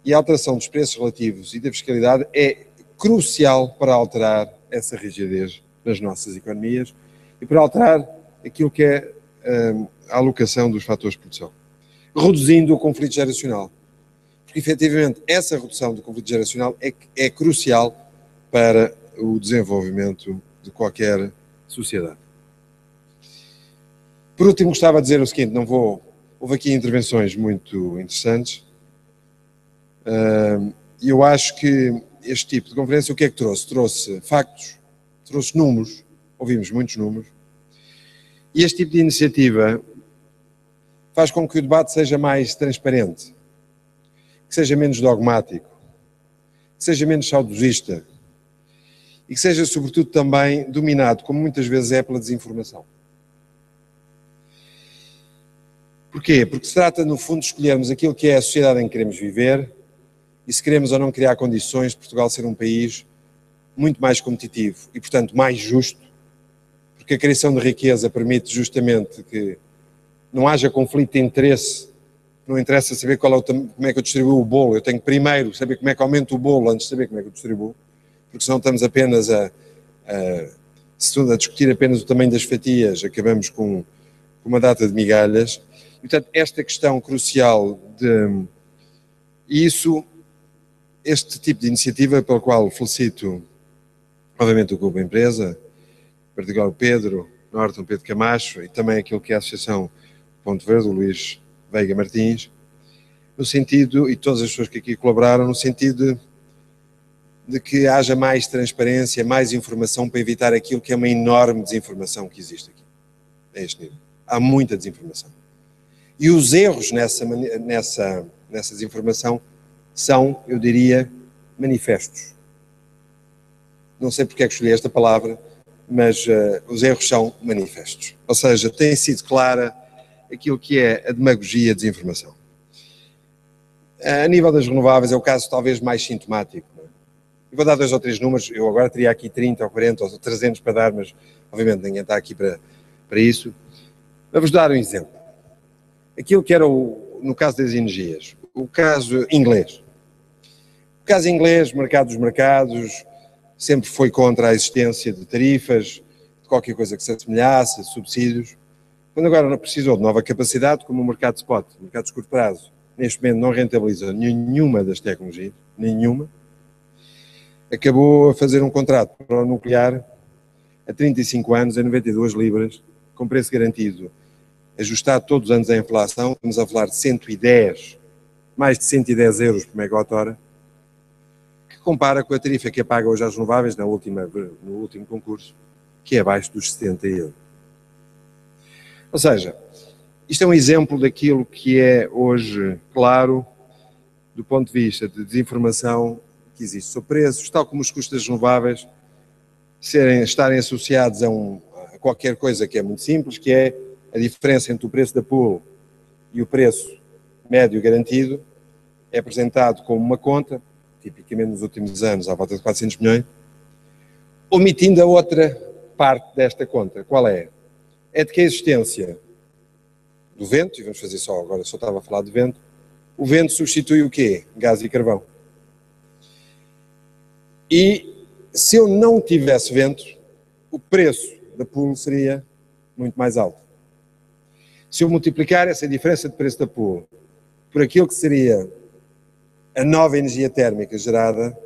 e a alteração dos preços relativos e da fiscalidade é crucial para alterar essa rigidez nas nossas economias e para alterar aquilo que é a alocação dos fatores de produção, reduzindo o conflito geracional. Porque, efetivamente, essa redução do conflito geracional é crucial para o desenvolvimento de qualquer sociedade. Por último, gostava de dizer o seguinte, houve aqui intervenções muito interessantes, e eu acho que este tipo de conferência o que é que trouxe? Trouxe factos, trouxe números, ouvimos muitos números, e este tipo de iniciativa faz com que o debate seja mais transparente, que seja menos dogmático, que seja menos saudosista e que seja, sobretudo, também dominado, como muitas vezes é, pela desinformação. Porquê? Porque se trata, no fundo, de escolhermos aquilo que é a sociedade em que queremos viver e se queremos ou não criar condições de Portugal ser um país muito mais competitivo e, portanto, mais justo, porque a criação de riqueza permite justamente que não haja conflito de interesse. Não interessa saber como é que eu distribuo o bolo, eu tenho que primeiro saber como é que aumento o bolo antes de saber como é que eu distribuo, porque senão estamos apenas a discutir apenas o tamanho das fatias, acabamos com uma data de migalhas. E, portanto, esta questão crucial este tipo de iniciativa, pela qual felicito, obviamente, o Clube Empresa, em particular o Pedro Norton, Pedro Camacho, e também aquilo que é a Associação Ponto Verde, o Luís Veiga Martins, no sentido, e todas as pessoas que aqui colaboraram, no sentido de que haja mais transparência, mais informação para evitar aquilo que é uma enorme desinformação que existe aqui, a este nível. Há muita desinformação. E os erros nessa desinformação são, eu diria, manifestos. Não sei porque é que escolhi esta palavra, mas os erros são manifestos. Ou seja, tem sido clara aquilo que é a demagogia, a desinformação. A nível das renováveis é o caso talvez mais sintomático. Não é? Eu vou dar 2 ou 3 números, eu agora teria aqui 30 ou 40 ou 300 para dar, mas obviamente ninguém está aqui para isso. Vou-vos dar um exemplo. Aquilo que era, no caso das energias, o caso inglês. O caso inglês, mercado dos mercados, sempre foi contra a existência de tarifas, de qualquer coisa que se assemelhasse, subsídios. Quando agora precisou de nova capacidade, como o mercado spot, o mercado de curto prazo, neste momento não rentabiliza nenhuma das tecnologias, nenhuma, acabou a fazer um contrato para o nuclear a 35 anos, a 92 libras, com preço garantido, ajustado todos os anos à inflação, estamos a falar de 110, mais de 110 euros por megawatt-hora, que compara com a tarifa que é paga hoje às renováveis no último concurso, que é abaixo dos 70 euros. Ou seja, isto é um exemplo daquilo que é hoje claro do ponto de vista de desinformação que existe sobre preços, tal como os custos das renováveis estarem associados a qualquer coisa que é muito simples, que é A diferença entre o preço da pool e o preço médio garantido é apresentado como uma conta, tipicamente nos últimos anos, à volta de 400 milhões, omitindo a outra parte desta conta. Qual é? É de que a existência do vento, e vamos fazer só, agora só estava a falar de vento, o vento substitui o quê? Gás e carvão. E se eu não tivesse vento, o preço da pool seria muito mais alto. Se eu multiplicar essa diferença de preço da pool por aquilo que seria a nova energia térmica gerada,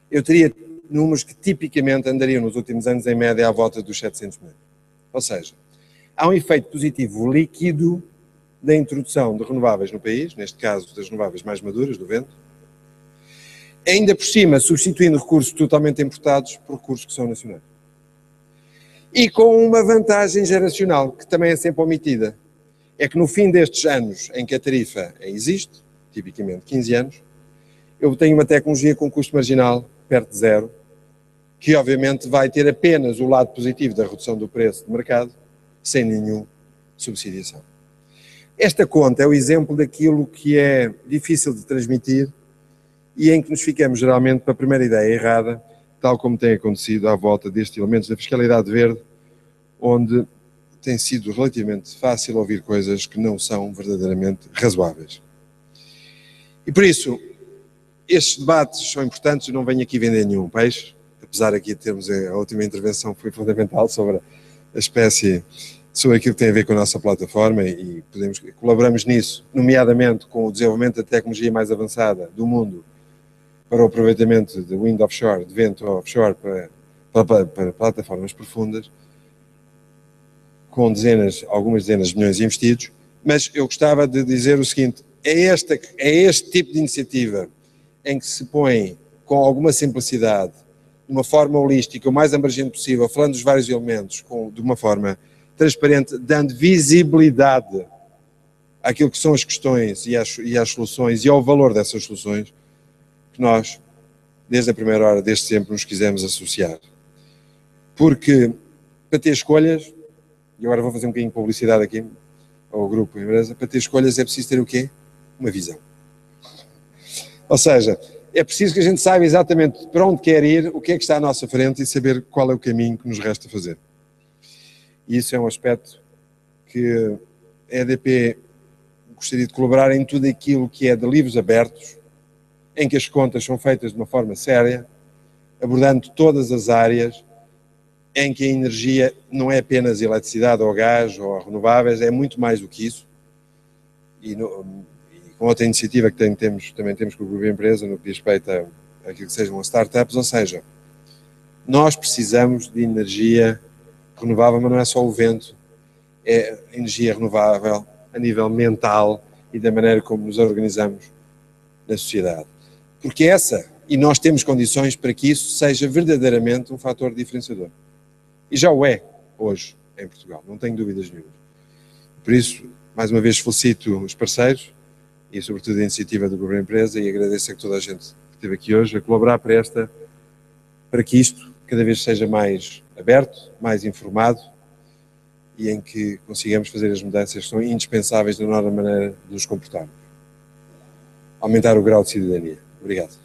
eu teria números que tipicamente andariam nos últimos anos em média à volta dos 700 milhões. Ou seja, há um efeito positivo líquido da introdução de renováveis no país, neste caso das renováveis mais maduras, do vento, ainda por cima substituindo recursos totalmente importados por recursos que são nacionais. E com uma vantagem geracional, que também é sempre omitida, é que no fim destes anos em que a tarifa existe, tipicamente 15 anos, eu tenho uma tecnologia com custo marginal perto de zero, que obviamente vai ter apenas o lado positivo da redução do preço de mercado, sem nenhuma subsidiação. Esta conta é o exemplo daquilo que é difícil de transmitir e em que nos ficamos geralmente para a primeira ideia errada, tal como tem acontecido à volta destes elementos da fiscalidade verde, onde tem sido relativamente fácil ouvir coisas que não são verdadeiramente razoáveis. E por isso, estes debates são importantes, eu não venho aqui vender nenhum peixe, apesar aqui de termos a última intervenção que foi fundamental sobre a espécie, sobre aquilo que tem a ver com a nossa plataforma e colaboramos nisso, nomeadamente com o desenvolvimento da tecnologia mais avançada do mundo para o aproveitamento de wind offshore, de vento offshore para plataformas profundas, com algumas dezenas de milhões investidos, mas eu gostava de dizer o seguinte, é este tipo de iniciativa em que se põe com alguma simplicidade, de uma forma holística, o mais abrangente possível, falando dos vários elementos, de uma forma transparente, dando visibilidade àquilo que são as questões e às soluções e ao valor dessas soluções, que nós, desde a primeira hora, desde sempre, nos quisemos associar. Porque, para ter escolhas, e agora vou fazer um bocadinho de publicidade aqui ao grupo empresa, para ter escolhas é preciso ter o quê? Uma visão. Ou seja, é preciso que a gente saiba exatamente para onde quer ir, o que é que está à nossa frente e saber qual é o caminho que nos resta fazer. E isso é um aspecto que a EDP gostaria de colaborar em tudo aquilo que é de livros abertos, em que as contas são feitas de uma forma séria, abordando todas as áreas, em que a energia não é apenas eletricidade ou gás ou renováveis, é muito mais do que isso. E com outra iniciativa que também temos com o grupo de empresa, no que diz respeito àquilo que sejam as startups, ou seja, nós precisamos de energia renovável, mas não é só o vento, é energia renovável a nível mental e da maneira como nos organizamos na sociedade. Porque e nós temos condições para que isso seja verdadeiramente um fator diferenciador. E já o é hoje em Portugal, não tenho dúvidas nenhuma. Por isso, mais uma vez felicito os parceiros e sobretudo a iniciativa do Grupo Empresa e agradeço a toda a gente que esteve aqui hoje a colaborar para que isto cada vez seja mais aberto, mais informado e em que consigamos fazer as mudanças que são indispensáveis na nova maneira de nos comportarmos. Aumentar o grau de cidadania. Obrigado.